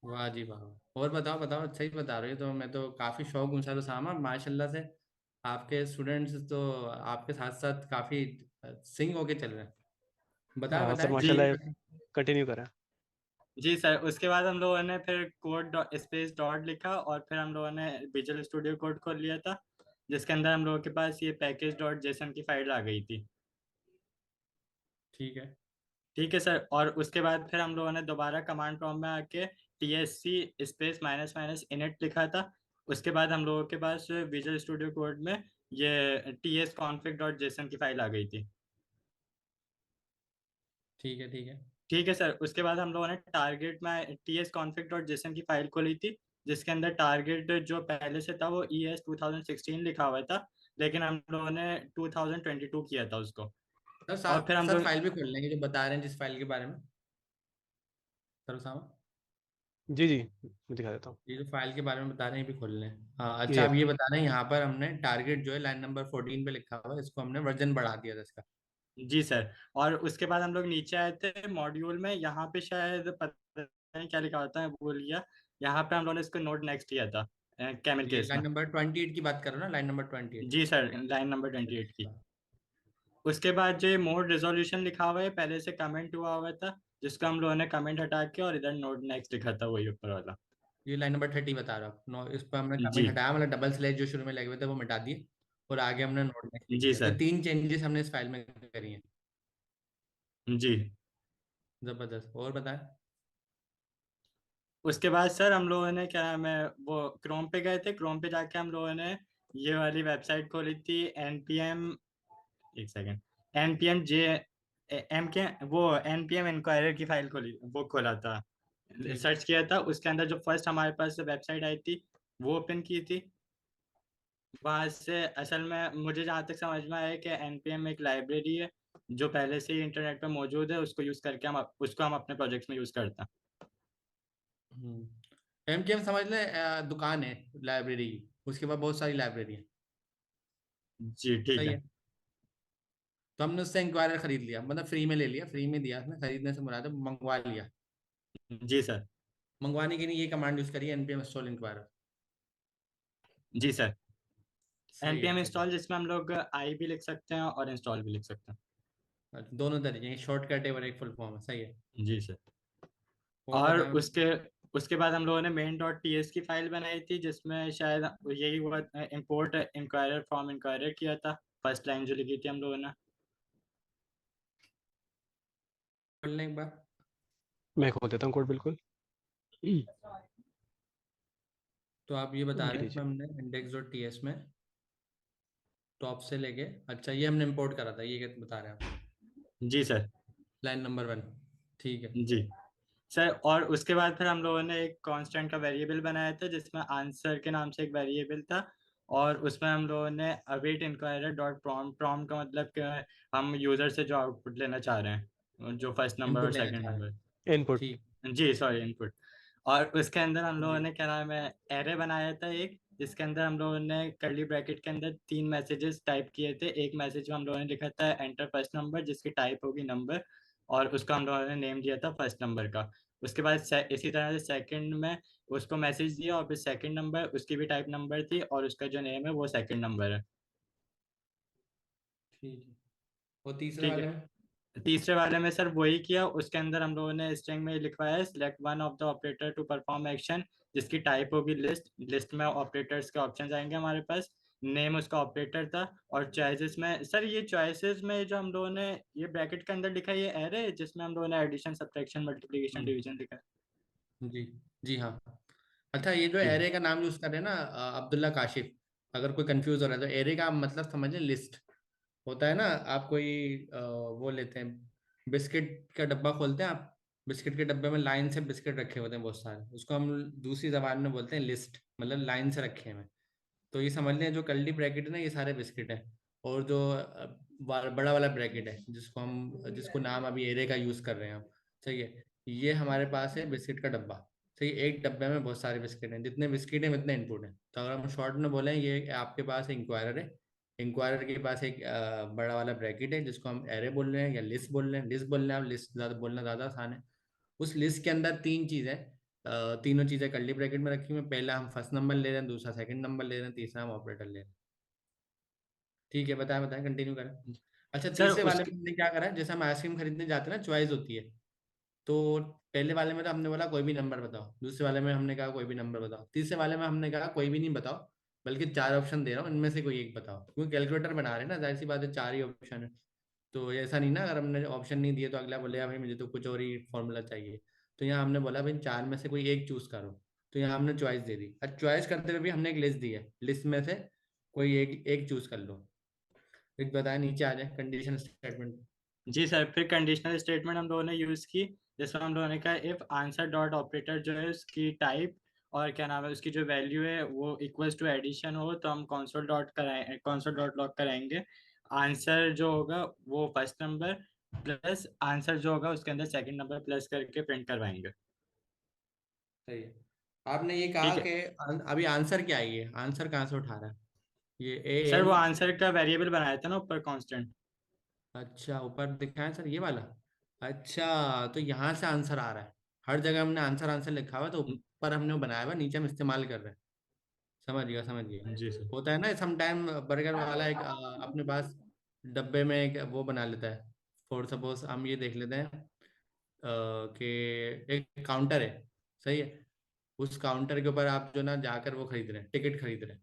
वाह जी वाह। और बताओ बताओ, सही बता रहे हो। तो मैं तो काफी शौक हूँ सर उसामा, माशाल्लाह से आपके स्टूडेंट्स तो आपके साथ साथ काफी सिंग होके चल रहे हैं। बताएं हाँ सर, बताएं जी माशाल्लाह, कैसे कैसे। कंटिन्यू करें। जी सर, उसके बाद हम लोगों ने फिर कोड स्पेस डॉट लिखा, और फिर हम लोगों ने विजुअल स्टूडियो कोड खोल लिया था, जिसके अंदर हम लोगों के पास ये पैकेज डॉट जेसन की फाइल आ गई थी। ठीक है ठीक है सर, और उसके बाद फिर हम लोगों ने दोबारा कमांड प्रॉम्प्ट में आके TSC space minus minus init लिखा था। उसके बाद हम लोगों के पास विजुअल स्टूडियो कोड में ये tsconfig.json की फाइल आ गई थी। ठीक है ठीक है। ठीक है सर, उसके बाद हम लोगों ने टारगेट में tsconfig.json की फाइल खोली थी, जिसके अंदर टारगेट जो पहले से था वो ES 2016 लिखा हुआ था, लेकिन हम लोगों ने 2022 किया था उसको। सर और फिर साथ हम साथ लोग फाइल भी खोल लेंगे जो बता रहे हैं जिस फाइल के बारे में, सर उसामा। जी जी, मैं दिखा देता हूँ। ये जो फाइल के बारे में बता रहे हैं ये भी खोल लें। हाँ अच्छा, ये अब ये बता रहे हैं यहाँ पर हमने टारगेट जो है लाइन नंबर 14 पे लिखा हुआ है, इसको हमने वर्जन बढ़ा दिया था इसका। जी सर, और उसके बाद हम लोग नीचे आए थे मॉड्यूल में, यहाँ पे शायद पता नहीं क्या लिखा होता है, भूल गया। यहाँ पे हम लोगों ने इसको नोड नेक्स्ट किया था कैमल ये केस लाइन में। नंबर 28 की बात कर रहे हो ना, लाइन नंबर 28? जी सर, लाइन नंबर 28 की। उसके बाद जो मोड रेजोल्यूशन लिखा हुआ है, पहले से कमेंट हुआ था, जिसको हम लोगों ने कमेंट हटा के और इधर नोड नेक्स्ट लिखा था, वही ऊपर वाला। ये लाइन नंबर 30 बता रहा हूँ। इस पर हमने जी कमेंट हटाया, मतलब डबल स्लैश जो शुरू में लगे हुए थे वो मिटा दिए, और आगे हमने नोट नेक्स्ट लिख जी दिया। तो सर। 3 चेंजेस हमने इस फाइल में करी हैं। जी, जबरदस्त, और बताएं। उसके बाद सर हम लोगों ने, क्या नाम है, वो क्रोम पे गए थे। क्रोम पे जाके हम लोगों ने ये वाली वेबसाइट खोली थी, npm, एक सेकेंड, npm जे एम के वो npm इंक्वायरर की फाइल खोली, वो खोला था। सर्च किया था, उसके अंदर जो फर्स्ट हमारे पास वेबसाइट आई थी वो ओपन की थी। वहां से असल में मुझे जहाँ तक समझ में आया कि npm एक लाइब्रेरी है जो पहले से ही इंटरनेट पे मौजूद है, उसको यूज करके उसको हम अपने प्रोजेक्ट्स में यूज करते हैं। एमकेएम समझ ले दुकान है लाइब्रेरी की, उसके बाद बहुत सारी लाइब्रेरी है। जी ठीक सही है। है। तो हमने उससे इंक्वायरर खरीद लिया, मतलब फ्री में ले लिया, फ्री में दिया उसने, खरीदने से मुराद है मंगवा लिया। जी सर। मंगवाने के लिए ये कमांड यूज करिए, npm install inquirer। जी सर। सही है npm सही इंस्टॉल जिसमें हम लोग आई भी लिख सकते हैं और इंस्टॉल भी लिख सकते हैं। है। दोनों तरीके हैं, शॉर्टकट है और एक फुल फॉर्म है। सही है। जी सर। और और बताएं। उसके उसके बाद हम लोगों ने main.ts की फाइल बनाई थी जिसमें शायद यही हुआ, इंपोर्ट इंक्वायरर फ्रॉम इंक्वायरर किया था, फर्स्ट लाइन जो लिखी थी हम लोगों ने। बोलने एक बार। मैं खोल देता हूँ कोड बिल्कुल। तो आप ये बता ये रहे हैं लीजिए। हमने index.ts में टॉप से लेके, अच्छा ये हमने इंपोर्ट करा था, ये क्या बता रहे हैं आप? जी सर। Line number 1। ठीक है। जी सर। और उसके बाद फिर हम लोगों ने एक कांस्टेंट का वेरिएबल बनाया था जिसमें आंसर के नाम से एक वेरिएबल था, और उसमें हम लोगों ने await inquirer dot prompt, prompt का मतलब कि हम यूजर से जो आउटपुट लेना चाह रहे हैं, जो फर्स्ट नंबर और इनपुट लेना सेकंड चाह रहे हैं। नंबर। इनपुट। ठीक। जी सॉरी, इनपुट। और उसके अंदर हम लोगों जी। ने क्या नाम है एरे बनाया था एक, जिसके अंदर हम लोगों ने कर्ली ब्रैकेट के अंदर 3 मैसेजेस टाइप किए थे। एक मैसेज में हम लोगों ने लिखा था एंटर फर्स्ट नंबर, जिसकी टाइप होगी नंबर, और उसका हम लोगों ने नेम दिया था फर्स्ट नंबर का। उसके बाद इसी तरह से सेकंड में उसको मैसेज दिया, और फिर सेकंड नंबर उसकी भी टाइप नंबर थी, और उसका जो नेम है वो सेकंड नंबर है। ठीक है। और तीसरे ठीक वाले है। में? तीसरे वाले में सर वही किया, उसके अंदर हम लोगों ने स्ट्रिंग में लिखवाया है select one of the operator to perform action, जिसकी टाइप होगी लिस्ट। लिस्ट में ऑपरेटर्स के ऑप्शंस आएंगे हमारे पास, नेम उसका ऑपरेटर था। और चॉइसेस में सर, ये चॉइसेस में जो हम लोगों ने ये ब्रैकेट के अंदर लिखा है ये एरे, जिसमें हम लोगों ने एडिशन सब्ट्रैक्शन मल्टीप्लिकेशन डिवीजन लिखा है। जी। जी हाँ। अच्छा ये जो जी एरे का नाम यूज कर रहे हैं ना अब्दुल्ला काशिफ, अगर कोई कंफ्यूज हो रहा है तो एरे का मतलब समझ लें लिस्ट होता है ना। आप कोई वो लेते हैं, बिस्किट का डब्बा खोलते हैं आप, बिस्किट के डब्बे में लाइन से बिस्किट रखे होते हैं बहुत सारे, उसको हम दूसरी जबान में बोलते हैं लिस्ट, मतलब लाइन से रखे हैं। तो ये समझ लें जो कर्ली ब्रैकेट है ना, ये सारे बिस्किट है। और जो बड़ा वाला ब्रैकेट है जिसको नाम अभी एरे का यूज कर रहे हैं हम, सही है, ये हमारे पास है बिस्किट का डब्बा। सही है, एक डब्बे में बहुत सारे बिस्किट हैं, जितने बिस्किट हैं उतने इनपुट हैं। तो अगर हम शॉर्ट में बोलें, ये आपके पास इंक्वायरर है, इंक्वायरर के पास एक बड़ा वाला ब्रैकेट है जिसको हम एरे बोल रहे हैं या लिस्ट बोल रहे हैं। लिस्ट बोल रहे हैं आप, लिस्ट ज़्यादा बोलना ज़्यादा आसान है। उस लिस्ट के अंदर 3 चीज़ें, तीनों चीज़ें कर्ली ब्रैकेट में रखी हुई हैं। पहला हम फर्स्ट नंबर ले रहे हैं, दूसरा सेकंड नंबर ले रहे हैं, तीसरा हम ऑपरेटर ले रहे हैं। ठीक है, बताएं बताएं, कंटिन्यू करें। अच्छा सर। तीसरे वाले उसके में हमने क्या करा है, जैसे हम आइसक्रीम खरीदने जाते हैं ना, चॉइस होती है। तो पहले वाले में तो हमने बोला कोई भी नंबर बताओ, दूसरे वाले में हमने कहा कोई भी नंबर बताओ, तीसरे वाले में हमने कहा कोई भी नहीं बताओ, बल्कि 4 ऑप्शन दे रहा हूँ, इनमें से कोई एक बताओ। क्योंकि कैलकुलेटर बना रहे हैं ना, जाहिर सी बात है 4 ही ऑप्शन है। तो ऐसा नहीं ना, अगर हमने ऑप्शन नहीं दिए तो अगला बोलेगा भाई मुझे तो कुछ और ही फॉर्मूला चाहिए। तो यहाँ हमने बोला भाई 4 में से कोई एक चूज करो। तो यहाँ हमने चॉइस दे दी। अब चॉइस करते हुए भी हमने एक लिस्ट दी है, लिस्ट में से कोई एक एक चूज कर लो। एक बताया, नीचे आ जाए कंडीशन स्टेटमेंट। जी सर, फिर कंडीशनल स्टेटमेंट हम लोगों ने यूज की, जिसमें हम लोगों ने कहा इफ आंसर डॉट ऑपरेटर जो है उसकी टाइप और क्या नाम है उसकी जो वैल्यू है वो इक्वल्स टू एडिशन हो, तो हम कंसोल डॉट कराए, कंसोल डॉट लॉग कराएंगे। आंसर जो होगा वो फर्स्ट नंबर प्लस आंसर जो होगा उसके अंदर सेकंड नंबर प्लस करके प्रिंट करवाएंगे। सही है। आपने ये कहा ठीक है कि अभी आंसर क्या है, ये आंसर कहाँ से उठा रहा है? ये ए सर, वो एन आंसर का वेरिएबल बनाया था ना ऊपर कांस्टेंट। अच्छा ऊपर दिखा है सर, ये वाला। अच्छा तो यहाँ से आंसर आ रहा है। हर जगह हमने आंसर आंसर लिखा हुआ है, तो ऊपर हमने वो बनाया हुआ है, नीचे हम इस्तेमाल कर रहे हैं। समझ गया समझ गया। जी सर। होता है ना सम टाइम, बर्गर वाला एक अपने पास डब्बे में एक वो बना लेता है। फॉर सपोज हम ये देख लेते हैं कि एक काउंटर है, सही है, उस काउंटर के ऊपर आप जो ना जाकर वो खरीद रहे हैं, टिकट खरीद रहे हैं।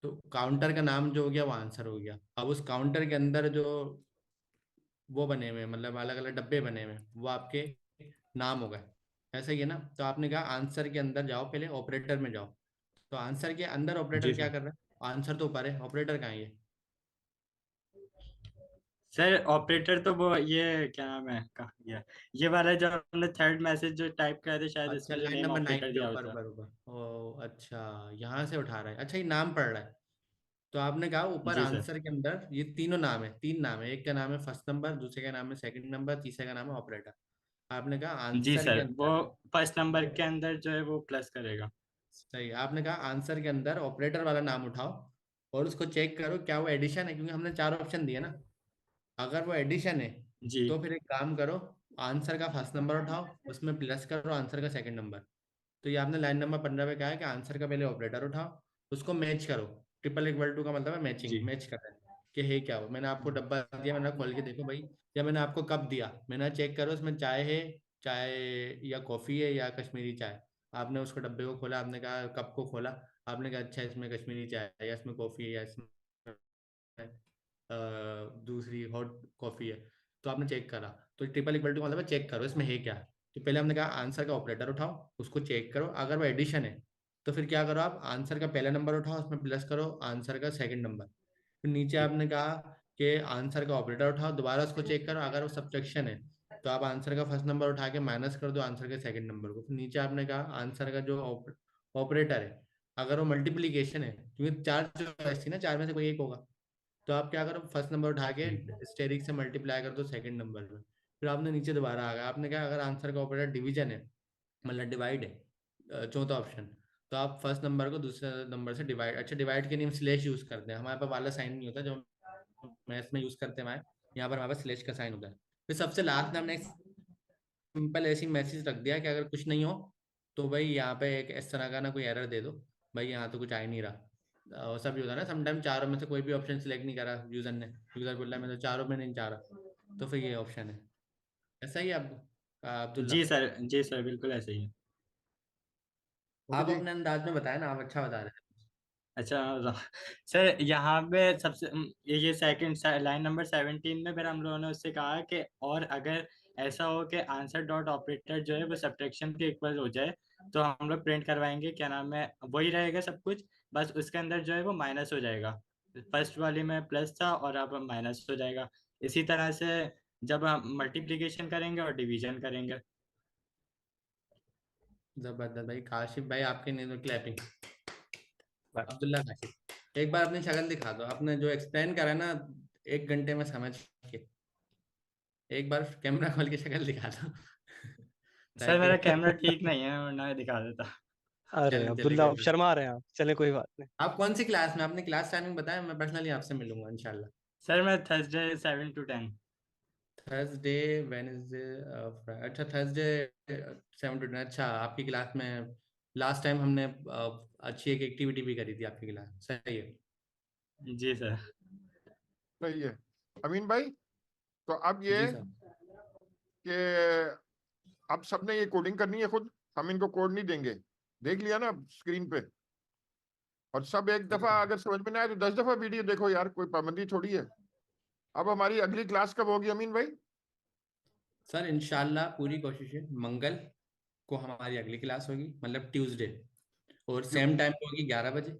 तो काउंटर का नाम जो हो गया वो आंसर हो गया। अब उस काउंटर के अंदर जो वो बने हुए हैं, मतलब अलग अलग डब्बे बने हुए हैं, वो आपके नाम हो गए। ऐसा ही है ना। तो आपने कहा आंसर के अंदर जाओ, पहले ऑपरेटर में जाओ। तो आंसर के अंदर ऑपरेटर जी क्या सर। कर रहा है? आंसर तो ऊपर है, ऑपरेटर कहाँ है ये? सर ऑपरेटर तो वो ये क्या नाम है, कहाँ गया ये वाला जो हमने थर्ड मैसेज जो टाइप किया था, शायद अच्छा, इसमें जो लाइन नेम नंबर 9 ऑपरेटर पे दिया ऊपर होता। ऊपर ऊपर। ओ अच्छा, यहाँ से उठा रहा है। अच्छा, ये नाम पढ़ रहा है। तो आपने कहा ऊपर जी सर। आंसर के अंदर ये तीनों नाम है, 3 नाम है। एक का नाम है फर्स्ट नंबर, दूसरे का नाम है सेकंड नंबर, तीसरे का नाम है ऑपरेटर। आपने कहा जी आंसर के सर, वो अंदर, फर्स्ट नंबर के अंदर जो है वो प्लस करेगा। सही, आपने कहा आंसर के अंदर ऑपरेटर वाला नाम उठाओ और उसको चेक करो क्या वो एडिशन है, क्योंकि हमने 4 ऑप्शन दिए ना। अगर वो एडिशन है जी तो फिर एक काम करो, आंसर का फर्स्ट नंबर उठाओ, उसमें प्लस करो आंसर का सेकंड नंबर। तो ये आपने लाइन नंबर 15 पे कहा है कि आंसर का पहले ऑपरेटर उठाओ, उसको मैच करो। ट्रिपल इक्वल टू का मतलब है मैचिंग, जी मैच कर रहे हैं कि है क्या वो। मैंने आपको डब्बा दिया, मैंने खोल के देखो भाई, या मैंने आपको कप दिया, मैंने चेक करो इसमें चाय है, चाय या कॉफी है या कश्मीरी चाय। आपने उसको डब्बे को खोला, आपने कहा कप को खोला, आपने कहा अच्छा इसमें कश्मीरी चाय है या इसमें कॉफी है या इसमें दूसरी हॉट कॉफी है। तो आपने चेक करा, तो ट्रिपल इक्वल टू मतलब चेक करो इसमें है क्या। तो पहले हमने कहा आंसर का ऑपरेटर उठाओ, उसको चेक करो, अगर वो एडिशन है तो फिर क्या करो, आप आंसर का पहला नंबर उठाओ, उसमें प्लस करो आंसर का सेकंड नंबर। फिर नीचे जी आपने कहा कि आंसर का ऑपरेटर उठाओ, दोबारा उसको चेक करो, अगर वो सब्ट्रैक्शन है तो आप आंसर का फर्स्ट नंबर उठा के माइनस कर दो आंसर के सेकंड नंबर को। फिर नीचे आपने कहा आंसर का जो ऑपरेटर है, अगर वो मल्टीप्लीकेशन है, क्योंकि 4 चॉइस थी ना, 4 में से कोई एक होगा, तो आप क्या करो फर्स्ट नंबर उठा के जी स्टेरिक से मल्टीप्लाई कर दो सेकंड नंबर में। फिर आपने नीचे दोबारा आ गया, आपने कहा अगर आंसर का ऑपरेटर डिवीजन है, मतलब डिवाइड है, चौथा ऑप्शन, तो आप फर्स्ट नंबर को दूसरे नंबर से डिवाइड, अच्छा डिवाइड के लिए हम स्लेश यूज करते हैं, हमारे पास वाला साइन नहीं होता जो मैथ्स में यूज करते हैं, हमारे यहाँ पर हमारे पास स्लेश का साइन होता है। फिर सबसे लास्ट में हमने एक सिंपल ऐसी मैसेज रख दिया कि अगर कुछ नहीं हो तो भाई यहाँ पे एक इस तरह का ना कोई एरर दे दो, भाई यहाँ तो कुछ आ ही नहीं रहा। ऐसा भी होता है ना समटाइम, चारों में से कोई भी ऑप्शन सिलेक्ट नहीं करा यूजर ने, यूजर बोल रहा है मैं तो चारों में नहीं चाह रहा, तो फिर ये ऑप्शन है। ऐसा ही है अब्दुल्ला। जी सर बिल्कुल ऐसे ही है। ओके आप जी। अपने अंदाज में बताएं ना, आप अच्छा बता रहे हैं। अच्छा सर, यहाँ पे सबसे ये सेकंड लाइन नंबर 17 में फिर हम लोगों ने उससे कहा कि और अगर ऐसा हो कि आंसर डॉट ऑपरेटर जो है वो सब्ट्रैक्शन के इक्वल हो जाए, तो हम लोग प्रिंट करवाएंगे क्या नाम है, वही रहेगा सब कुछ, बस उसके अंदर जो है वो माइनस हो जाएगा। फर्स्ट वाले में प्लस था और अब माइनस हो जाएगा। इसी तरह से जब हम मल्टीप्लिकेशन करेंगे और डिवीजन करेंगे। जबरदस्त भाई, काशिफ भाई आपके लिए तो क्लैपिंग। अब्दुल्ला काशिफ, एक बार अपनी शक्ल दिखा दो, आपने जो एक्सप्लेन करा ना 1 घंटे में समझ के, एक बार कैमरा खोल के शक्ल दिखा दो सर मेरा ताकि कैमरा ठीक नहीं है, वरना मैं दिखा देता। अरे चले चले अब्दुल्ला, कोई आप बात। शर्मा रहे हैं आप, चले कोई बात नहीं। आप कौन सी क्लास में, अपनी क्लास टाइमिंग बताएं, मैं पर्सनली आपसे मिलूंगा इंशाल्लाह। सर मैं थर्सडे 7 to 10। थर्सडे, वेडनेसडे, अच्छा थर्सडे 7 to 10। अच्छा, आपकी क्लास में लास्ट टाइम हमने अच्छी एक एक्टिविटी भी करी थी आपकी क्लास, सही है। जी सर। सही है अमीन भाई। तो अब ये जी सर। कि अब सबने ये कोडिंग करनी है खुद, हम इनको कोड नहीं देंगे। देख लिया ना स्क्रीन पे। और सब एक जी दफा सर। अगर समझ में ना आए तो 10 दफा वीडियो देखो यार, कोई पाबंदी थोड़ी है। अब हमारी अगली क्लास कब होगी अमीन भाई? सर इंशाल्लाह पूरी कोशिश है, मंगल को हमारी अगली क्लास होगी, मतलब ट्यूसडे, और सेम टाइम पे होगी 11 बजे।